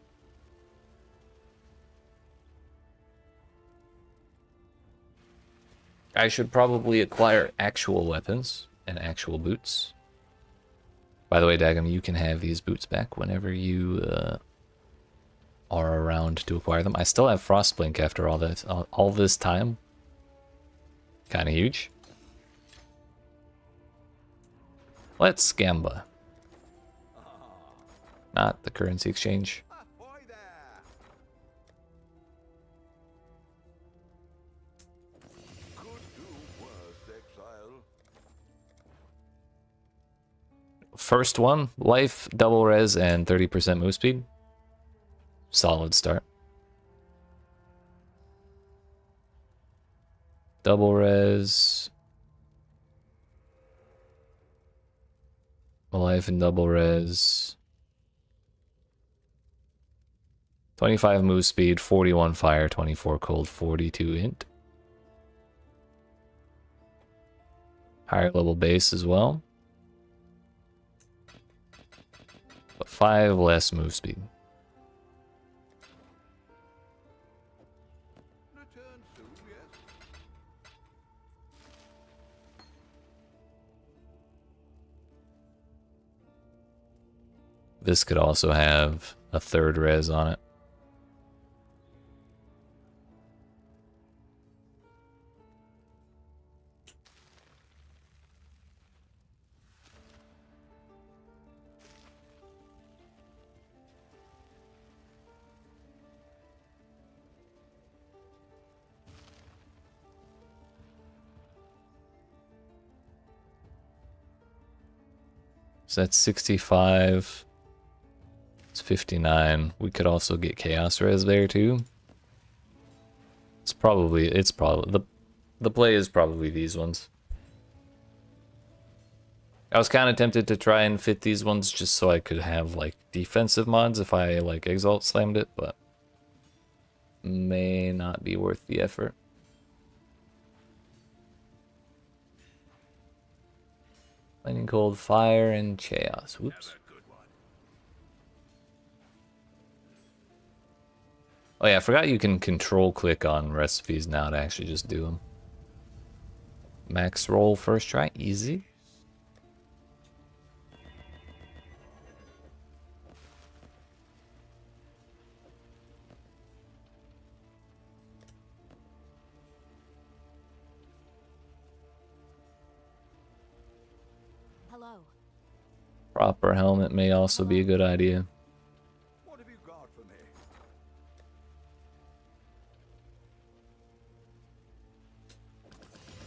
I should probably acquire actual weapons and actual boots. By the way, Dagum, you can have these boots back whenever you are around to acquire them. I still have Frostblink after all this time. Kind of huge. Let's Gamba. Not the currency exchange. Ahoy there! Could do worse, Exile. First one, life, double res, and 30% move speed. Solid start. Double res. Life and double res. 25 move speed, 41 fire, 24 cold, 42 int. Higher level base as well. But 5 less move speed. Return soon, yes? This could also have a 3rd res on it. So that's 65. It's 59. We could also get Chaos Res there too. It's probably the play is probably these ones. I was kind of tempted to try and fit these ones just so I could have like defensive mods if I like Exalt slammed it, but may not be worth the effort. Lightning Cold, Fire, and Chaos. Whoops. Oh yeah, I forgot you can control click on recipes now to actually just do them. Max roll first try, easy. Hello. Proper helmet may also be a good idea. What have you got for me?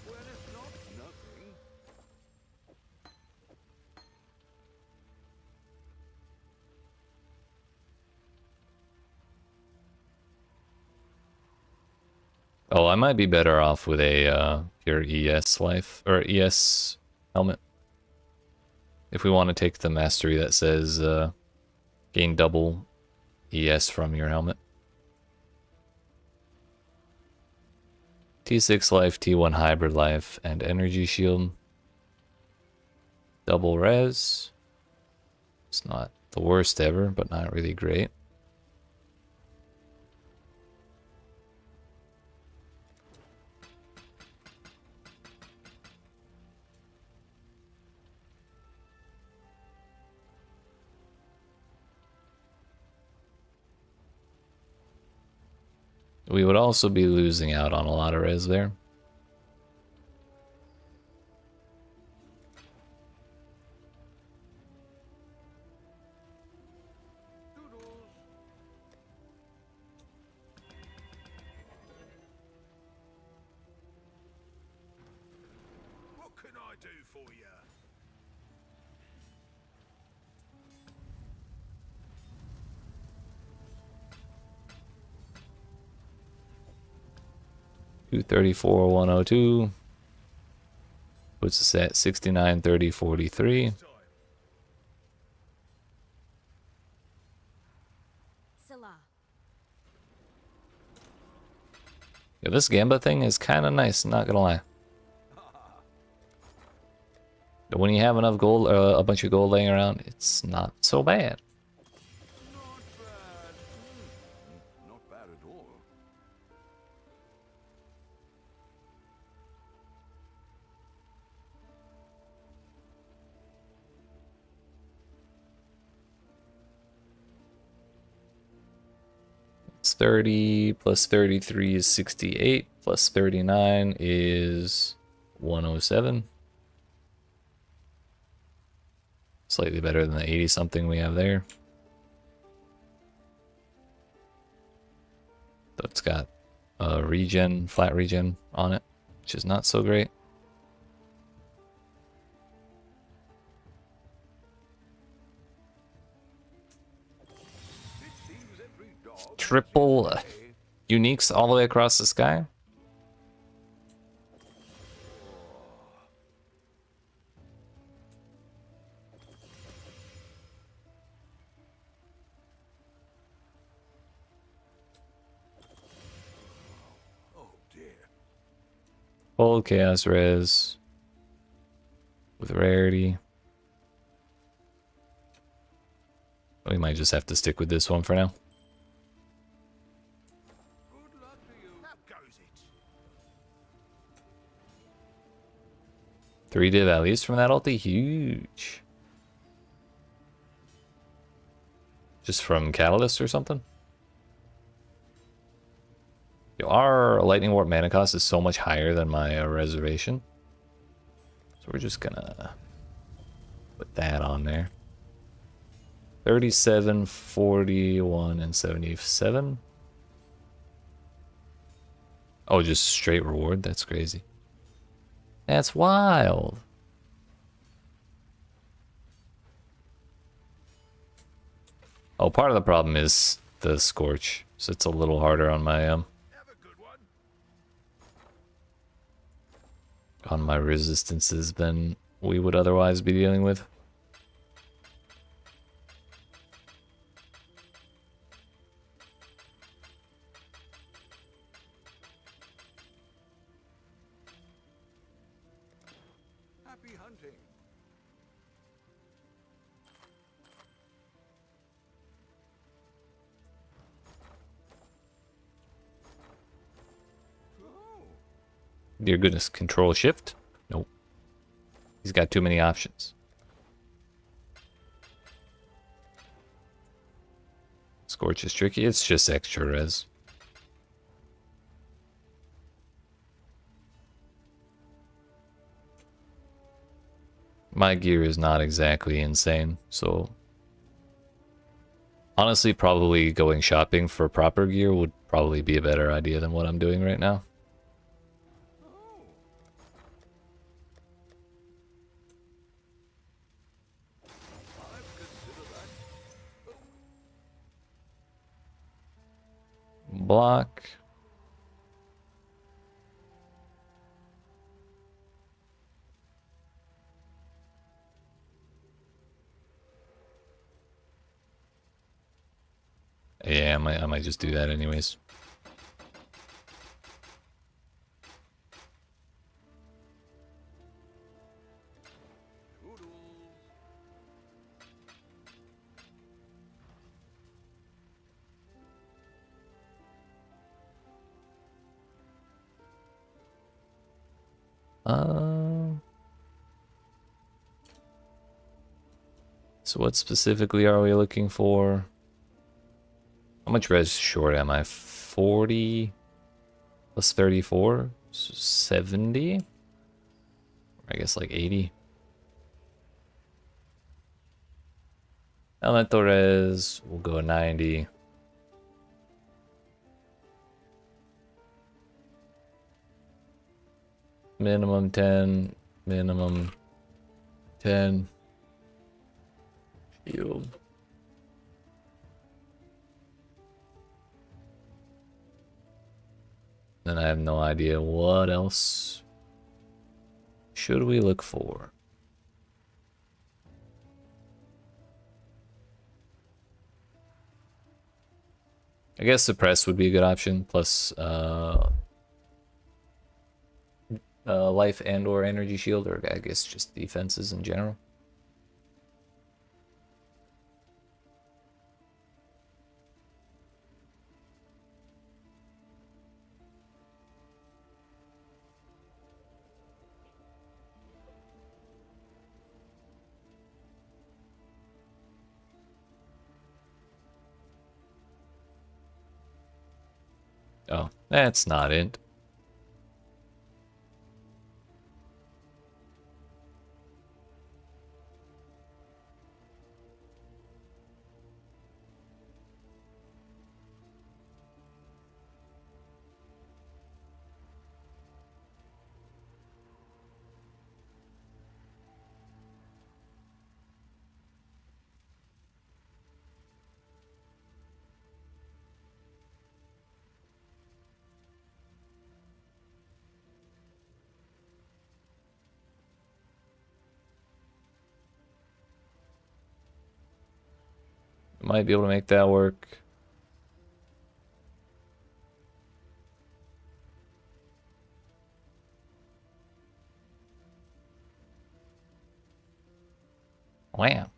Well, it's not nothing. Oh, I might be better off with a pure ES life or ES helmet. If we want to take the mastery that says gain double ES from your helmet. T6 life, T1 hybrid life, and energy shield. Double res. It's not the worst ever, but not really great. We would also be losing out on a lot of res there. What can I do for you? Two 34, 102. Puts us at 69, 30, 43. Salah. Yeah, this Gamba thing is kind of nice, not gonna lie. But when you have enough gold, a bunch of gold laying around, it's not so bad. Not bad. Not bad at all. It's 30 plus 33 is 68, plus 39 is 107. Slightly better than the 80 something we have there. But it's got a regen, flat regen on it, which is not so great. Triple uniques all the way across the sky. Oh dear. Full chaos res with rarity. We might just have to stick with this one for now. Good luck to you. How goes it? 3 div at least from that ulti, huge. Just from Catalyst or something? Yo, our Lightning Warp mana cost is so much higher than my reservation. So we're just gonna put that on there. 37, 41, and 77. Oh, just straight reward? That's crazy. That's wild. Oh, part of the problem is the Scorch, so it's a little harder on my Have a good one. resistances than we would otherwise be dealing with. Happy hunting. Oh. Dear goodness, control shift? Nope. He's got too many options. Scorch is tricky. It's just extra res. My gear is not exactly insane, so honestly, probably going shopping for proper gear would probably be a better idea than what I'm doing right now. Oh. I've considered that. Block. Yeah, I might just do that anyways. So what specifically are we looking for? How much res short am I? 40 plus 34? 70? I guess like 80. Elemental res, we'll go 90. Minimum 10, minimum 10. Shield. Then I have no idea what else should we look for. I guess suppress would be a good option, plus life and or energy shield, or I guess just defenses in general. Oh, that's not it. Might be able to make that work. Wow.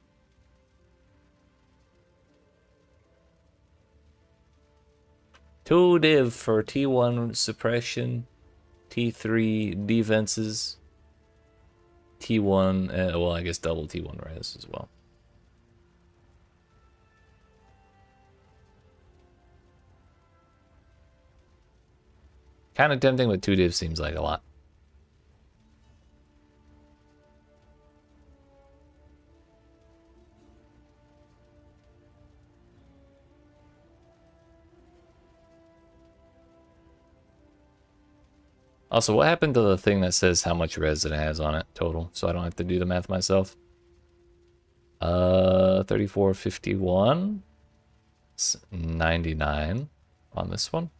Two div for T1 suppression, T3 defenses, T1, well, I guess double T1 res as well. Kind of tempting, but 2 div seems like a lot. Also, what happened to the thing that says how much res it has on it total, so I don't have to do the math myself? 3451. It's 99 on this one.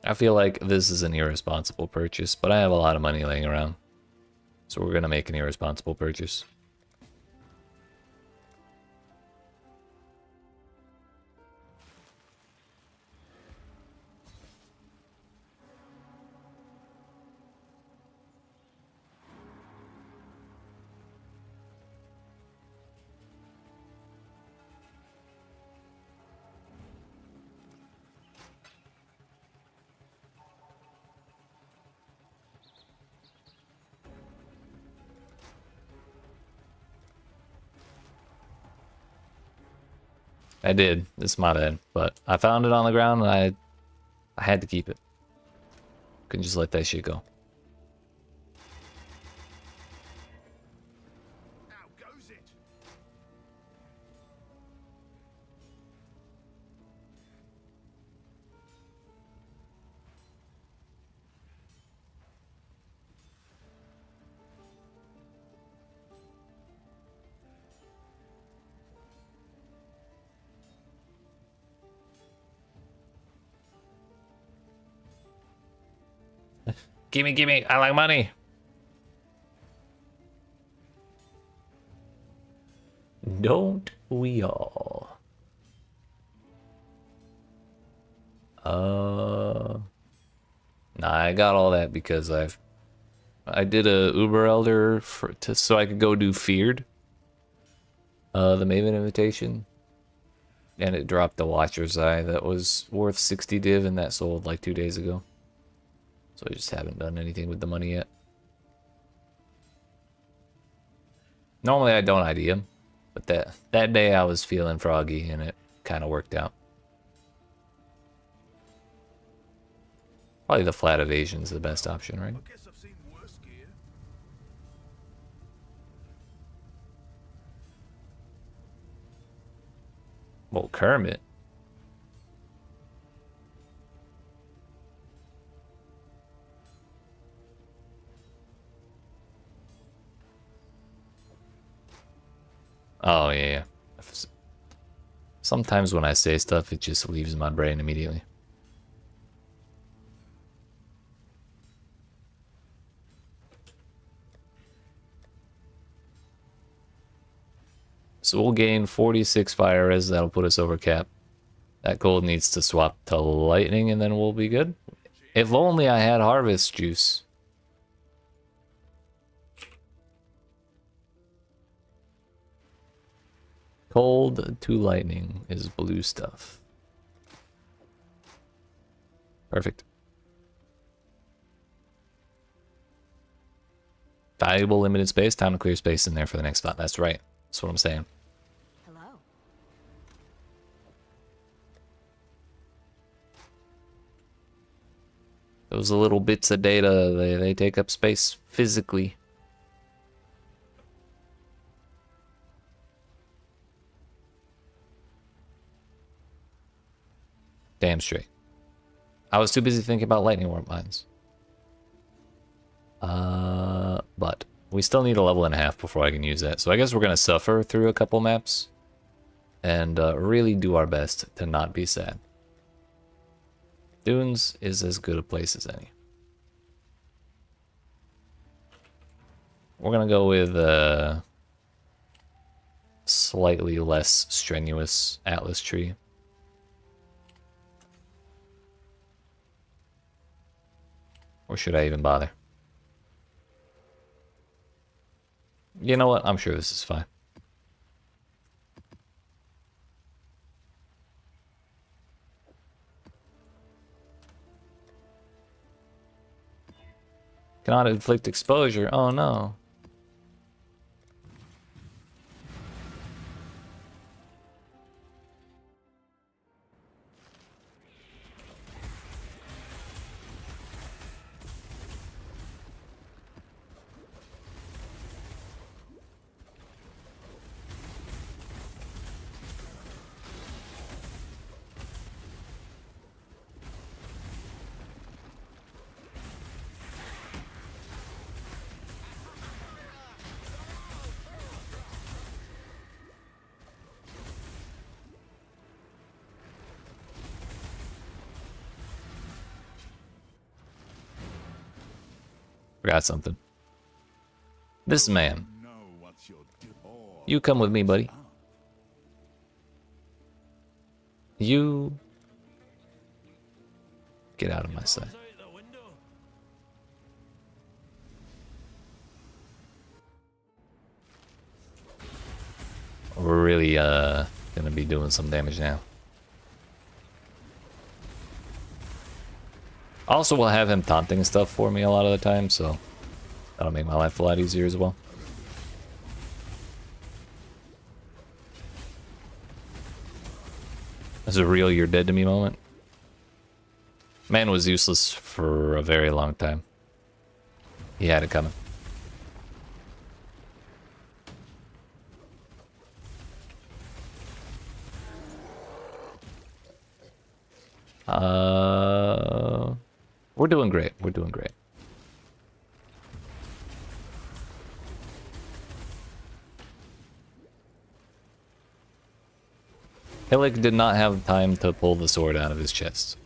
I feel like this is an irresponsible purchase, but I have a lot of money laying around. So we're going to make an irresponsible purchase. I did. It's my bad. But I found it on the ground and I had to keep it. Couldn't just let that shit go. How goes it? Gimme, I like money. Don't we all? Nah, I got all that because I've I did a Uber Elder so I could go do Feared. The Maven invitation. And it dropped the Watcher's Eye that was worth 60 div and that sold like 2 days ago. So I just haven't done anything with the money yet. Normally I don't ID him, but that day I was feeling froggy and it kind of worked out. Probably the flat evasion's the best option, right? I guess I've seen worse gear. Well, Kermit. Oh, yeah. Sometimes when I say stuff, it just leaves my brain immediately. So we'll gain 46 fire res, that'll put us over cap. That gold needs to swap to lightning and then we'll be good. If only I had harvest juice. Cold to lightning is blue stuff. Perfect. Valuable limited space, time to clear space in there for the next spot. That's right. That's what I'm saying. Hello. Those little bits of data, they take up space physically. Damn straight. I was too busy thinking about lightning warp mines. But we still need a level and a half before I can use that. So I guess we're gonna suffer through a couple maps and really do our best to not be sad. Dunes is as good a place as any. We're gonna go with slightly less strenuous Atlas tree. Or should I even bother? You know what? I'm sure this is fine. Cannot inflict exposure. Oh no. Forgot something. This man. Know what you're doing. You come with me, buddy. You get out of my sight. Out the window. We're really gonna be doing some damage now. Also, we'll have him taunting stuff for me a lot of the time, so that'll make my life a lot easier as well. That's a real "you're dead to me" moment. Man was useless for a very long time. He had it coming. We're doing great. We're doing great. Hillick did not have time to pull the sword out of his chest.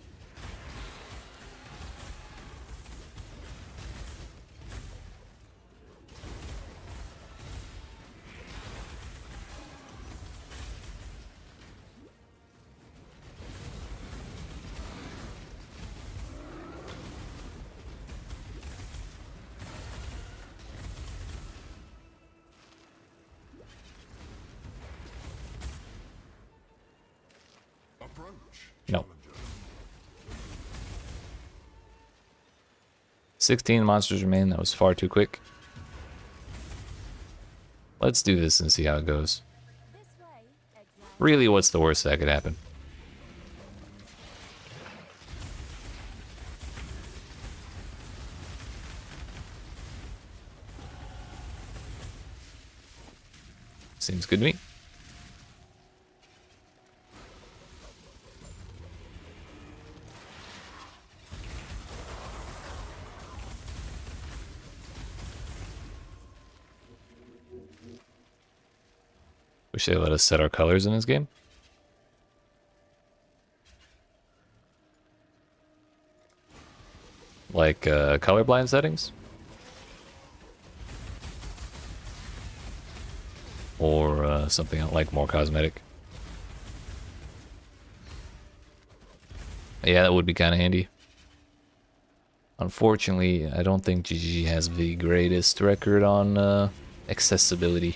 No. 16 monsters remain. That was far too quick. Let's do this and see how it goes. This way, Exile. Really, what's the worst that could happen? Seems good to me. Wish they let us set our colors in this game. Like colorblind settings? Or something like more cosmetic. Yeah, that would be kind of handy. Unfortunately, I don't think GG has the greatest record on accessibility.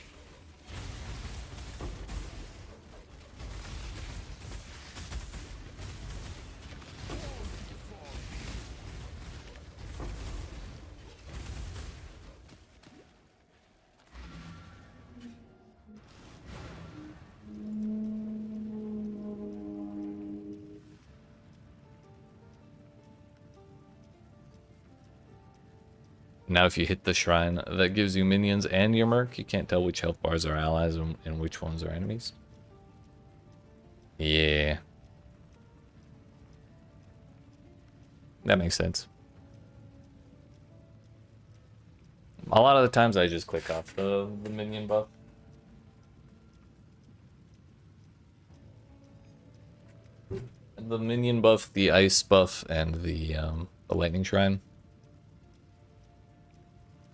Now if you hit the shrine, that gives you minions and your merc. You can't tell which health bars are allies and which ones are enemies. Yeah. That makes sense. A lot of the times I just click off the minion buff. The minion buff, the ice buff, and the lightning shrine.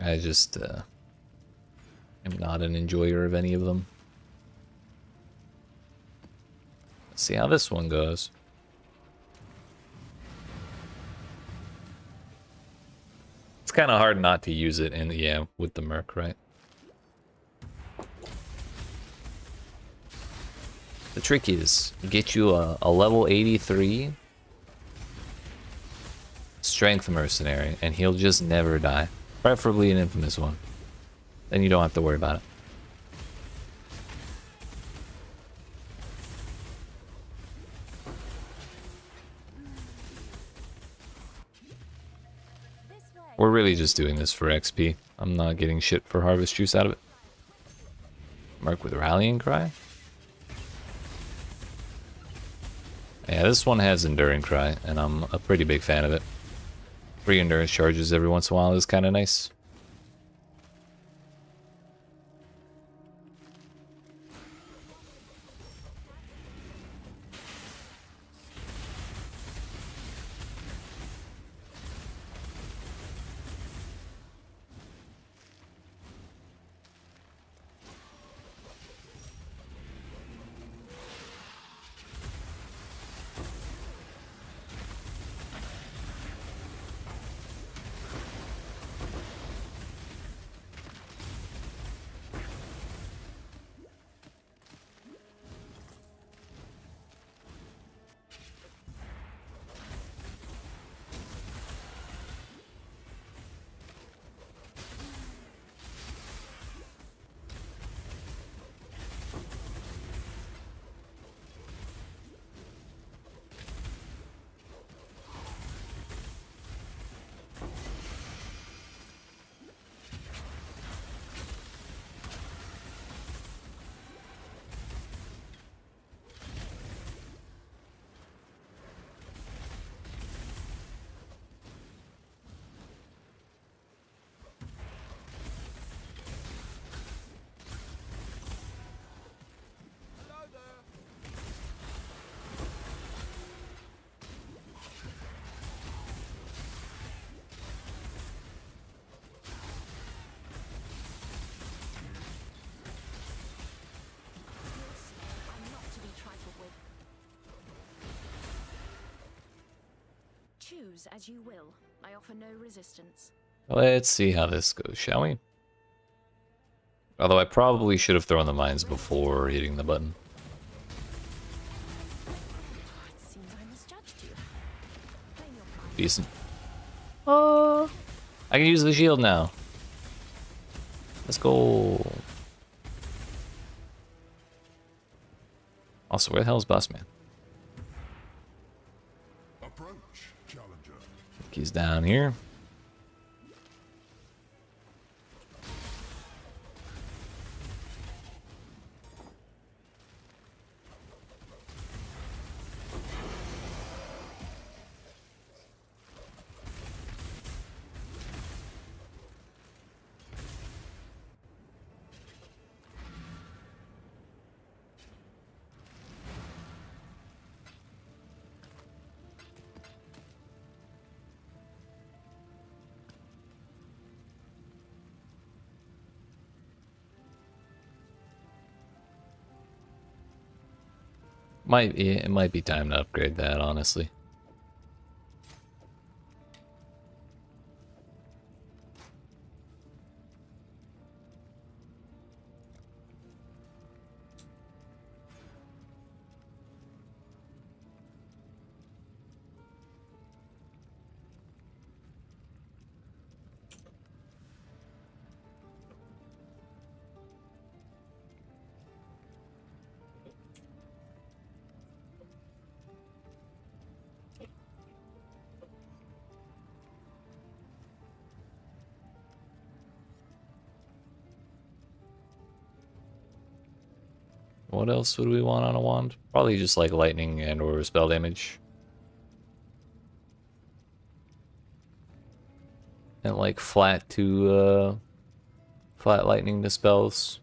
I just am not an enjoyer of any of them. Let's see how this one goes. It's kind of hard not to use it in with the merc, right? The trick is get you a level 83 strength mercenary, and he'll just never die. Preferably an infamous one. Then you don't have to worry about it. We're really just doing this for XP. I'm not getting shit for harvest juice out of it. Mark with rallying cry. Yeah, this one has enduring cry, and I'm a pretty big fan of it. Free endurance charges every once in a while is kind of nice. Choose as you will. I offer no resistance. Let's see how this goes, shall we? Although I probably should have thrown the mines before hitting the button. Decent. Oh, I can use the shield now. Let's go. Also, where the hell is Boss Man? Approach, challenger. I think he's down here. It might be time to upgrade that, honestly. What else would we want on a wand? Probably just like lightning and or spell damage. And like flat lightning to spells.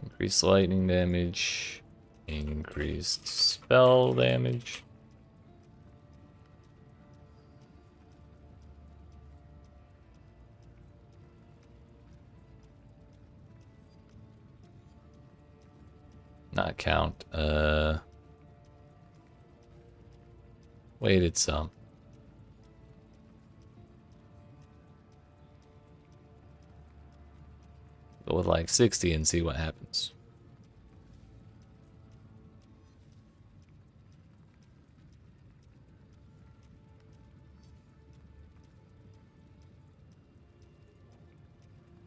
Increased lightning damage, increased spell damage. Not count. Weighted some. Go with like 60 and see what happens.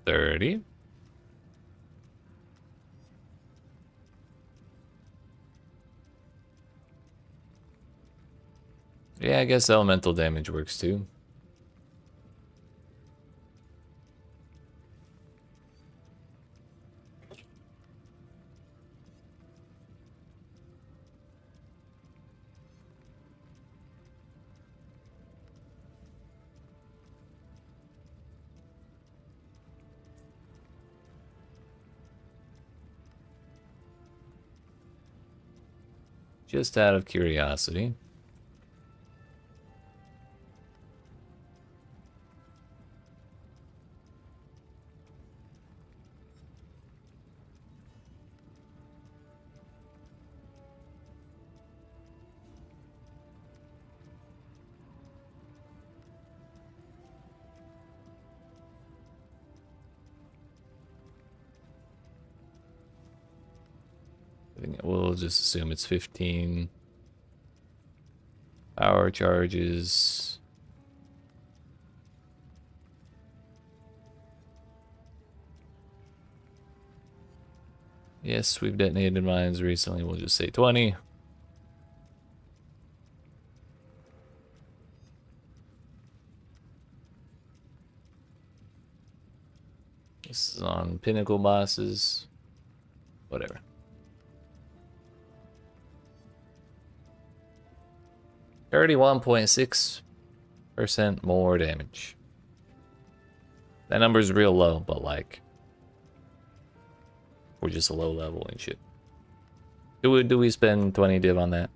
$30. Yeah, I guess elemental damage works too. Just out of curiosity. I think we'll just assume it's 15 power charges. Yes, we've detonated mines recently. We'll just say 20. This is on pinnacle bosses. Whatever. 31.6% more damage. That number's real low, but like we're just a low level and shit. Do we spend 20 div on that?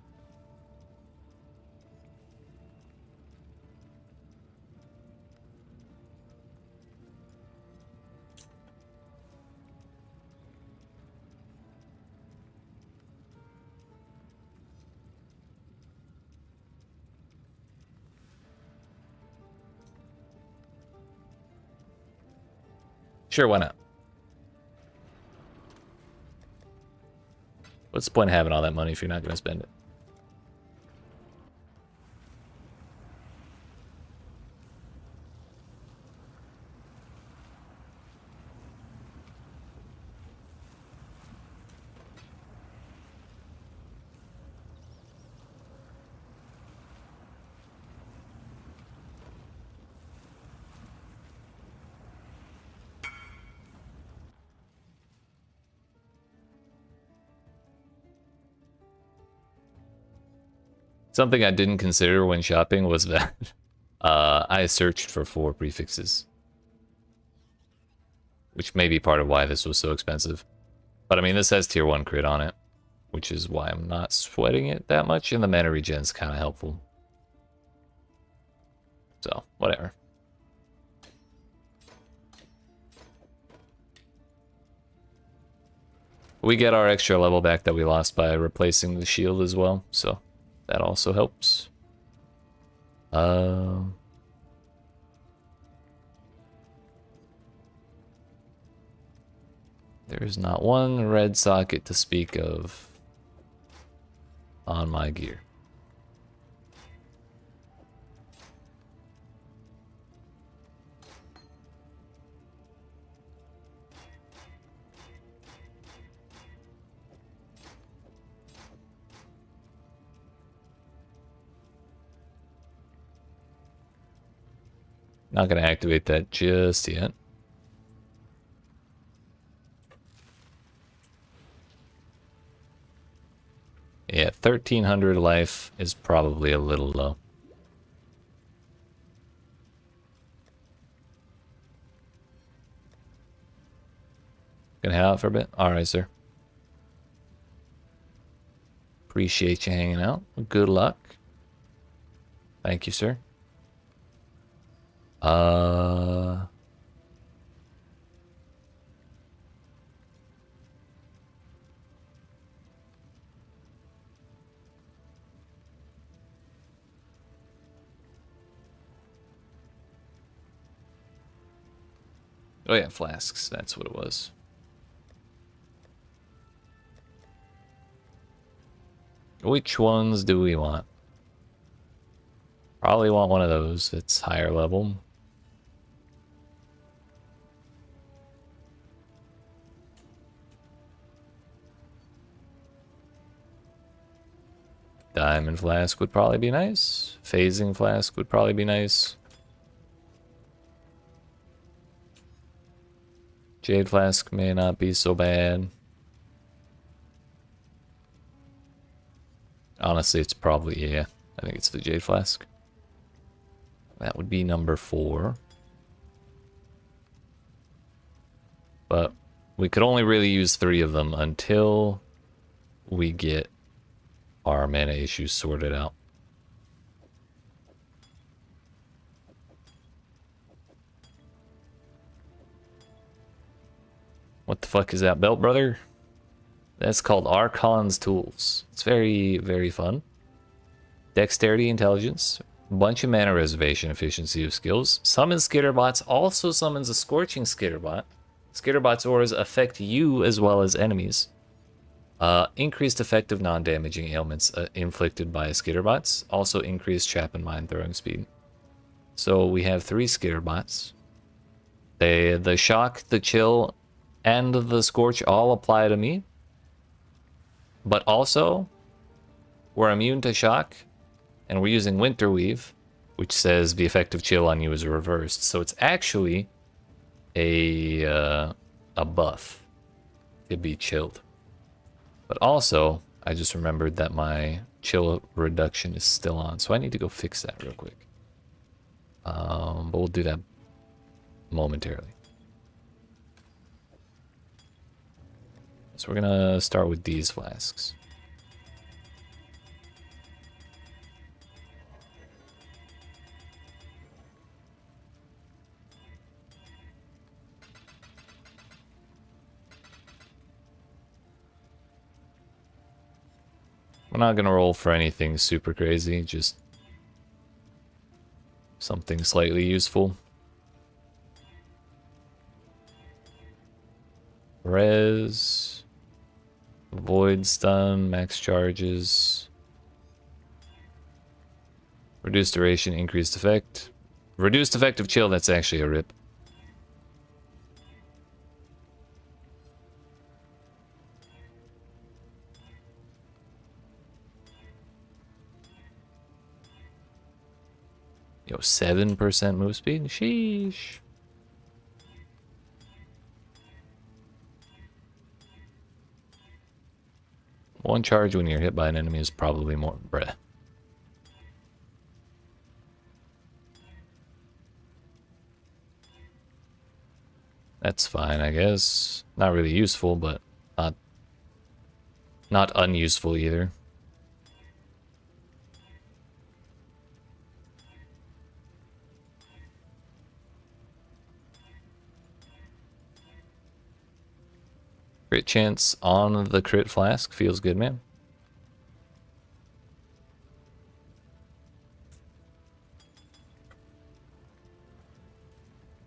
Sure, why not? What's the point of having all that money if you're not going to spend it? Something I didn't consider when shopping was that I searched for 4 prefixes. Which may be part of why this was so expensive. But I mean, this has tier 1 crit on it, which is why I'm not sweating it that much, and the mana regen's kind of helpful. So, whatever. We get our extra level back that we lost by replacing the shield as well, so that also helps. There's not one red socket to speak of on my gear. Not going to activate that just yet. Yeah, 1300 life is probably a little low. Gonna head out for a bit? Alright, sir. Appreciate you hanging out. Good luck. Thank you, sir. Oh yeah, flasks. That's what it was. Which ones do we want? Probably want one of those that's higher level. Diamond flask would probably be nice. Phasing flask would probably be nice. Jade flask may not be so bad. Honestly, it's probably, yeah, I think it's the Jade flask. That would be number 4. But we could only really use 3 of them until we get our mana issues sorted out. What the fuck is that belt, brother? That's called Archon's Tools. It's very, very fun. Dexterity, intelligence, bunch of mana reservation, efficiency of skills. Summon skitterbots, also summons a scorching skitterbot. Skitterbot's auras affect you as well as enemies. Increased effective non-damaging ailments inflicted by skitterbots. Also increased trap and mine throwing speed. So we have 3 skitterbots. The shock, the chill, and the scorch all apply to me. But also, we're immune to shock, and we're using Winter Weave, which says the effective chill on you is reversed. So it's actually a buff to be chilled. But also, I just remembered that my chill reduction is still on, so I need to go fix that real quick. But we'll do that momentarily. So we're gonna start with these flasks. We're not gonna roll for anything super crazy, just something slightly useful. Res. Void stun, max charges. Reduced duration, increased effect. Reduced effective chill, that's actually a rip. Yo, 7% move speed? Sheesh. One charge when you're hit by an enemy is probably more. Bruh. That's fine, I guess. Not really useful, but not unuseful either. Crit chance on the crit flask feels good, man.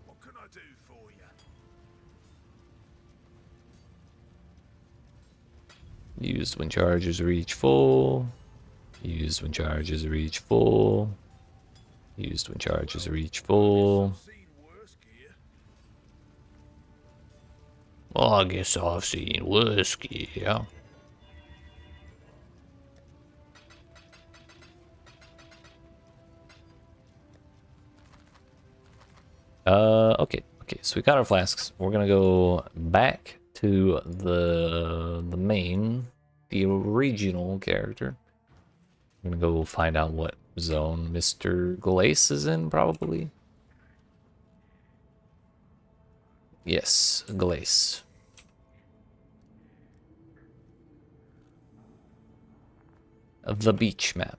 What can I do for you? Used when charges reach full. Used when charges reach full. Used when charges reach full. Seen worse gear. Well, I guess I've seen worse gear. Okay, so we got our flasks. We're gonna go back to the main, the original character. I'm gonna go find out what zone Mr. Glace is in, probably. Yes, Glace. The beach map.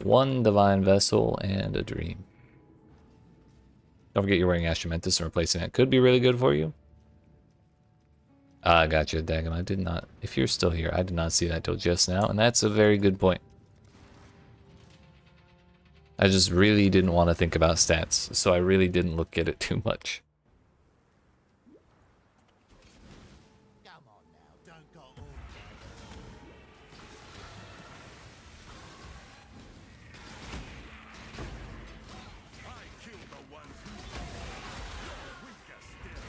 One divine vessel and a dream. Don't forget you're wearing Ascendant and replacing it could be really good for you. I got you, Dagon. I did not. If you're still here, I did not see that till just now, and that's a very good point. I just really didn't want to think about stats, so I really didn't look at it too much. Come on now, don't go all I kill the ones who are weaker still.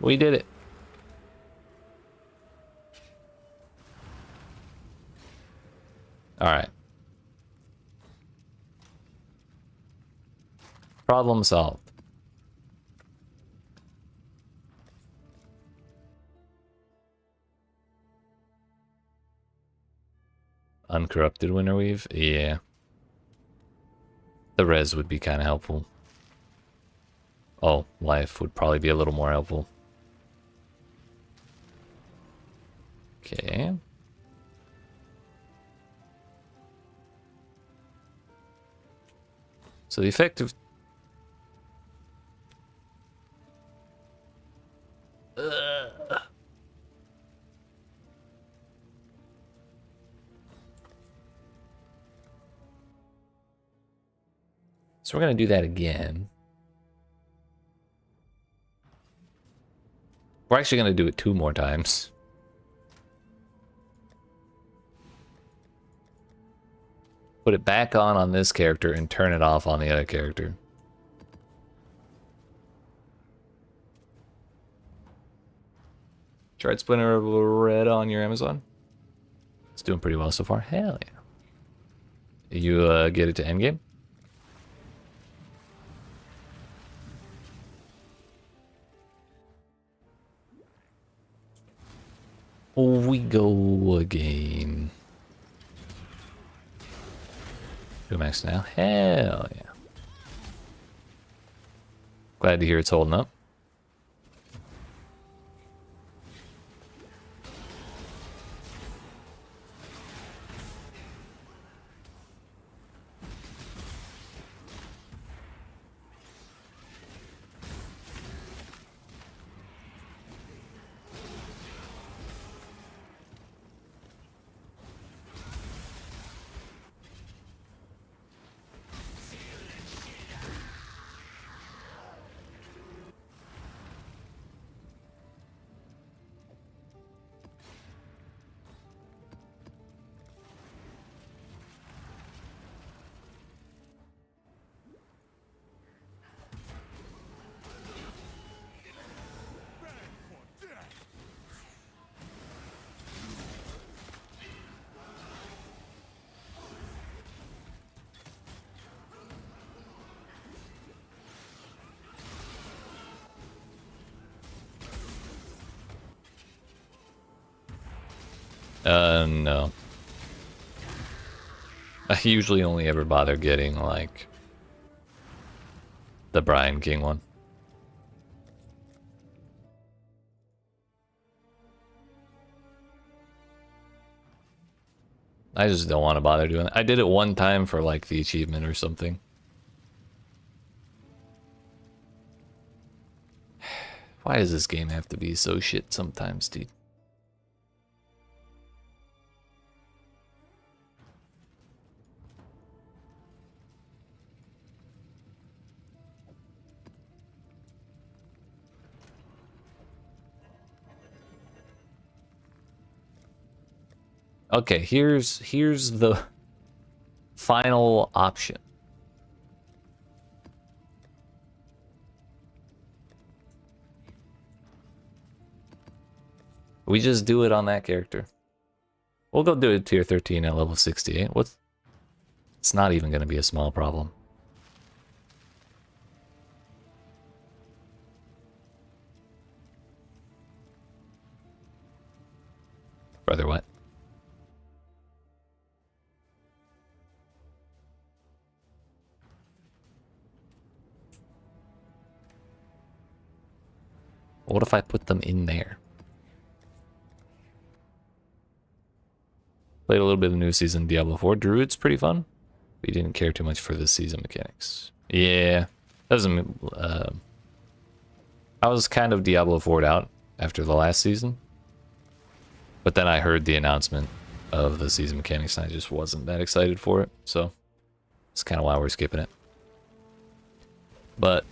We did it. All right. Problem solved. Uncorrupted winter weave? Yeah. The res would be kind of helpful. Oh, life would probably be a little more helpful. Okay. So the effective... So we're going to do that again. We're actually going to do it 2 more times. Put it back on this character and turn it off on the other character. Tried Splinter of Red on your Amazon? It's doing pretty well so far. Hell yeah. You get it to endgame? We go again. Go max now. Hell yeah. Glad to hear it's holding up. No. I usually only ever bother getting, like, the Brian King one. I just don't want to bother doing it. I did it one time for, like, the achievement or something. Why does this game have to be so shit sometimes, dude? Okay, here's the final option. We just do it on that character. We'll go do it tier 13 at level 68. It's not even going to be a small problem. Brother, what? What if I put them in there? Played a little bit of new season Diablo 4. Druid's pretty fun. We didn't care too much for the season mechanics. Yeah, doesn't. I was kind of Diablo 4'd out after the last season, but then I heard the announcement of the season mechanics, and I just wasn't that excited for it. So that's kind of why we're skipping it. But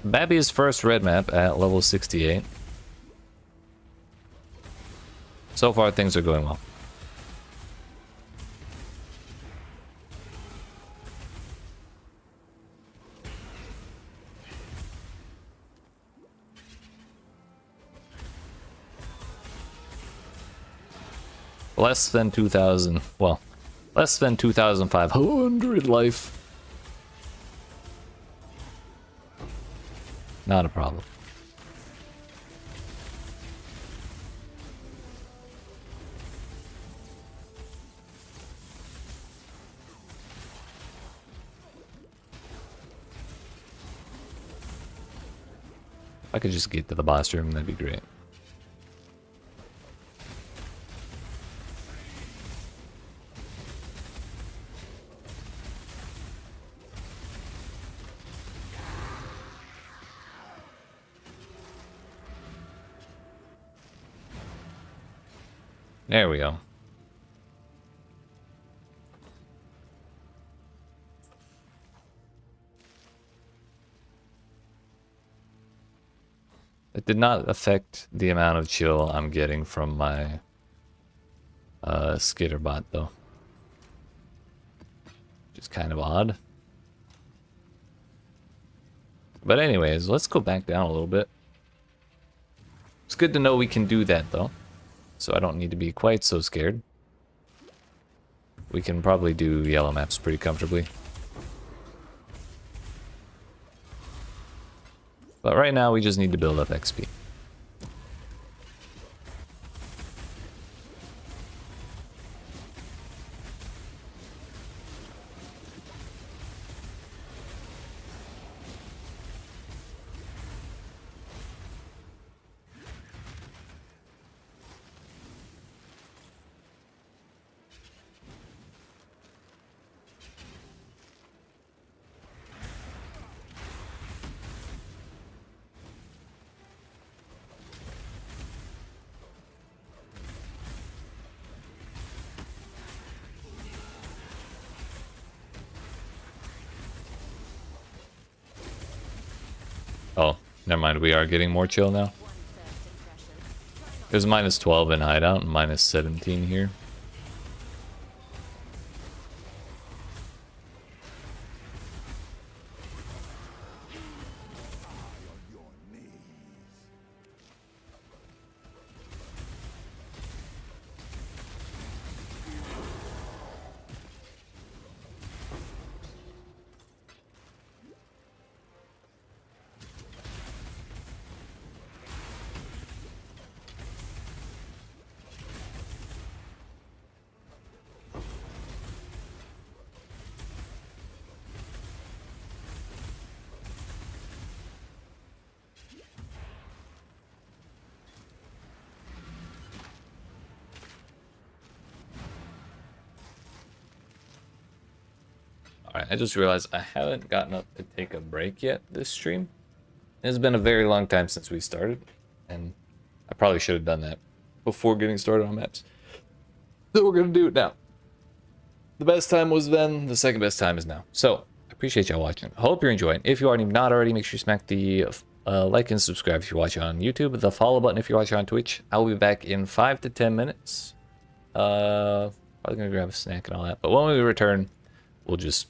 Babby's first red map at level 68. So far, things are going well. Less than 2,000, well, less than 2,500 life. Not a problem. If I could just get to the boss room, that'd be great. There we go. It did not affect the amount of chill I'm getting from my Skitterbot, though. Which is kind of odd. But anyways, let's go back down a little bit. It's good to know we can do that, though. So I don't need to be quite so scared. We can probably do yellow maps pretty comfortably. But right now we just need to build up XP. Oh, never mind. We are getting more chill now. It was minus 12 in hideout and minus 17 here. Alright, I just realized I haven't gotten up to take a break yet this stream. It's been a very long time since we started, and I probably should have done that before getting started on maps. So we're gonna do it now. The best time was then, the second best time is now. So, I appreciate y'all watching. Hope you're enjoying. If you are not already, make sure you smack the like and subscribe if you're watching on YouTube, the follow button if you're watching on Twitch. I'll be back in 5 to 10 minutes. Probably gonna grab a snack and all that, but when we return, we'll just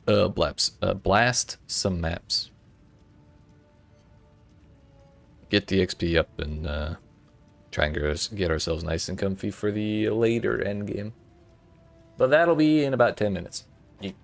blast some maps. Get the XP up and try and get ourselves nice and comfy for the later end game. But that'll be in about 10 minutes. Yeet.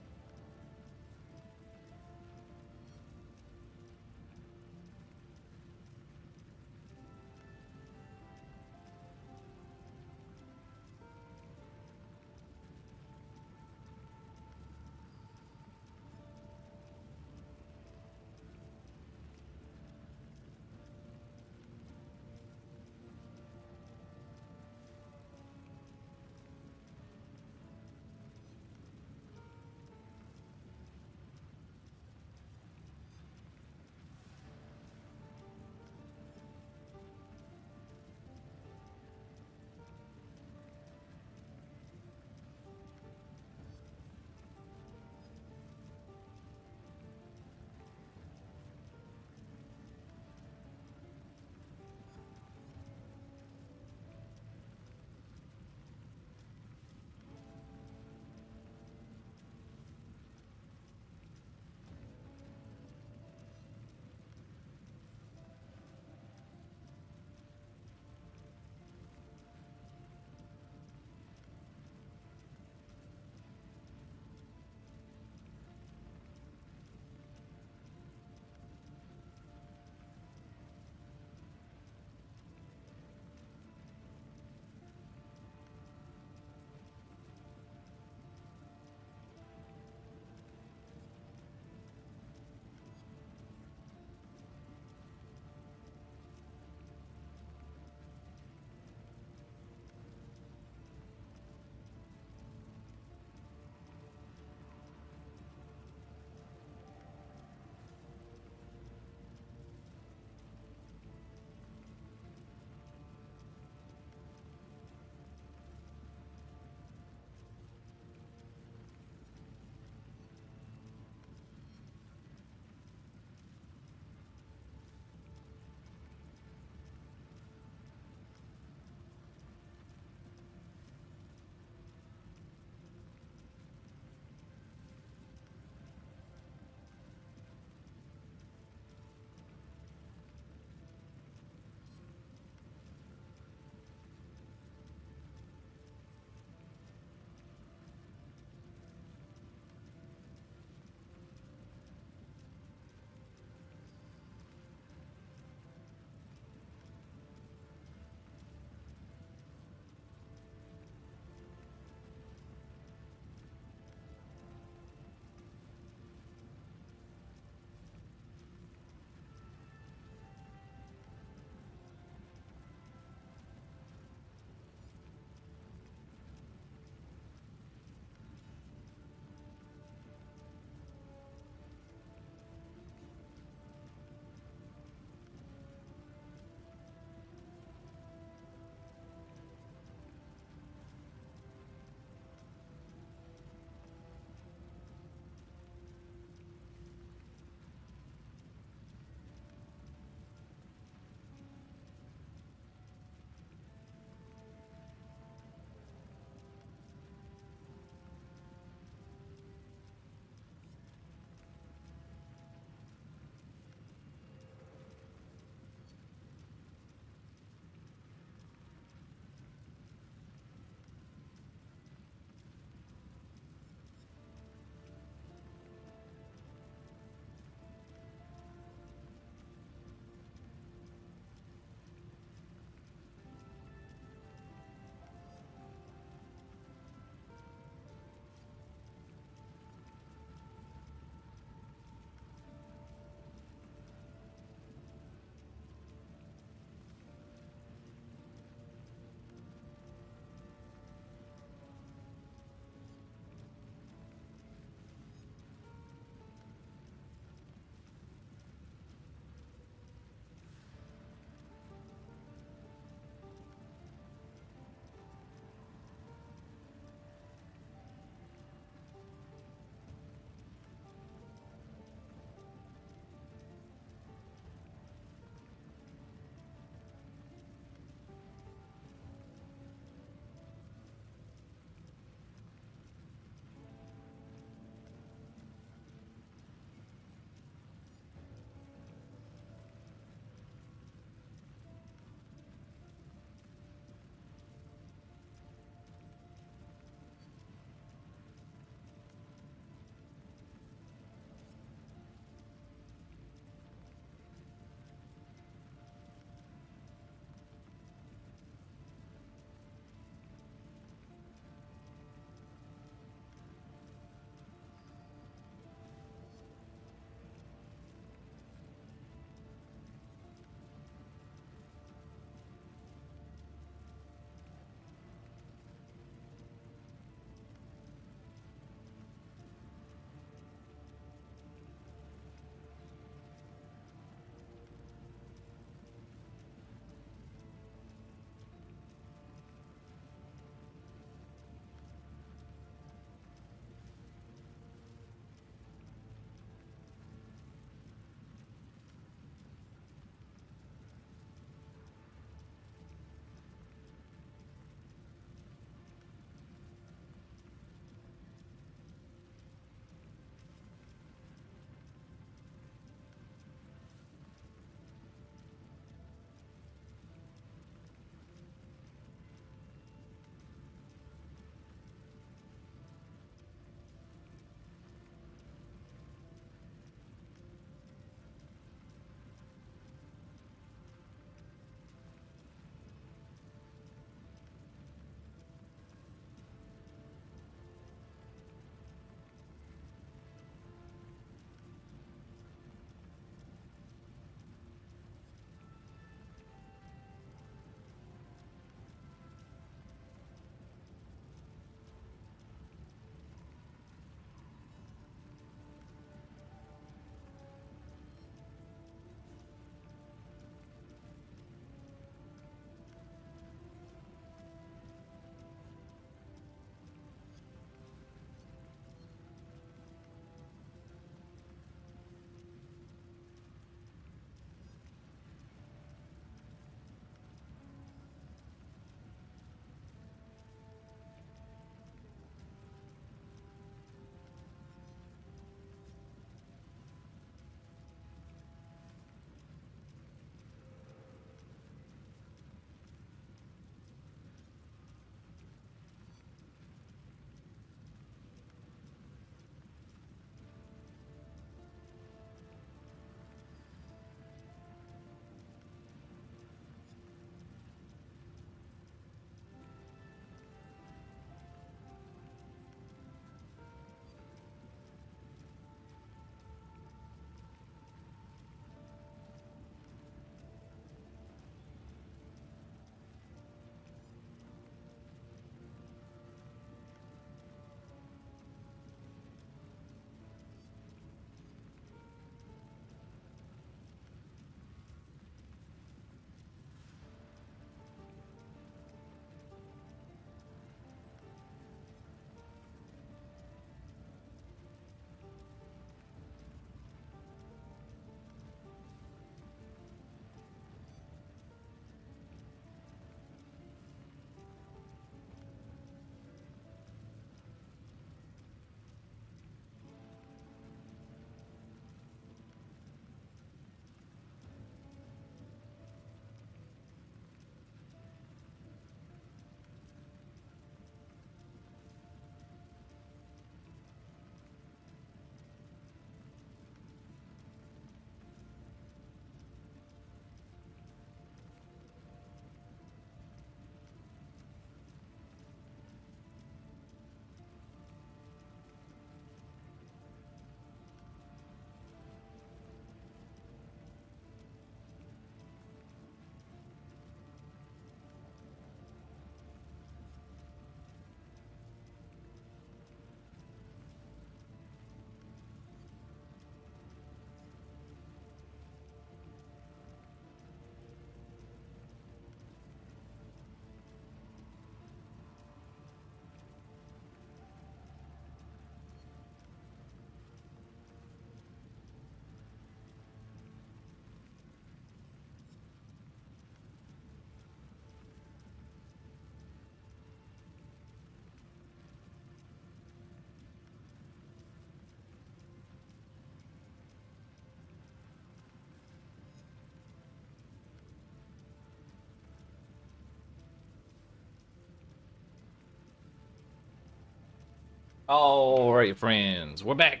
Alright, friends, we're back.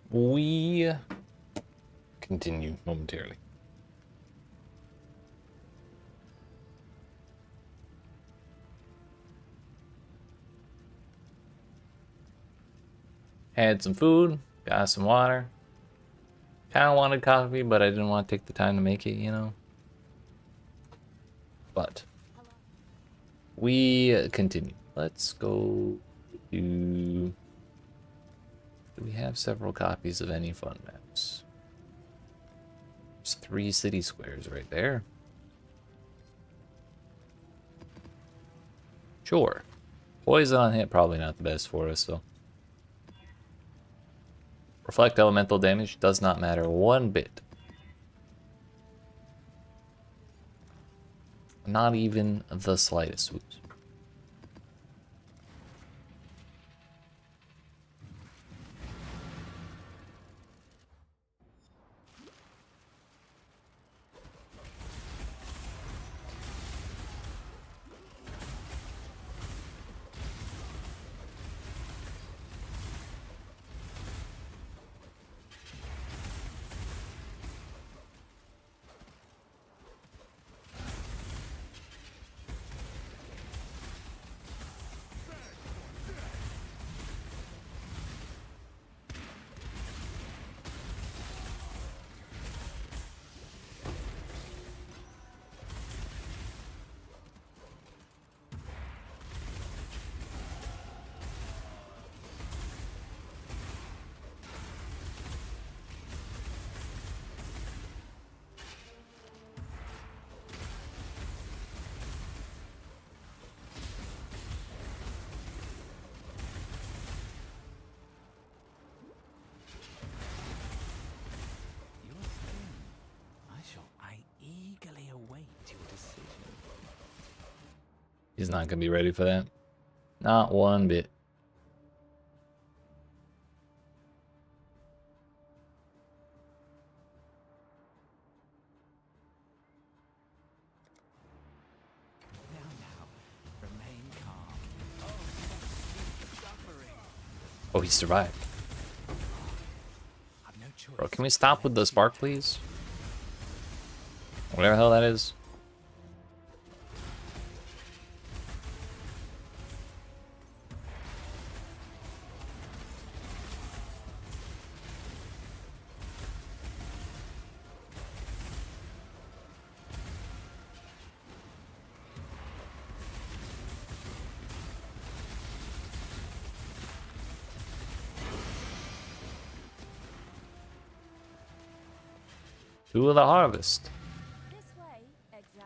We continue momentarily. Had some food, got some water. Kind of wanted coffee, but I didn't want to take the time to make it, you know. But we continue. Let's go to... Do we have several copies of any fun maps? There's 3 city squares right there. Sure. Poison on hit, probably not the best for us, though. Reflect elemental damage does not matter one bit. Not even the slightest. Oops. I eagerly await your decision. He's not gonna be ready for that. Not one bit. Now, remain calm. Oh, he survived. I've no choice. Bro, can we stop with the spark, please? Whatever the hell that is. Two of the harvest. This way, Exile.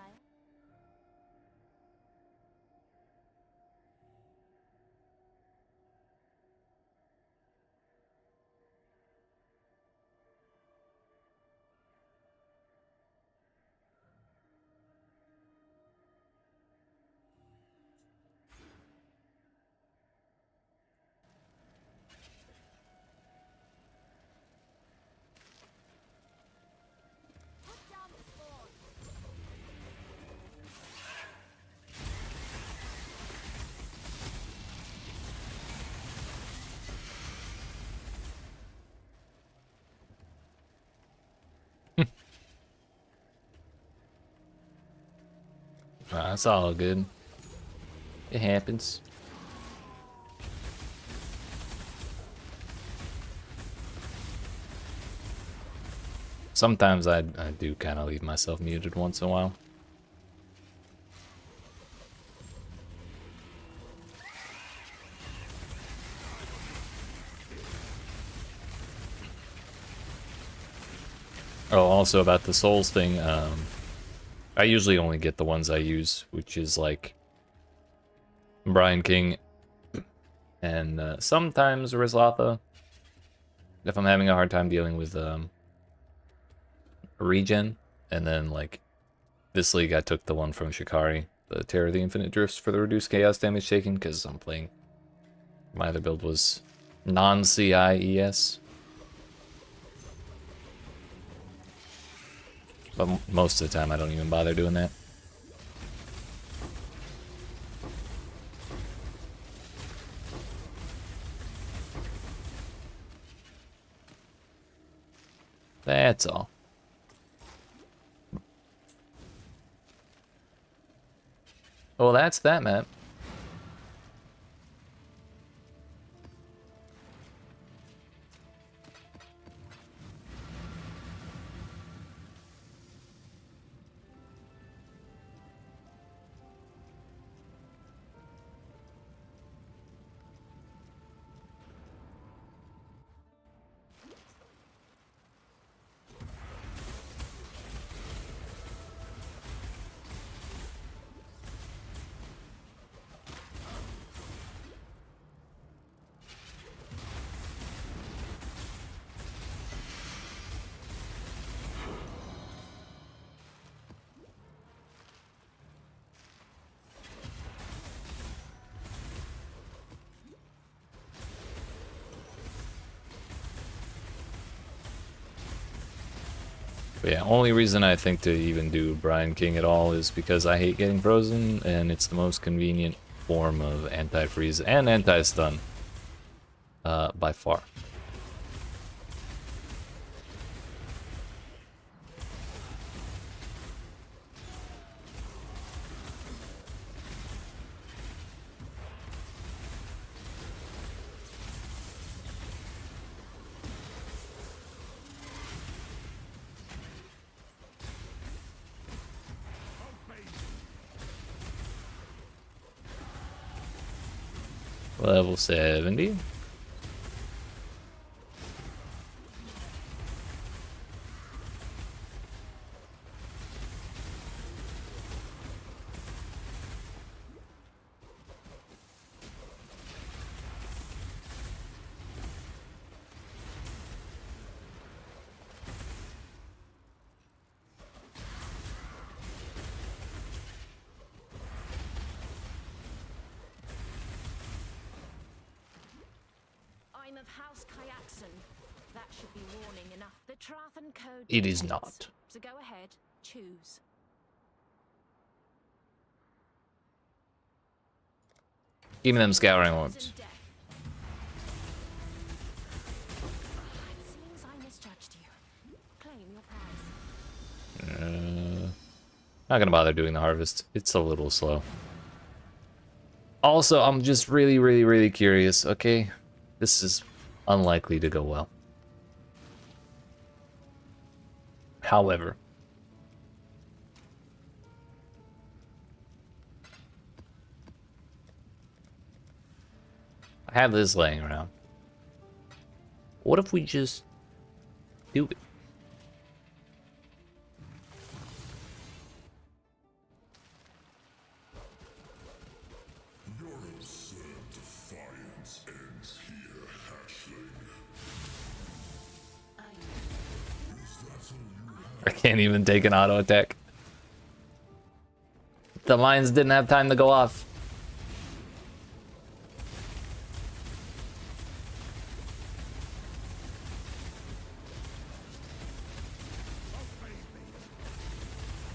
Put down the sword. That's all good. It happens. Sometimes I do kind of leave myself muted once in a while. Oh, also about the souls thing, I usually only get the ones I use, which is like Brian King and sometimes Rizlatha. If I'm having a hard time dealing with regen, and then like this league I took the one from Shikari, the Terror of the Infinite Drifts for the reduced chaos damage taken, because I'm playing, my other build was non-CI ES. But most of the time I don't even bother doing that. That's all. Well, that's that map. But yeah, only reason I think to even do Brian King at all is because I hate getting frozen, and it's the most convenient form of anti-freeze and anti-stun by far. Level 70. I'm of House Kyaxon. That should be warning enough. The Trathan Code. It is dictates. not. So go ahead, choose. Give me them scouring Poison orbs. death. It seems I misjudged you. Claim your prize. Not gonna bother doing the harvest. It's a little slow. Also, I'm just really curious, okay? This is unlikely to go well. However, I have this laying around. What if we just do it? Your absurd defiance ends here, hatchling. Is that all you have? I can't even take an auto attack. The mines didn't have time to go off.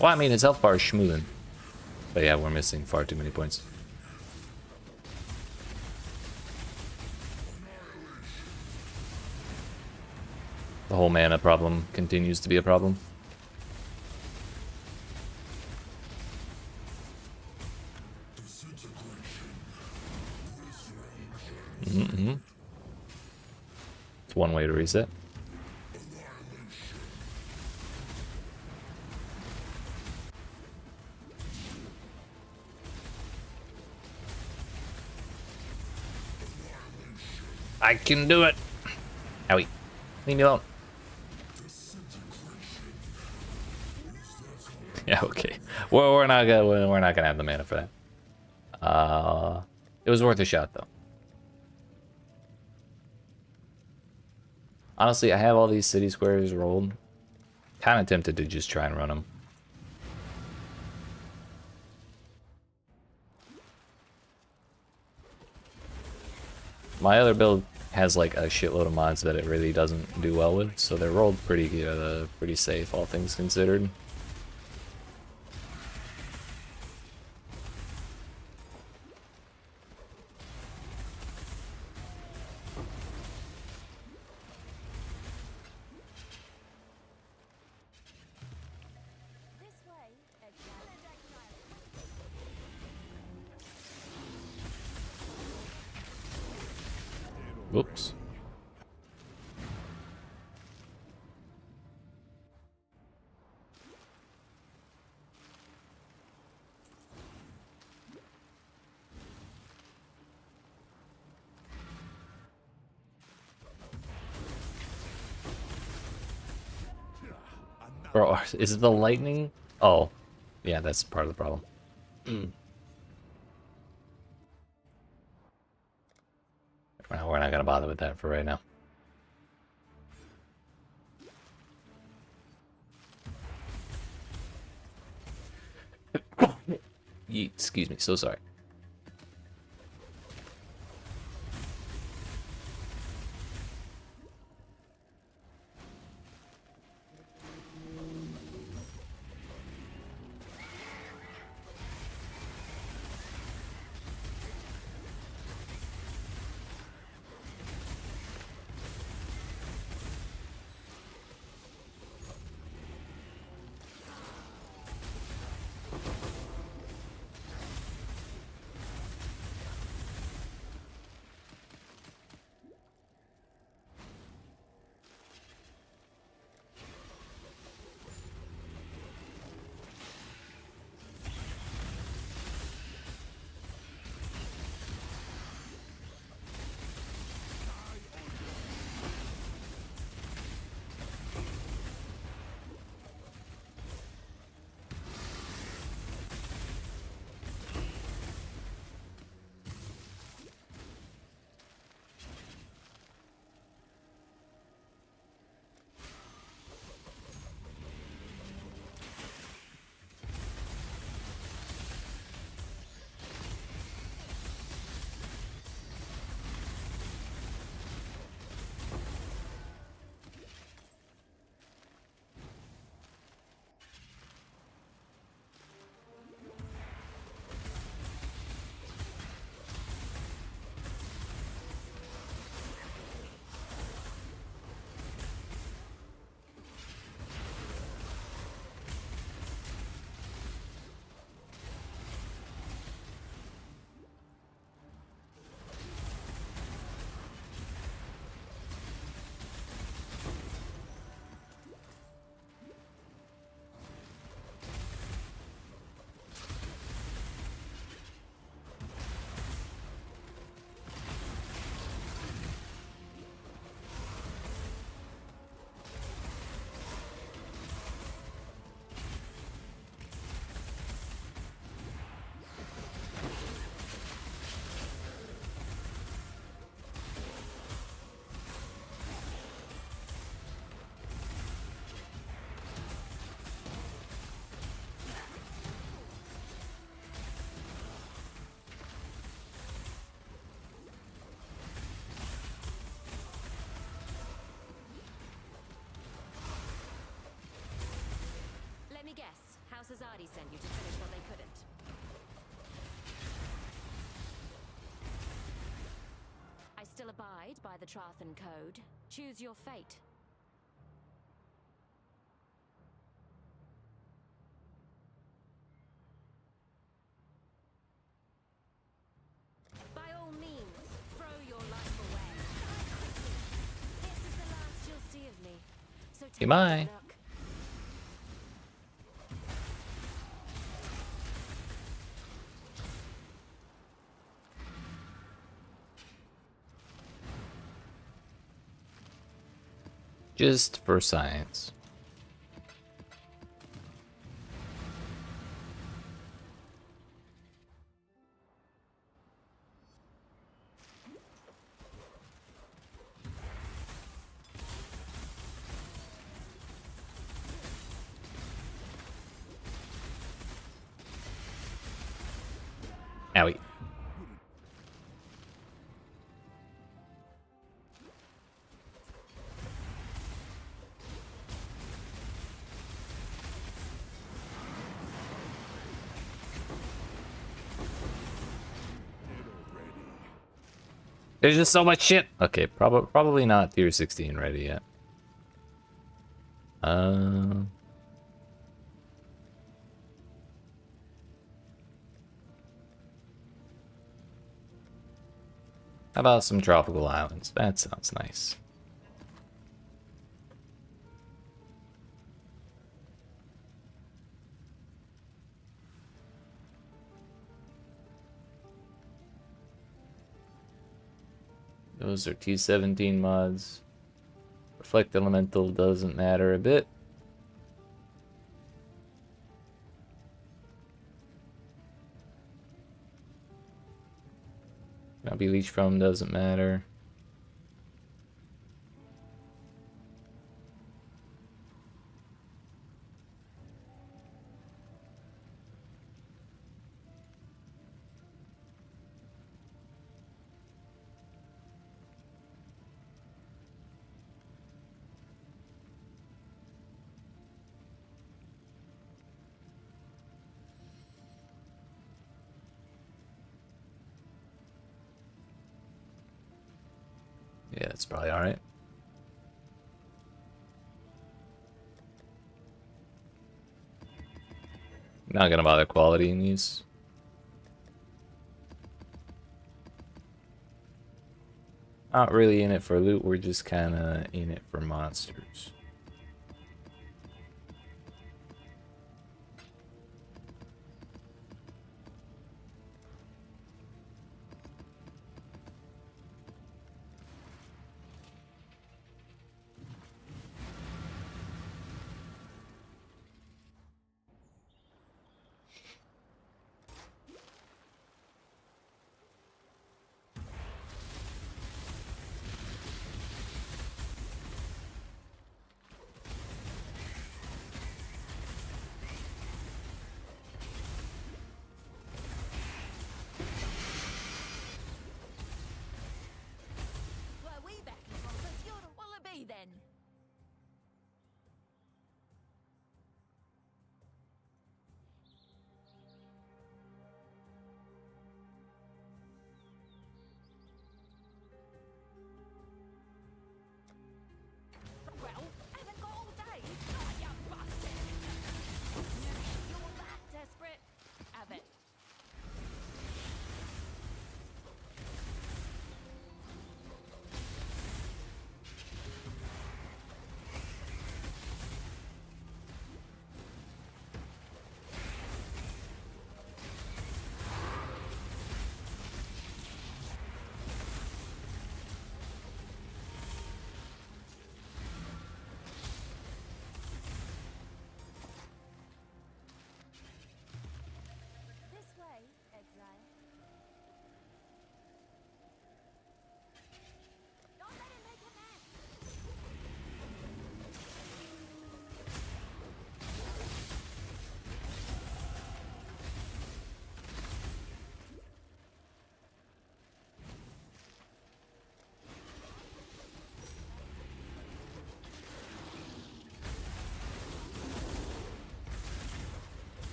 Well, I mean, his health bar is schmoozing. But yeah, we're missing far too many points. The whole mana problem continues to be a problem. It's one way to reset. I can do it. Owie. Leave me alone. Yeah, okay. Well, we're not gonna have the mana for that. It was worth a shot though. Honestly, I have all these city squares rolled. Kind of tempted to just try and run them. My other build has like a shitload of mods that it really doesn't do well with, so they're rolled pretty safe, all things considered. Whoops. Bro, is it the lightning? Oh, yeah, that's part of the problem. Well, we're not gonna bother with that for right now. Excuse me, so sorry. Let me guess. House Azadi sent you to finish what they couldn't. I still abide by the Trathan Code. Choose your fate. By all means, throw your life away. This is the last you'll see of me. So take a Goodbye. look. Just for science. Owie. There's just so much shit. Okay, probably not tier 16 ready yet. How about some tropical islands? That sounds nice. Those are T17 mods. Reflect Elemental doesn't matter a bit. Now be leech from doesn't matter. Yeah, it's probably alright. Not gonna bother quality in these. Not really in it for loot, we're just kinda in it for monsters. Were we back in conference? You're the wallaby then. Well, haven't got all day. Oh, you bastard. You're that desperate. Have it. This way, Exile. Don't let him make a mess.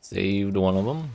Saved one of them.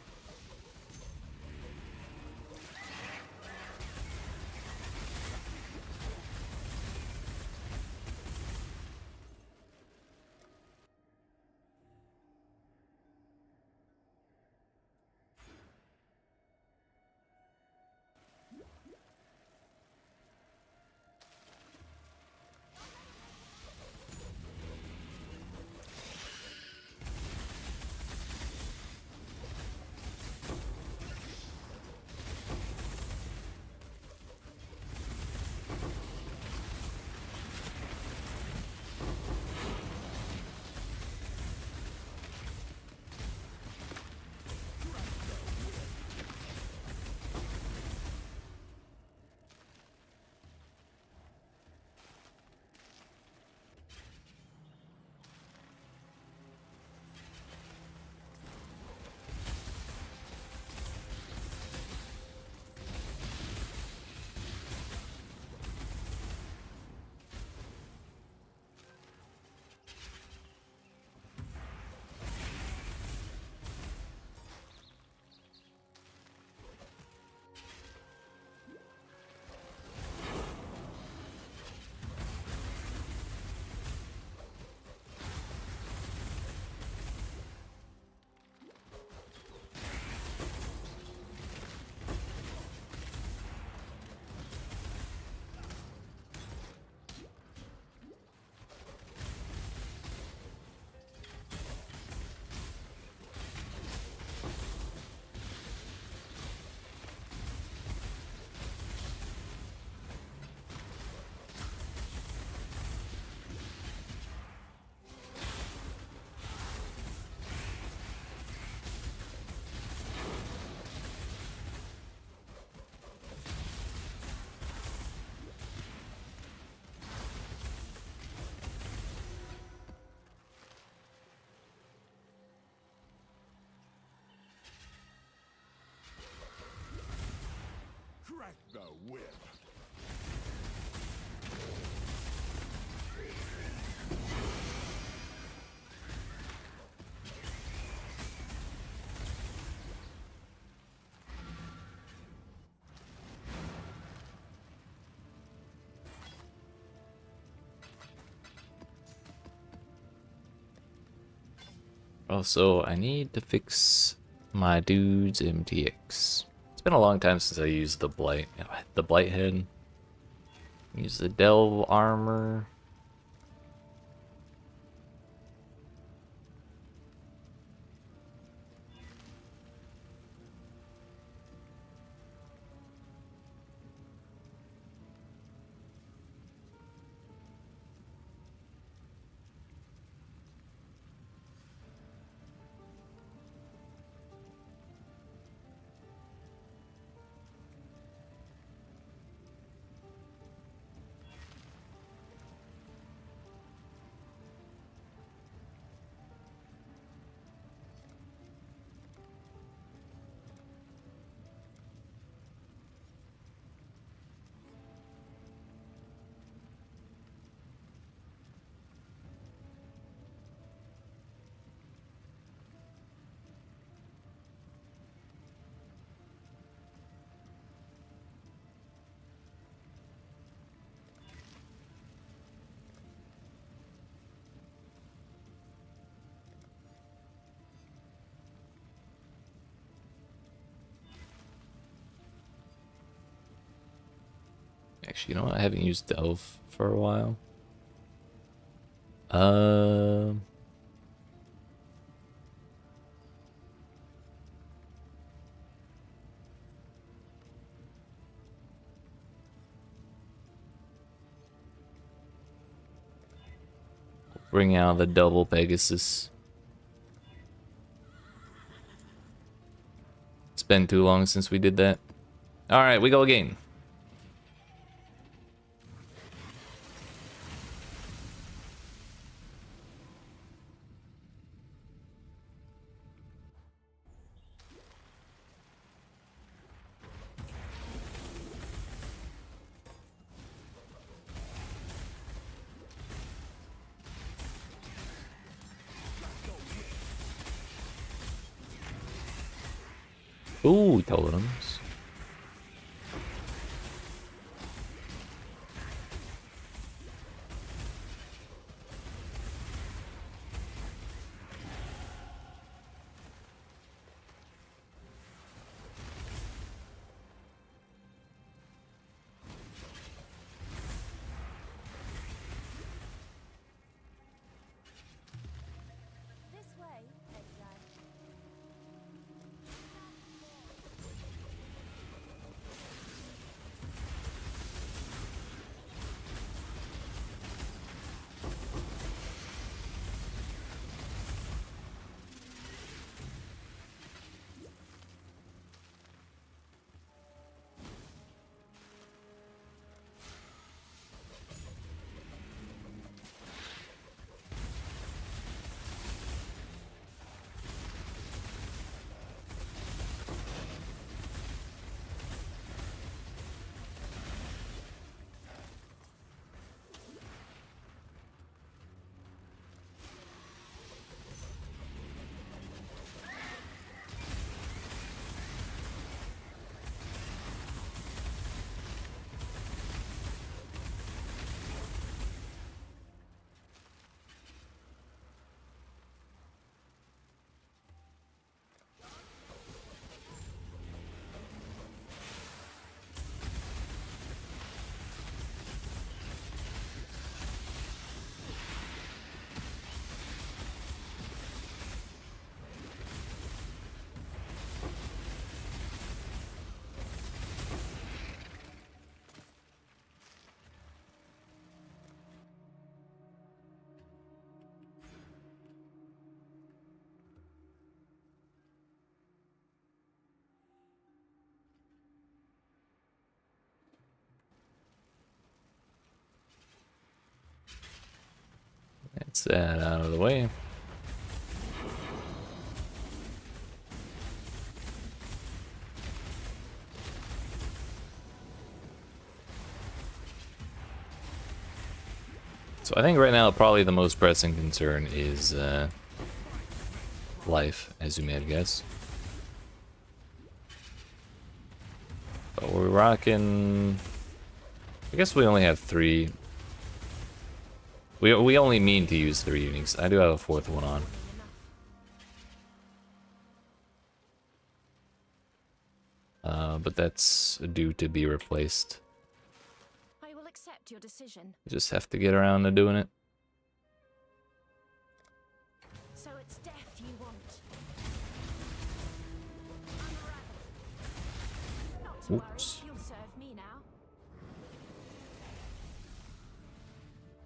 Also, I need to fix my dude's MTX. It's been a long time since I used the blight head. Use the delve armor. Actually, you know what? I haven't used delve for a while. Um, bring out the double Pegasus. It's been too long since we did that. All right, we go again. Ooh, totems. This way, Exile. That's that out of the way. So I think right now probably the most pressing concern is life, as you may have guessed. But we're rocking. I guess we only have 3. We only mean to use 3 units. I do have a 4th one on. but that's due to be replaced. I will accept your decision. Just have to get around to doing it. So it's death you want. Unravel. Not to Oops. worry, you'll serve me now.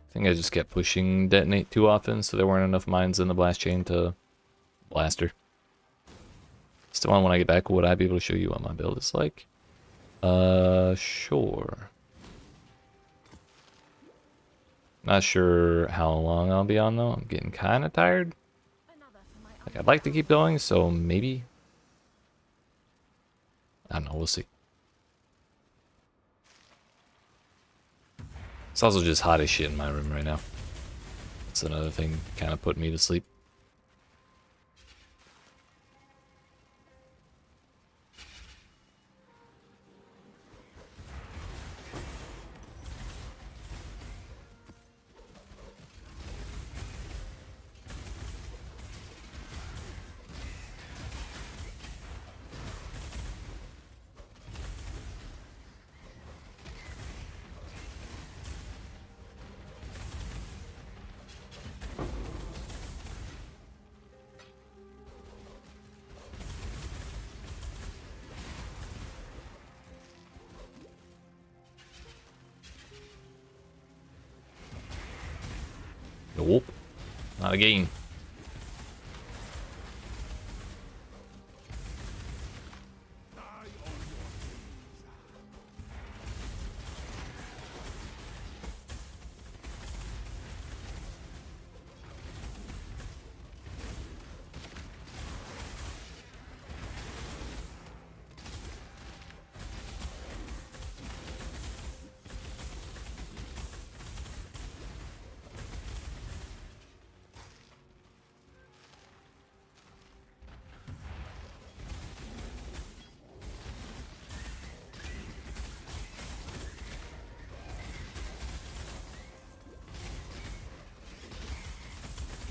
I think I just kept pushing detonate too often, so there weren't enough mines in the blast chain to blast her. Still on when I get back, would I be able to show you what my build is like? Sure. Not sure how long I'll be on though. I'm getting kind of tired. Another for my Like, I'd like to keep going, so maybe. I don't know, we'll see. It's also just hot as shit in my room right now. That's another thing kind of putting me to sleep. Nope. Not again.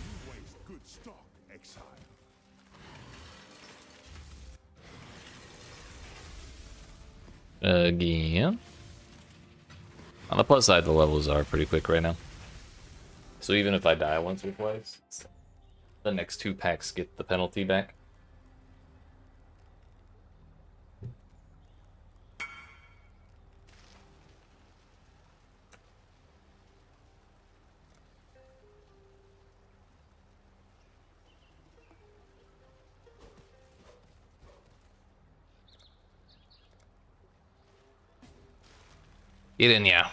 You waste good stock, Exile. Again. On the plus side, the levels are pretty quick right now. So even if I die once or twice, the next 2 packs get the penalty back. Get in, yeah.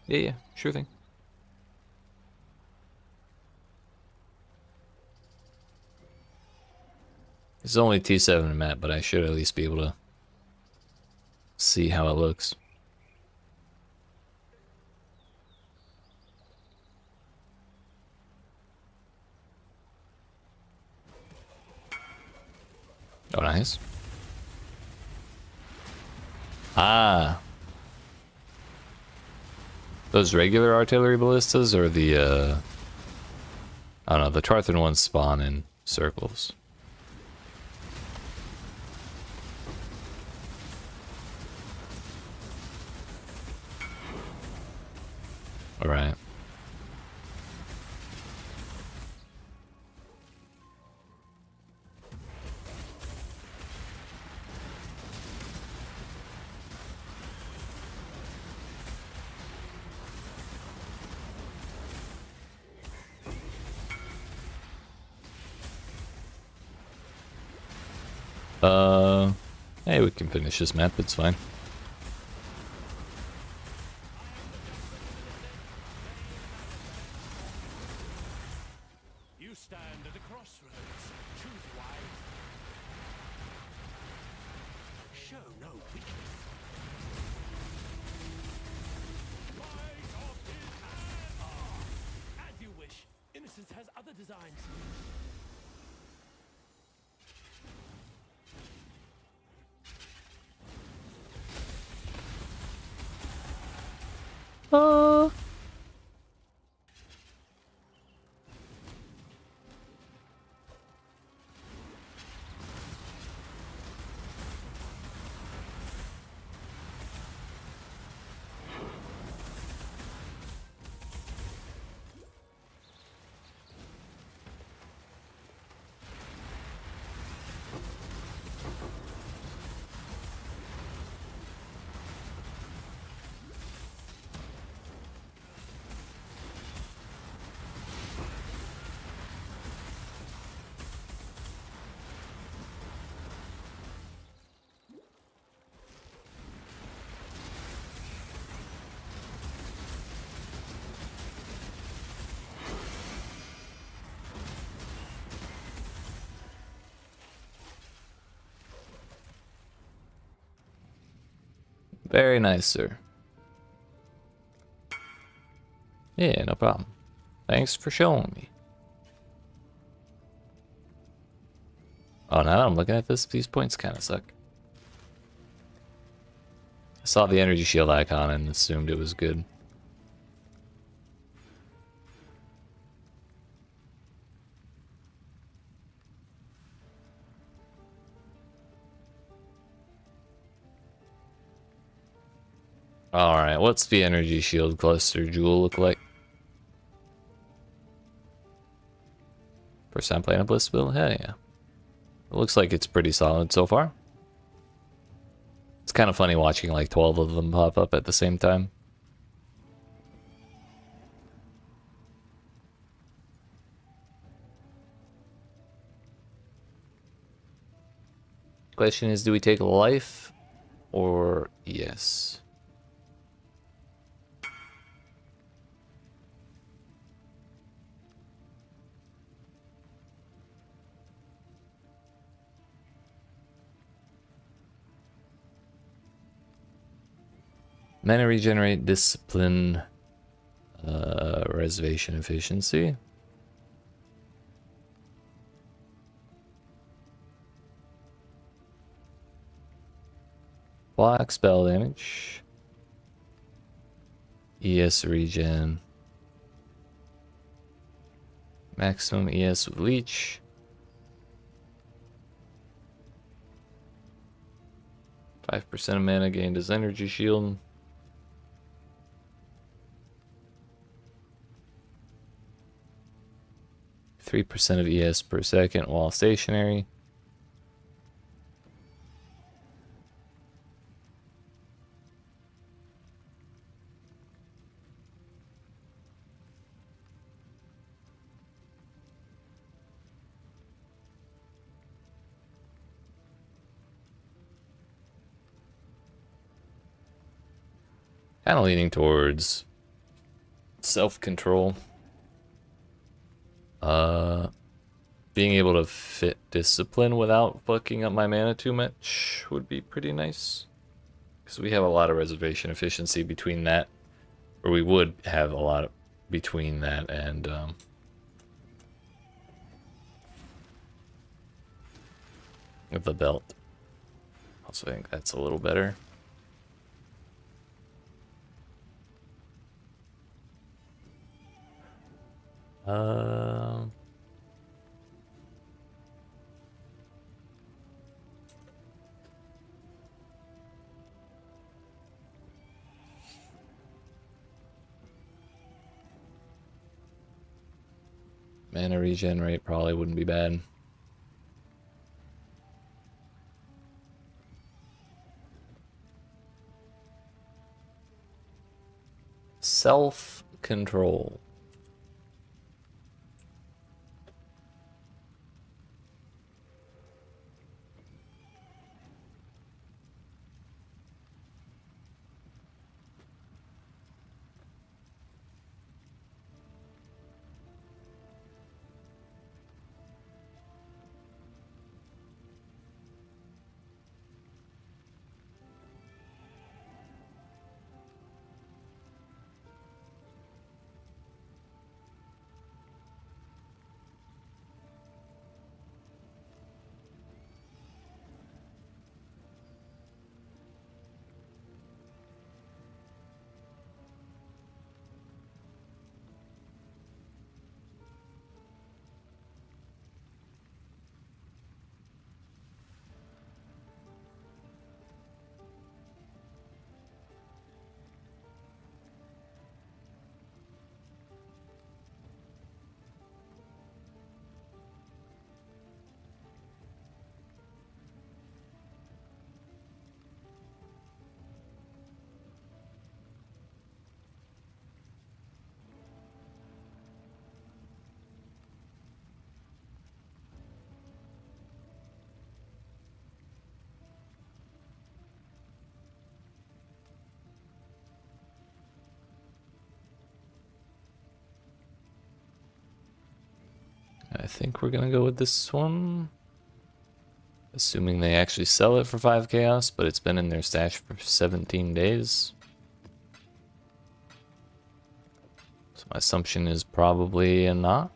Yeah, sure thing. It's only T7 map, but I should at least be able to see how it looks. Oh, nice. Ah. Those regular artillery ballistas or the, I don't know, the Tarthan ones spawn in circles. Alright. Hey, we can finish this map, it's fine. You stand at a crossroads. Choose wisely. Show no weakness. Light of his hand! As you wish. Innocence has other designs. Oh. Very nice, sir. Yeah, no problem. Thanks for showing me. Oh, now that I'm looking at this, these points kind of suck. I saw the energy shield icon and assumed it was good. Alright, what's the energy shield cluster jewel look like? First time playing a Bliss build? Hell yeah. It looks like it's pretty solid so far. It's kind of funny watching like 12 of them pop up at the same time. Question is, do we take life or yes? Mana regenerate, discipline, reservation efficiency. Block spell damage. ES regen. Maximum ES with leech. 5% of mana gained as energy shield. %3 of ES per second while stationary. Kind of leaning towards self-control. Being able to fit discipline without fucking up my mana too much would be pretty nice. Because we have a lot of reservation efficiency between that, or we would have a lot of between that and the belt. Also, I think that's a little better. Mana regen rate probably wouldn't be bad. Self-control. I think we're gonna go with this one. Assuming they actually sell it for 5 chaos, but it's been in their stash for 17 days. So my assumption is probably a not.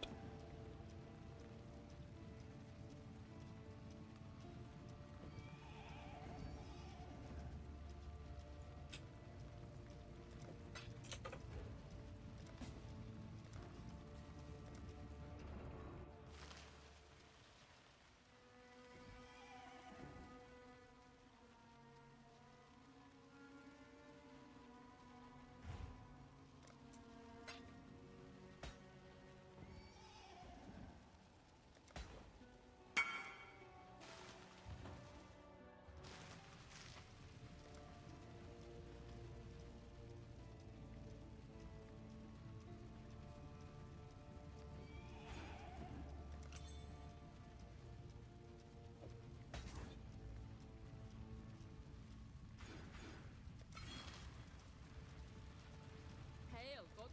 Hail, God.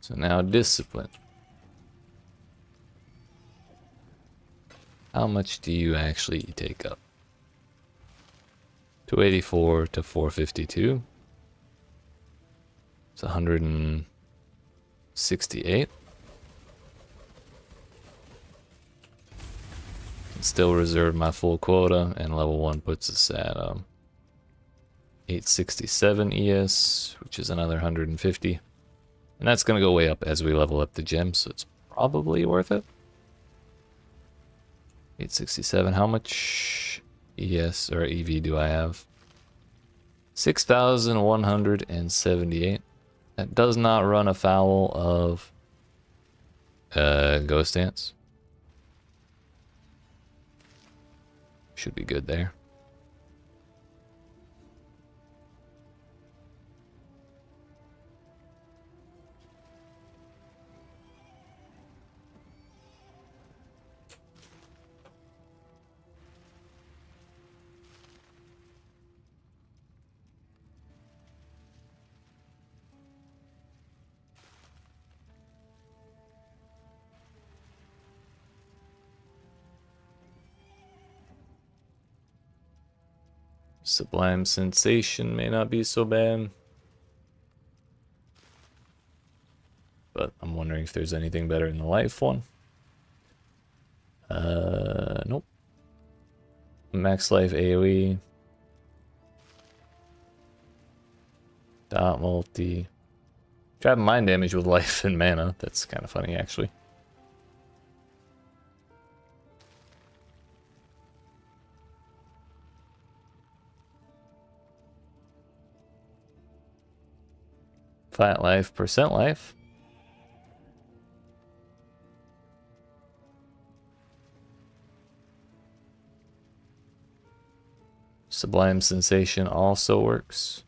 So now discipline. How much do you actually take up? 284 to 452. It's 168. Can still reserve my full quota, and level 1 puts us at 867 ES, which is another 150. And that's going to go way up as we level up the gems, so it's probably worth it. 867, how much ES or EV do I have? 6,178. That does not run afoul of Ghost Dance. Should be good there. Sublime Sensation may not be so bad. But I'm wondering if there's anything better in the life one. Nope. Max life AoE. Dot multi. Trap mind damage with life and mana. That's kind of funny, actually. Flat life, percent life. Sublime Sensation also works.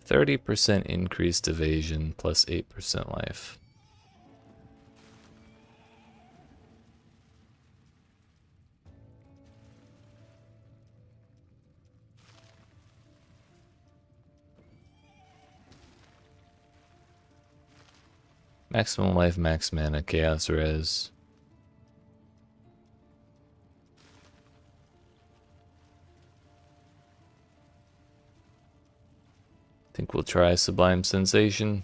%30 increased evasion plus 8% life. Maximum life, max mana, chaos res. Think we'll try Sublime Sensation.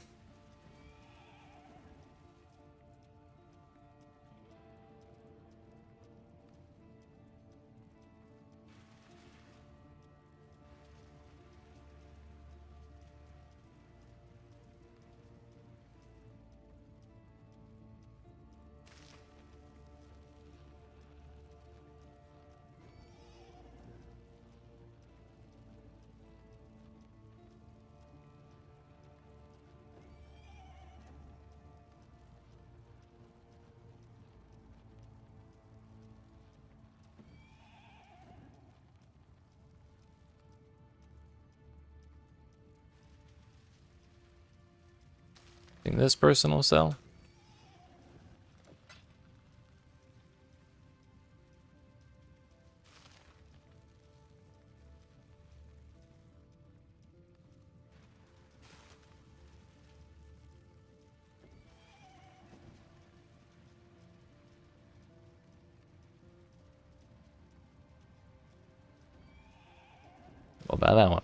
Think this person will sell? What about that one?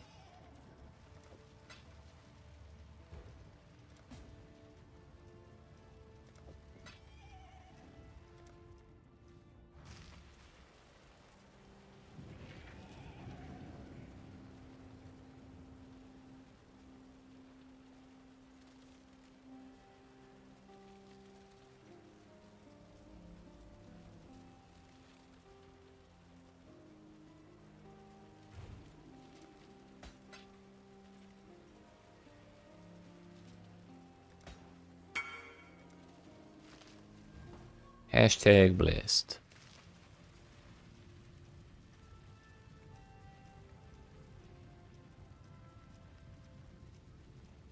Hashtag blessed.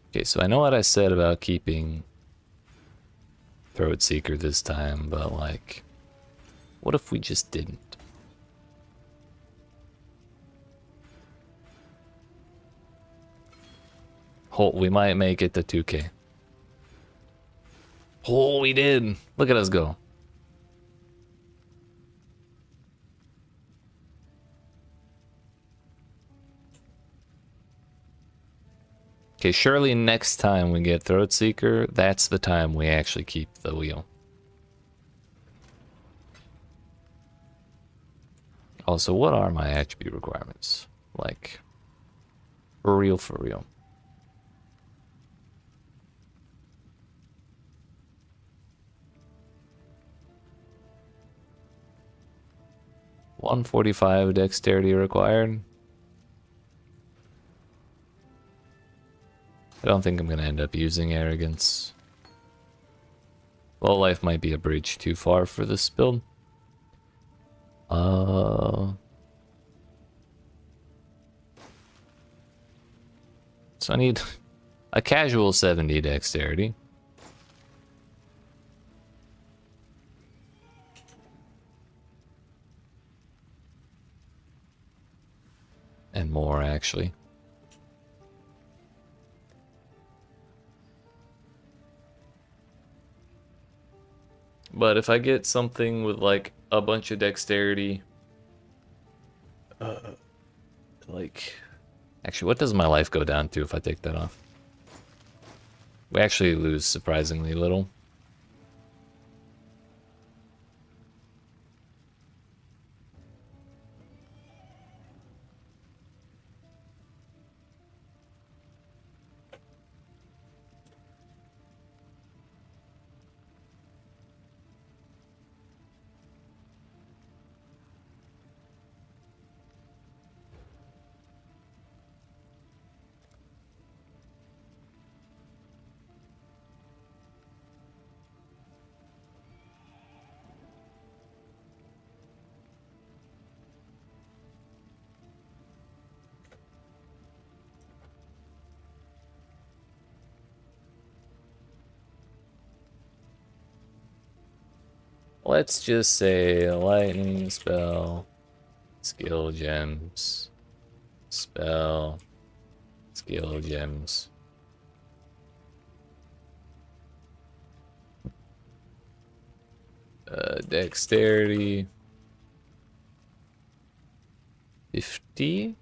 Okay, so I know what I said about keeping Throat Seeker this time, but like, what if we just didn't? Oh, we might make it to 2K. Oh, we did! Look at us go. Okay, surely next time we get Throat Seeker, that's the time we actually keep the wheel. Also, what are my attribute requirements? Like, for real, for real. $145 dexterity required. I don't think I'm gonna end up using arrogance. Well, life might be a bridge too far for this build. So I need a casual 70 dexterity. And more, actually. But if I get something with like a bunch of dexterity, like, actually, what does my life go down to if I take that off? We actually lose surprisingly little. Let's just say a lightning spell, skill gems, spell, skill gems. Dexterity 50.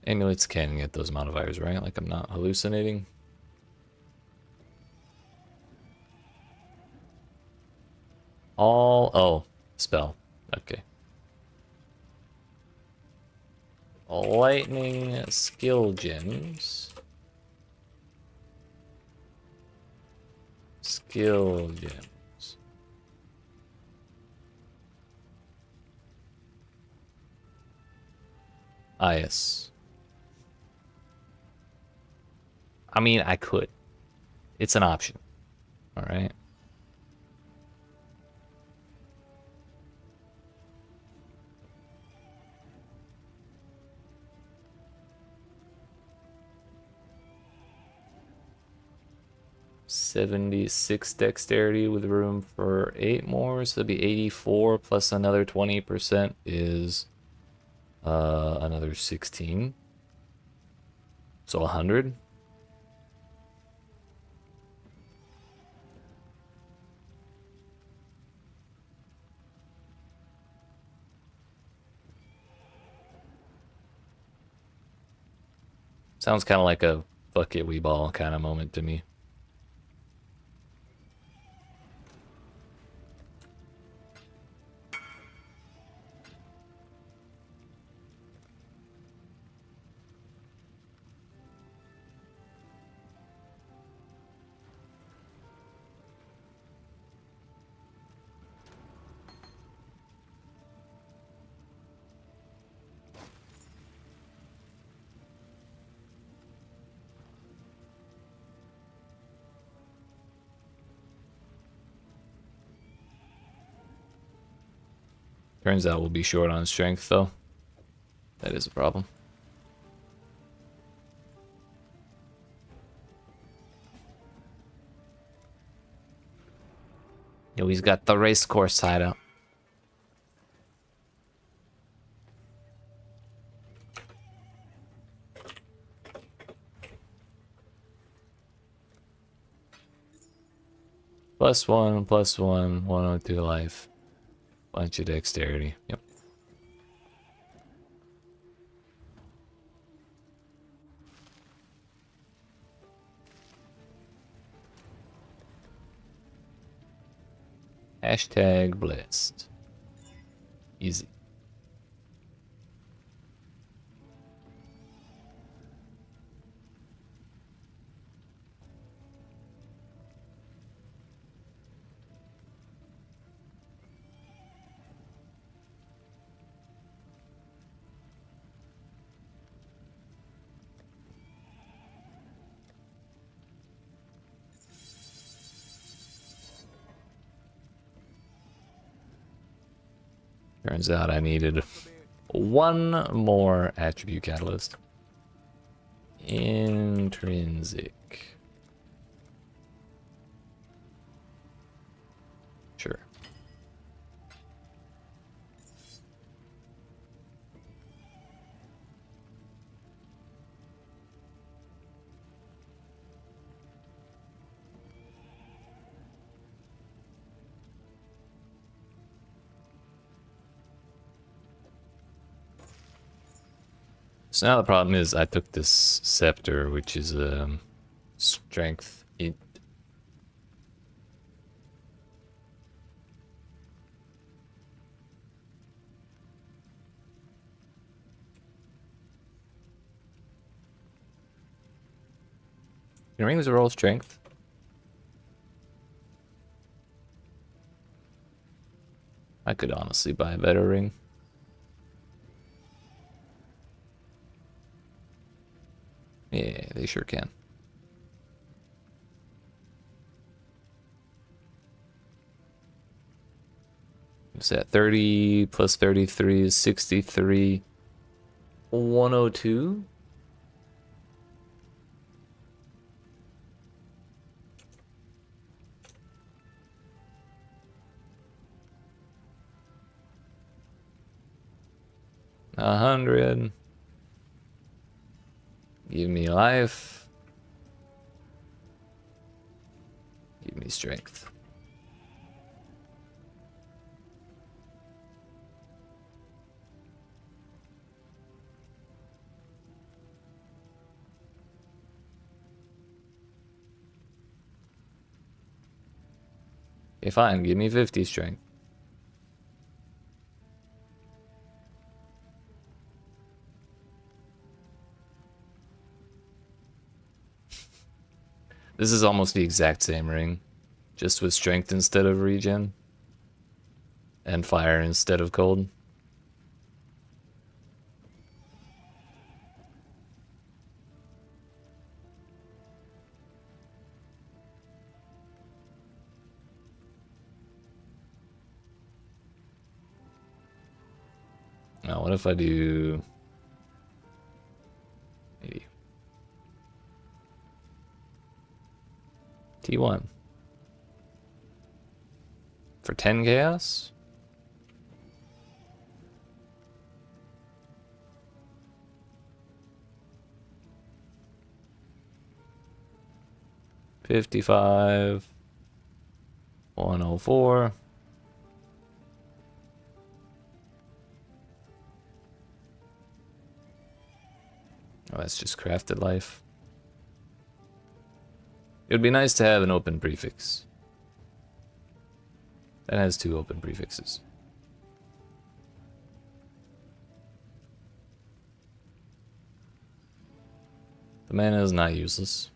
Amulets can get those modifiers, right? Like I'm not hallucinating. Oh, spell. Okay. Lightning skill gems. Skill gems. Ah, yes. I mean, I could. It's an option. All right. "76 dexterity with room for 8 more, so it'd be 84 plus another 20% is another 16. So 100. Sounds kind of like a fuck it, we ball kind of moment to me. Turns out we'll be short on strength, though. That is a problem. Yo, he's got the race course hideout. +1, +1, 102 life. Bunch of dexterity. Yep. Hashtag blessed. Easy. Turns out I needed one more attribute catalyst. Intrinsic. Sure. So now the problem is I took this scepter, which is strength int. Can rings roll strength? I could honestly buy a better ring. Yeah, they sure can. What's that? 30 plus 33 is 63. 102? A 100. Give me life. Give me strength. Okay, fine. Give me 50 strength. This is almost the exact same ring, just with strength instead of regen, and fire instead of cold. Now, what if I do... maybe... T1. For 10 chaos? $55. 104. Oh, that's just crafted life. It would be nice to have an open prefix. That has 2 open prefixes. The mana is not useless.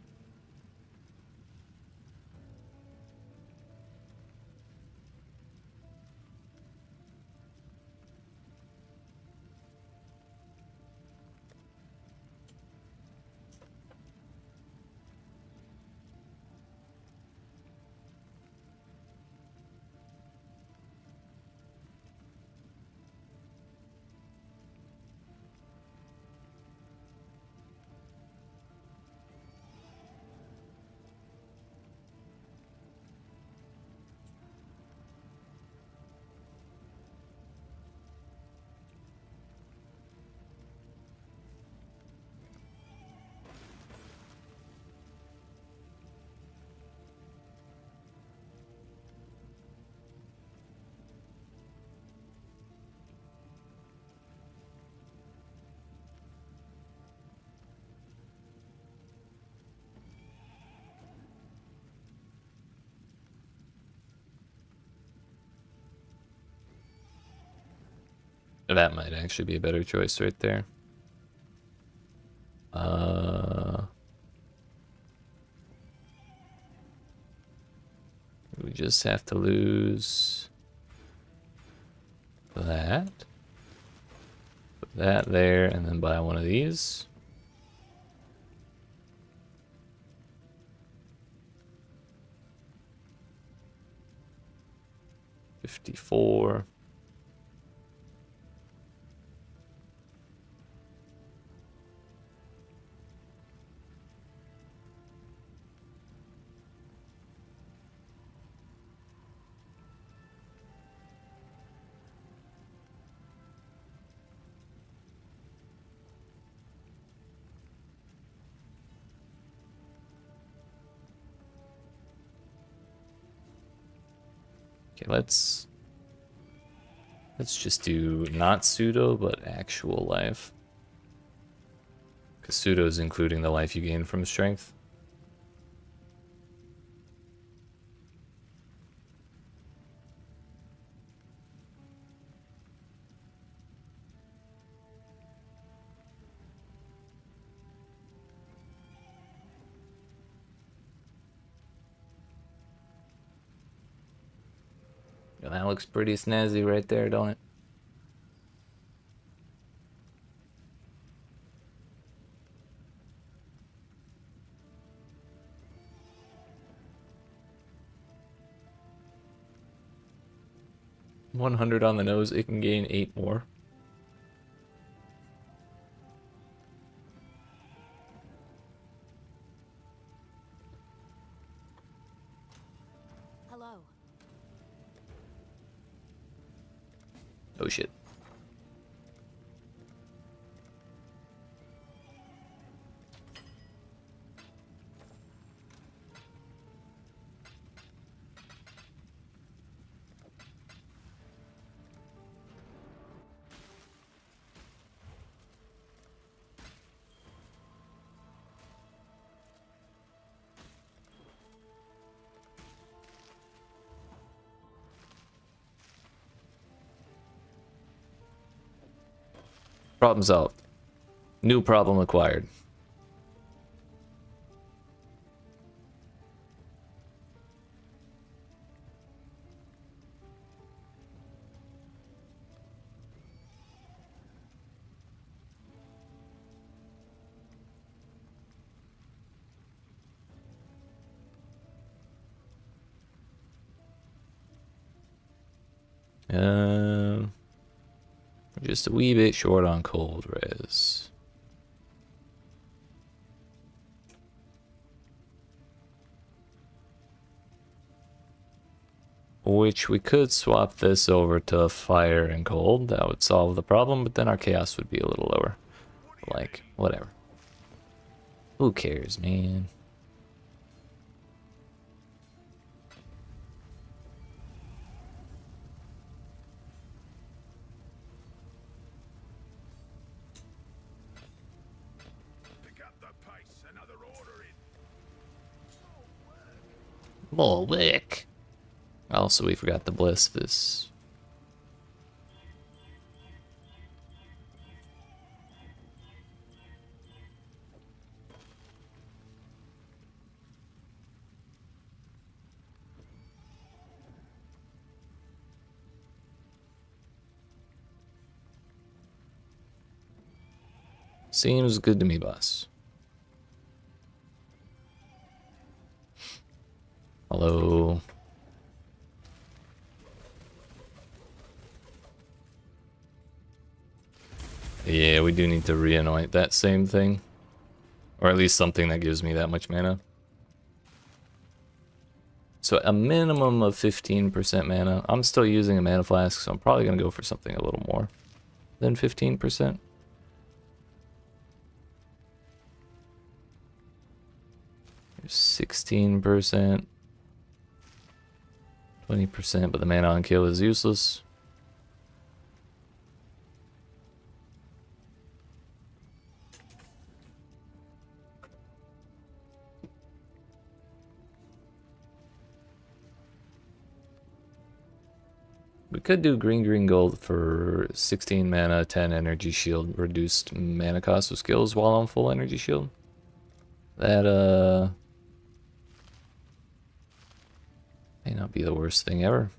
That might actually be a better choice right there. We just have to lose that. Put that there, and then buy one of these. $54. Okay, let's just do not pseudo, but actual life. Because pseudo is including the life you gain from strength. Yeah, that looks pretty snazzy right there, don't it? $100 on the nose, it can gain 8 more. Hello. Oh shit. Problem solved. New problem acquired. Um, We're just a wee bit short on cold res. Which we could swap this over to fire and cold. That would solve the problem, but then our chaos would be a little lower. Like, whatever. Who cares, man? Pick up the pace, another order in. More work. Also, we forgot to bless this. Seems good to me, boss. Hello. Yeah, we do need to re-anoint that same thing. Or at least something that gives me that much mana. So a minimum of 15% mana. I'm still using a mana flask, so I'm probably going to go for something a little more than 15%. There's 16%. 20%, but the mana on kill is useless. We could do green gold for 16 mana, 10 energy shield, reduced mana cost of skills while on full energy shield. That may not be the worst thing ever.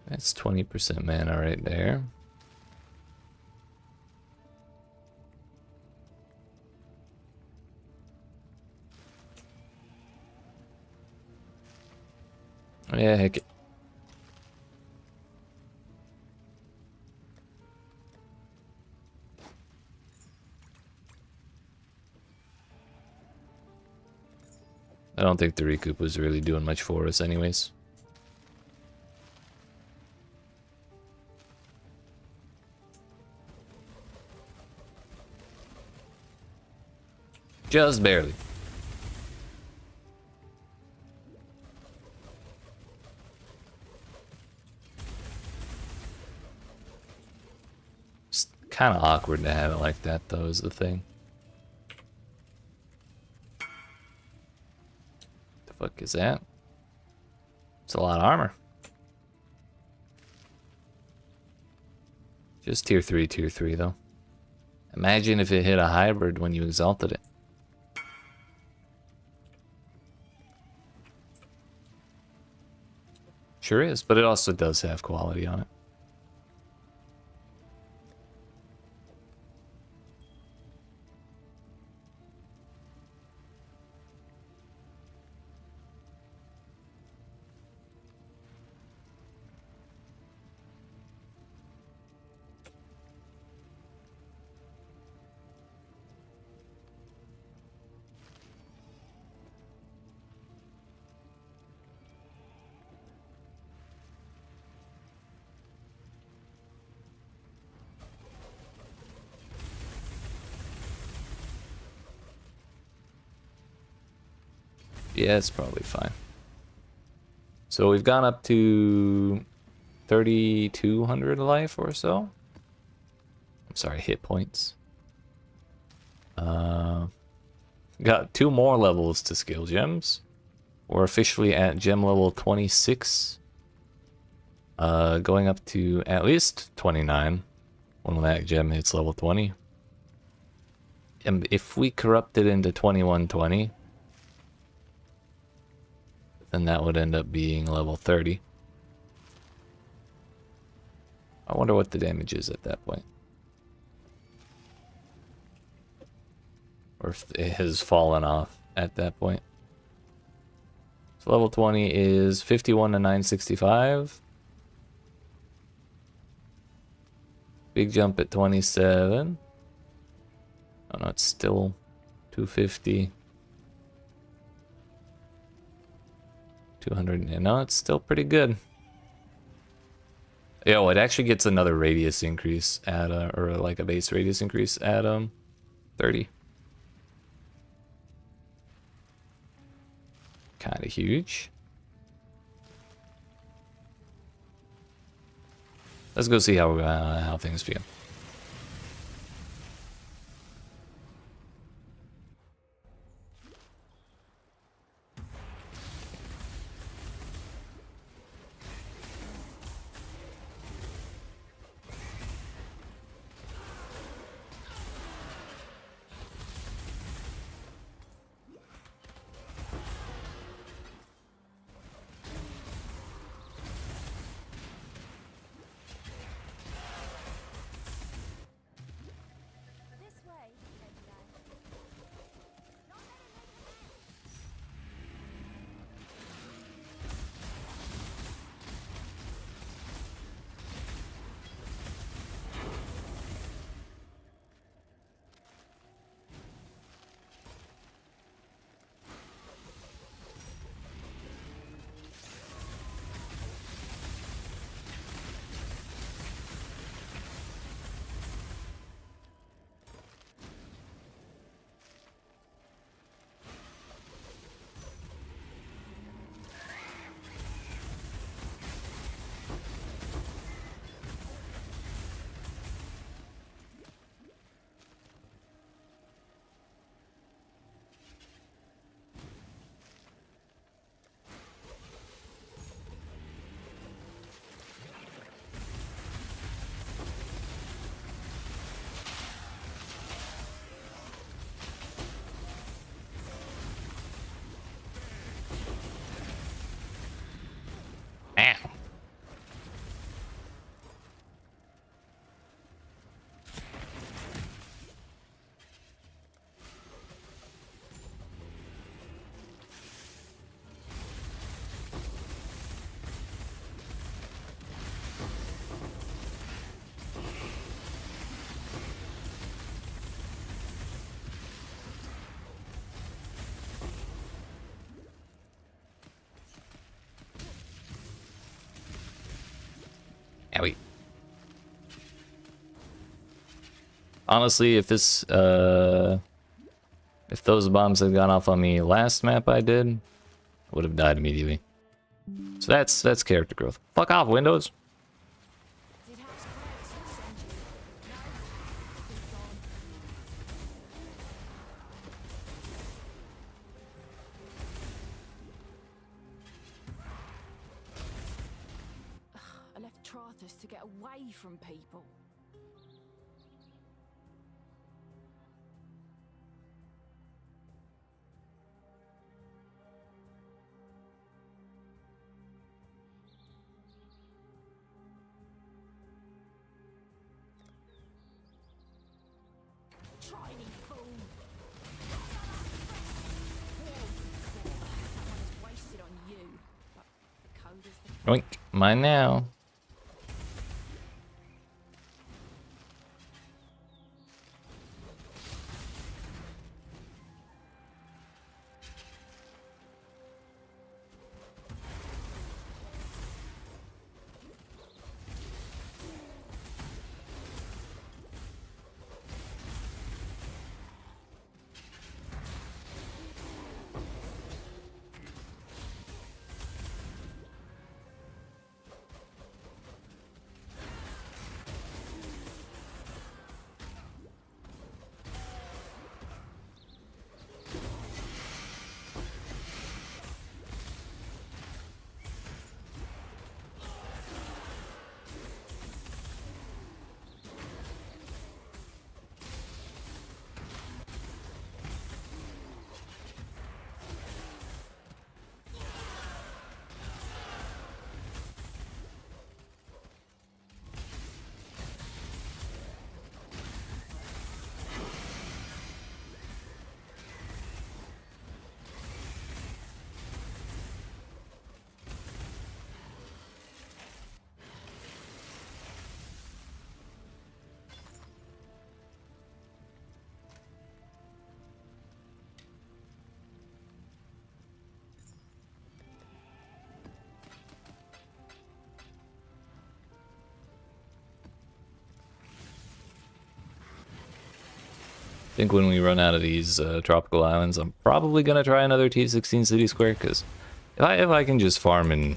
That's 20% mana right there. Yeah, heck it. I don't think the recoup was really doing much for us anyways. Just barely. It's kind of awkward to have it like that, though, is the thing. The fuck is that? It's a lot of armor. Just tier 3, though. Imagine if it hit a hybrid when you exalted it. Sure is, but it also does have quality on it. Yeah, it's probably fine. So we've gone up to 3,200 life or so. I'm sorry, hit points. Got 2 more levels to skill gems. We're officially at gem level 26. Going up to at least 29 when that gem hits level 20. And if we corrupt it into 2120, then that would end up being level 30. I wonder what the damage is at that point. Or if it has fallen off at that point. So level 20 is 51 to 965. Big jump at 27. Oh no, it's still 250. 200. No, it's still pretty good. Yo, it actually gets another radius increase at or like a base radius increase at 30. Kind of huge. Let's go see how things feel. This way, Exile. Ow. Owie. Honestly, if this if those bombs had gone off on me last map I did, I would have died immediately. So that's character growth. Fuck off, Windows. Did House Cress send you? No? He's gone. I left Trathus to get away from people. Try me, fool! That one is wasted on you. But the code is the Oink. Mine now. I think when we run out of these tropical islands, I'm probably gonna try another T16 City Square, because if I can just farm in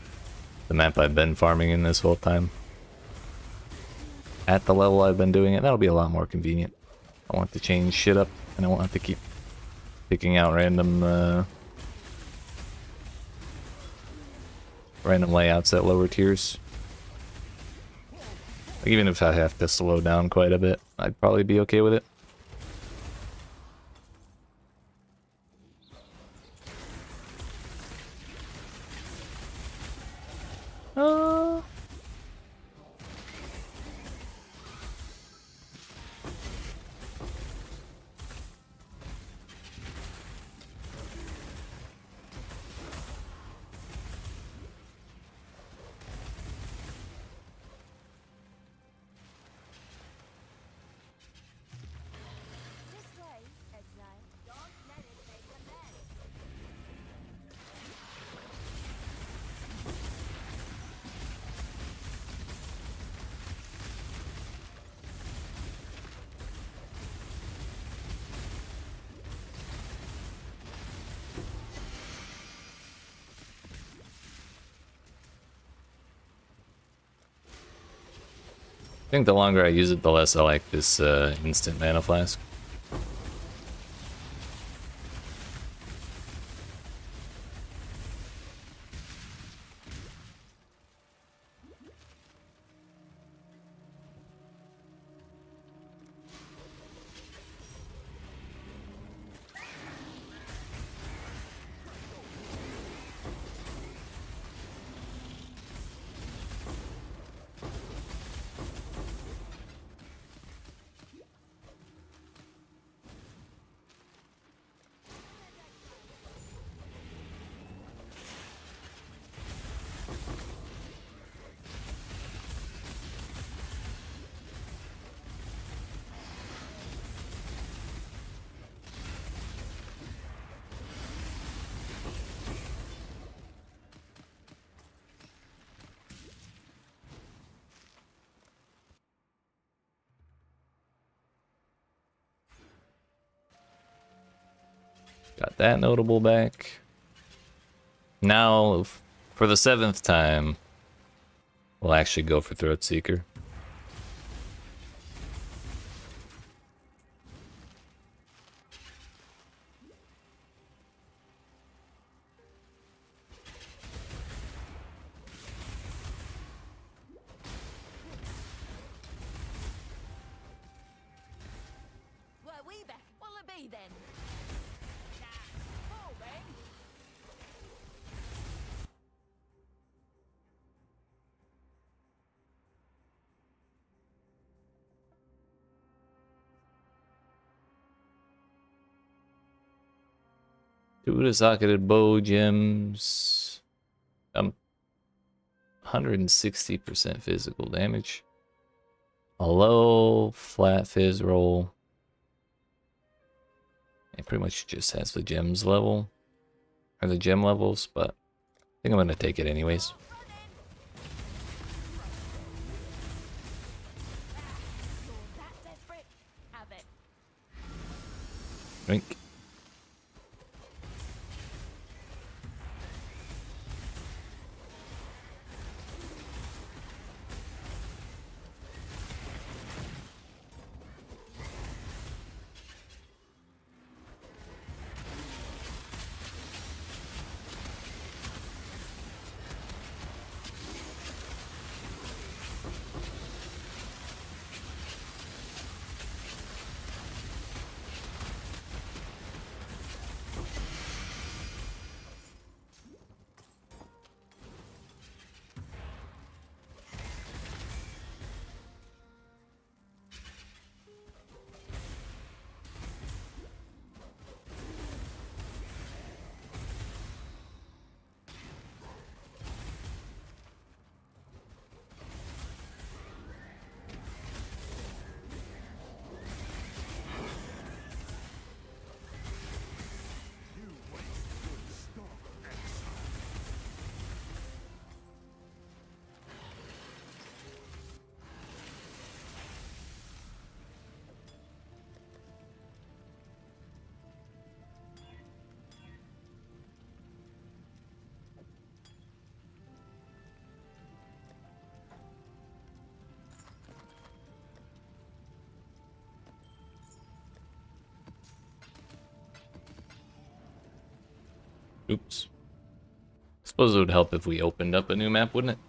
the map I've been farming in this whole time, at the level I've been doing it, that'll be a lot more convenient. I want to change shit up, and I won't have to keep picking out random random layouts at lower tiers. Like, even if I have to slow down quite a bit, I'd probably be okay with it. This way, Exile. Don't let it make a mess. I think the longer I use it, the less I like this instant mana flask. Got that notable back. Now, for the 7th time, we'll actually go for Throat Seeker. Well, we back. What'll it be then? Oh, man. Two of the socketed bow gems. 160% physical damage. A low flat fizz roll. It pretty much just has the gems level. Or the gem levels, but I think I'm gonna take it anyways. You're that desperate? Have it. Drink. Oops. Suppose it would help if we opened up a new map, wouldn't it?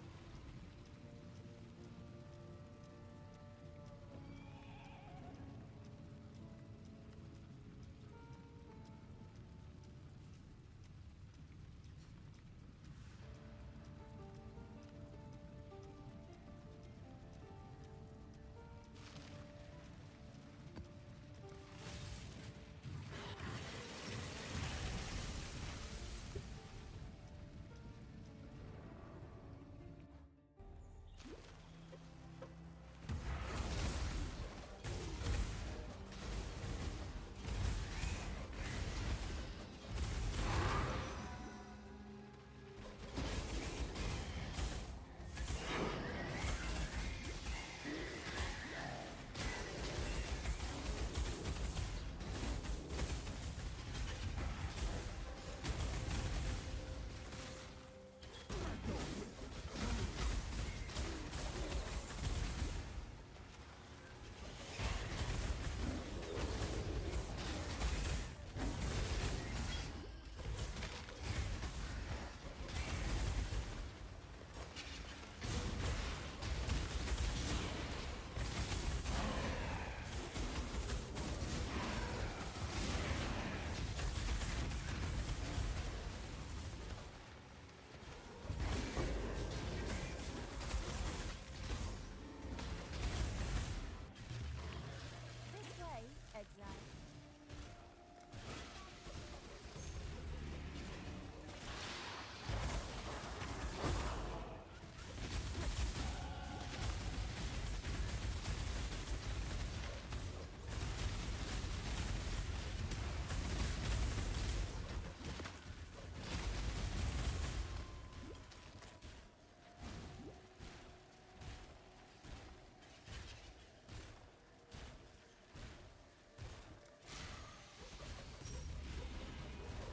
This way, Exile.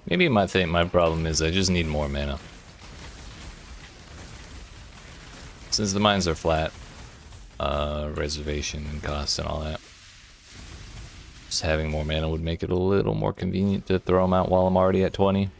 Maybe my problem is I just need more mana. Since the mines are flat, reservation costs and all that, just having more mana would make it a little more convenient to throw them out while I'm already at 20.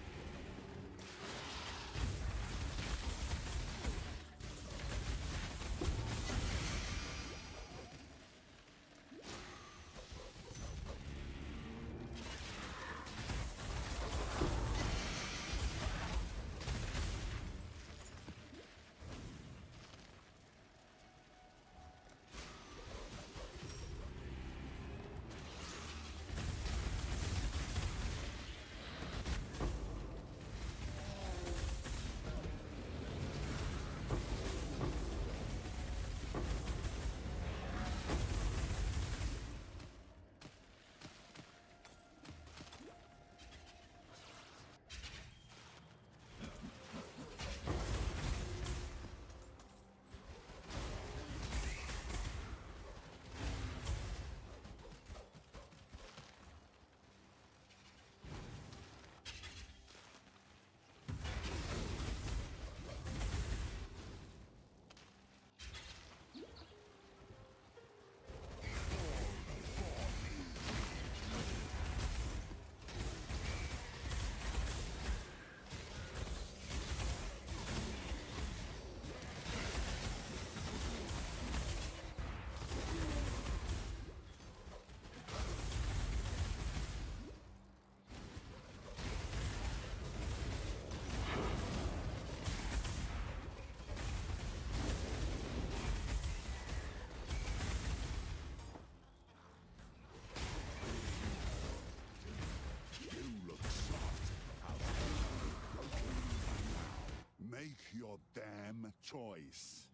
Make your damn choice.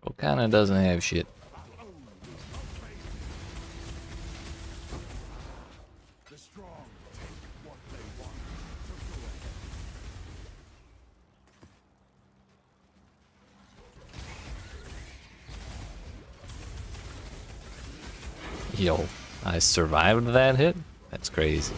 Bro kinda doesn't have shit. The strong take what they want. Yo, I survived that hit? That's crazy.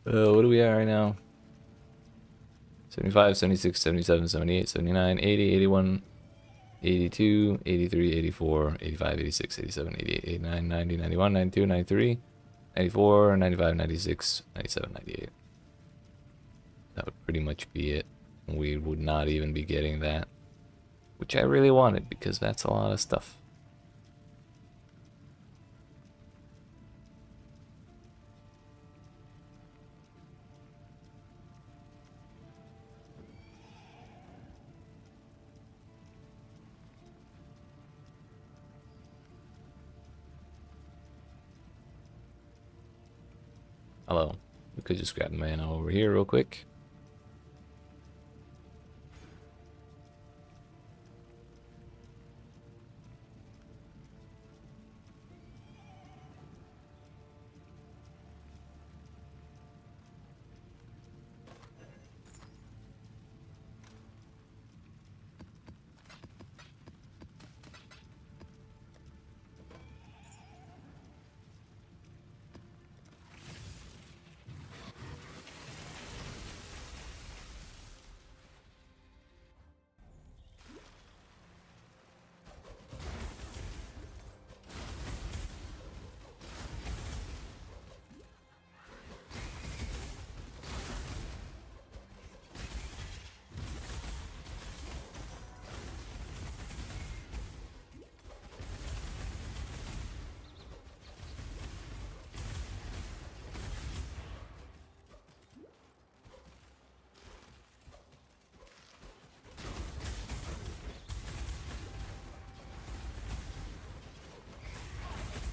What do we at right now? 75, 76, 77, 78, 79, 80, 81, 82, 83, 84, 85, 86, 87, 88, 89, 90, 91, 92, 93, 94, 95, 96, 97, 98. That would pretty much be it. We would not even be getting that, which I really wanted because that's a lot of stuff. Hello. We could just grab the mana over here real quick.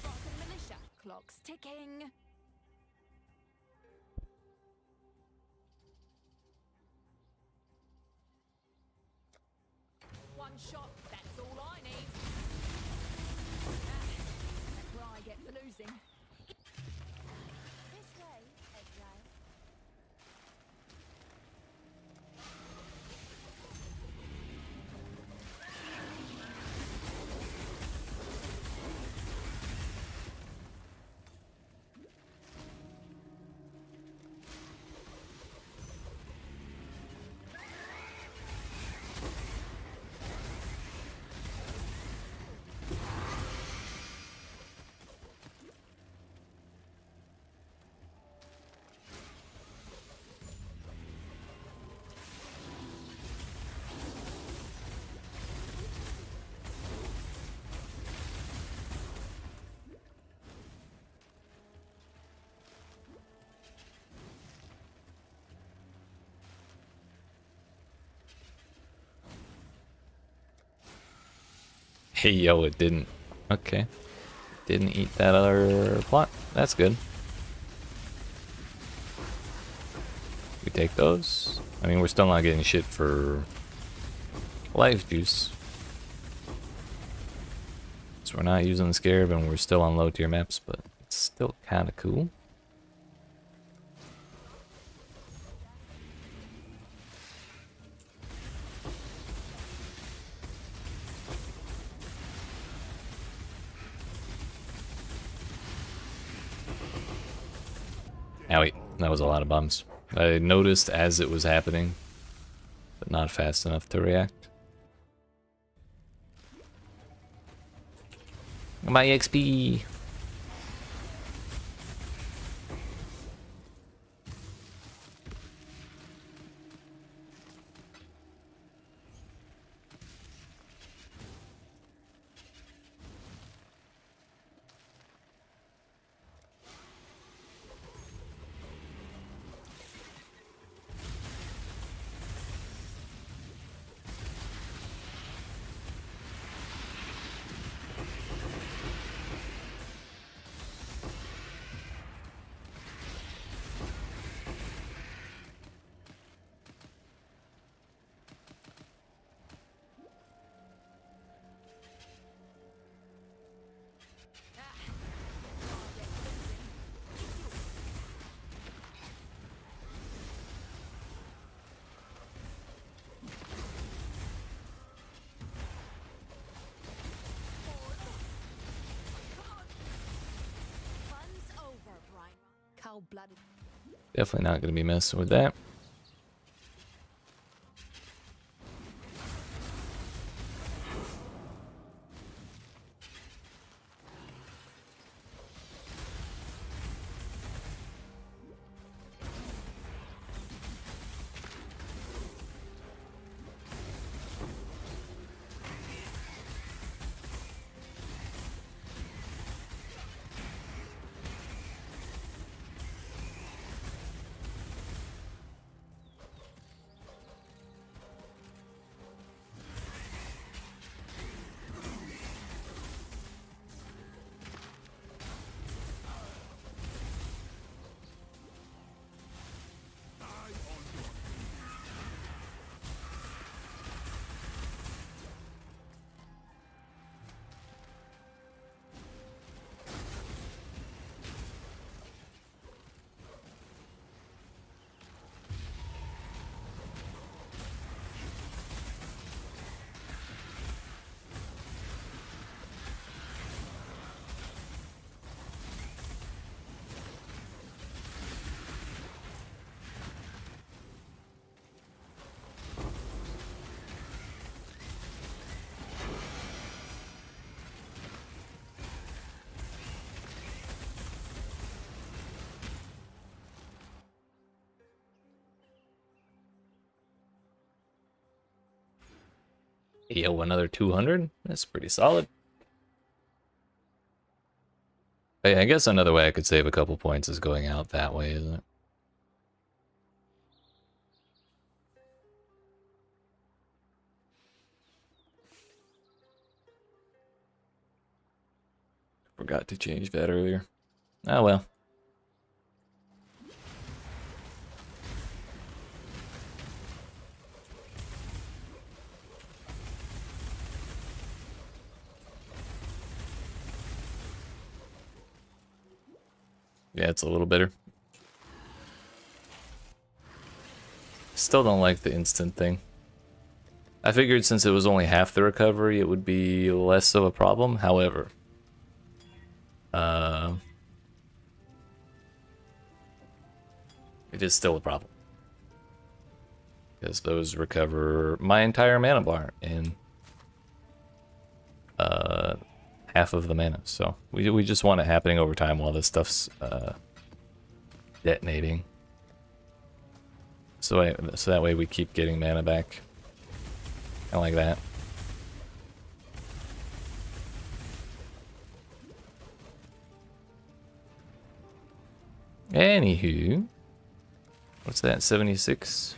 Spartan militia. Clock's ticking. One shot, that's all I need. That's where I get for losing. This way, Exile. Hey, yo, it didn't. Okay. Didn't eat that other plot. That's good. We take those. I mean, we're still not getting shit for life juice. So we're not using the scarab and we're still on low tier maps, but it's still kind of cool. Owie, that was a lot of bums. I noticed as it was happening, but not fast enough to react. My XP! Fun's over, Brian. Cold-blooded. Definitely not going to be messing with that. Yo, another 200? That's pretty solid. Hey, I guess another way I could save a couple points is going out that way, isn't it? Forgot to change that earlier. Oh well. Yeah, it's a little bitter. Still don't like the instant thing. I figured since it was only half the recovery, it would be less of a problem. However, it is still a problem. Because those recover my entire mana bar in half of the mana. So we just want it happening over time while this stuff's detonating. So that way we keep getting mana back. Kinda like that. Anywho, what's that? 76?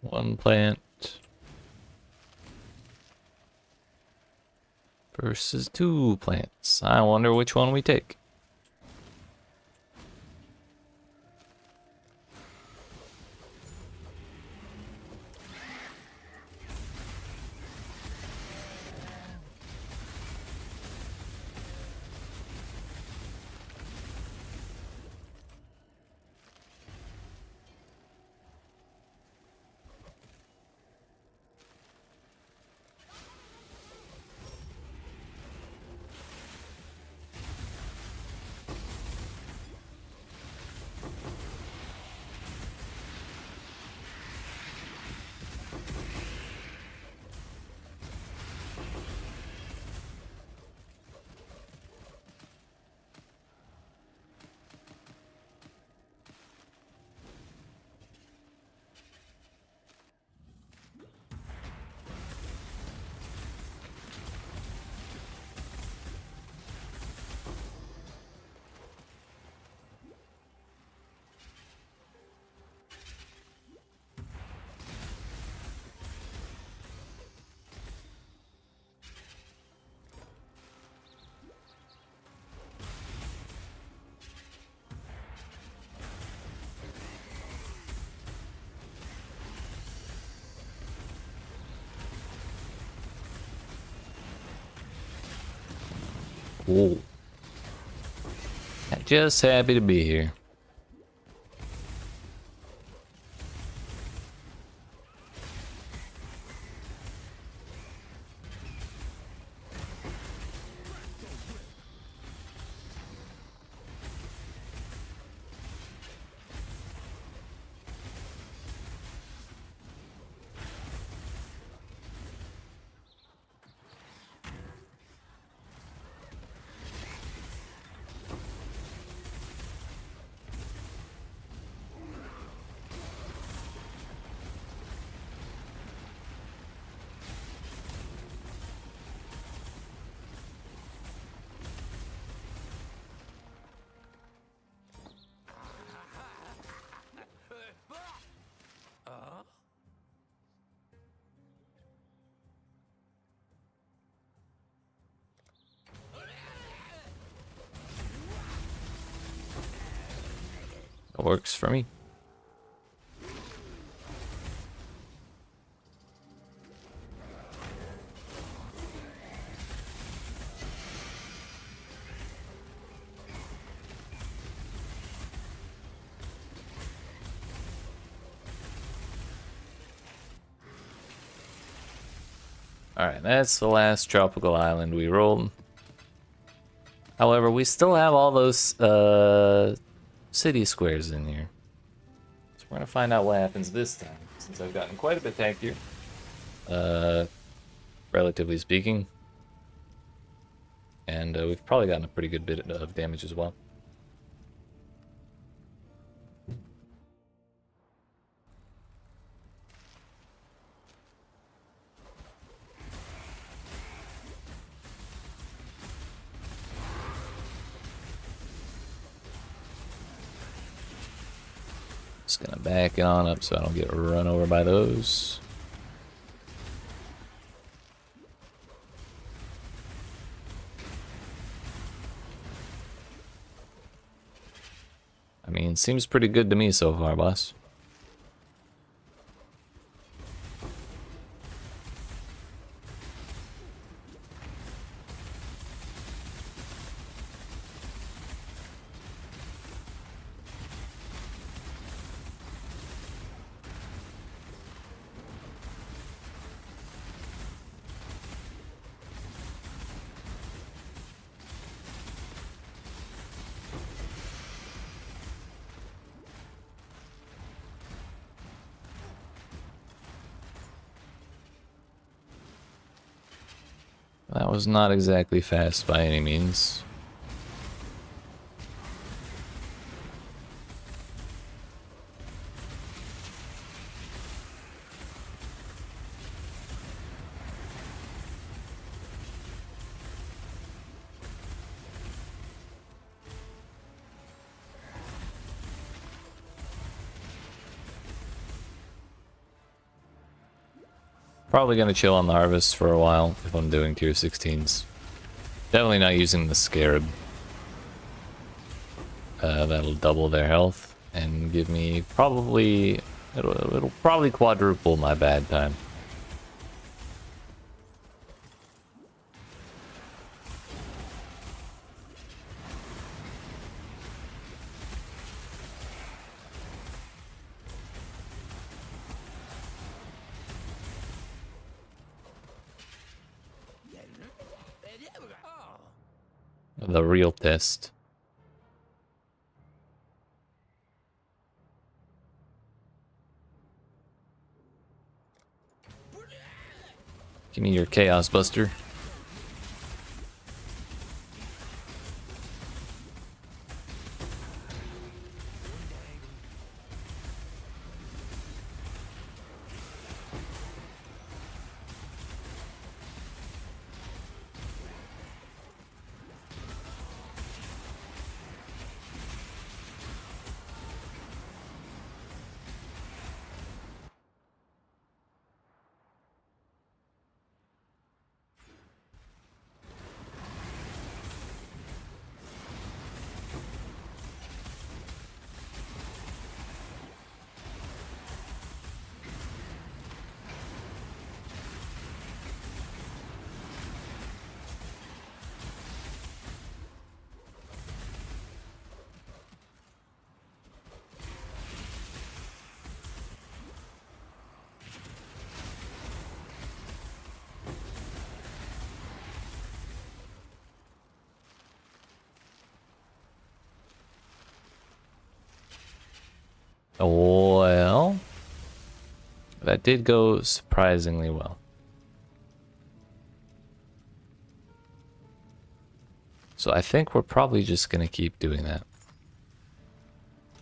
One plant versus 2 plants. I wonder which one we take. Ooh. Just happy to be here. That works for me. Alright, that's the last tropical island we rolled. However, we still have all those city squares in here. So we're gonna find out what happens this time, since I've gotten quite a bit tankier. Relatively speaking. And we've probably gotten a pretty good bit of damage as well. Just gonna back it on up so I don't get run over by those. I mean, seems pretty good to me so far, boss. That was not exactly fast by any means. Probably gonna chill on the harvest for a while if I'm doing tier 16s. Definitely not using the scarab. That'll double their health and give me probably... It'll probably quadruple my bad time. The real test. Give me your Chaos Buster. Well, that did go surprisingly well. So I think we're probably just going to keep doing that.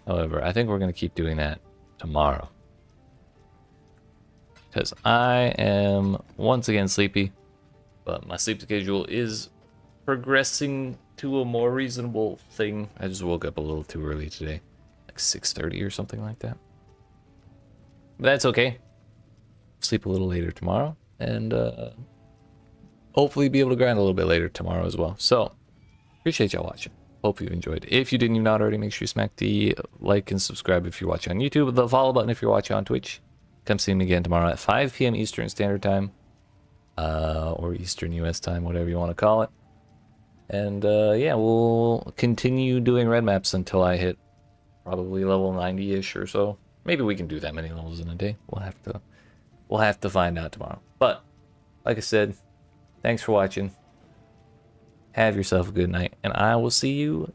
However, I think we're going to keep doing that tomorrow. Because I am once again sleepy, but my sleep schedule is progressing to a more reasonable thing. I just woke up a little too early today. 6:30 or something like that. But that's okay. Sleep a little later tomorrow, and hopefully be able to grind a little bit later tomorrow as well. So, appreciate y'all watching. Hope you've enjoyed. If you didn't even already, make sure you smack the like and subscribe if you're watching on YouTube, the follow button if you're watching on Twitch. Come see me again tomorrow at 5 p.m. Eastern Standard Time, or Eastern US time, whatever you want to call it. And yeah, we'll continue doing red maps until I hit probably level 90-ish or so. Maybe we can do that many levels in a day. We'll have to find out tomorrow. But like I said, thanks for watching. Have yourself a good night, and I will see you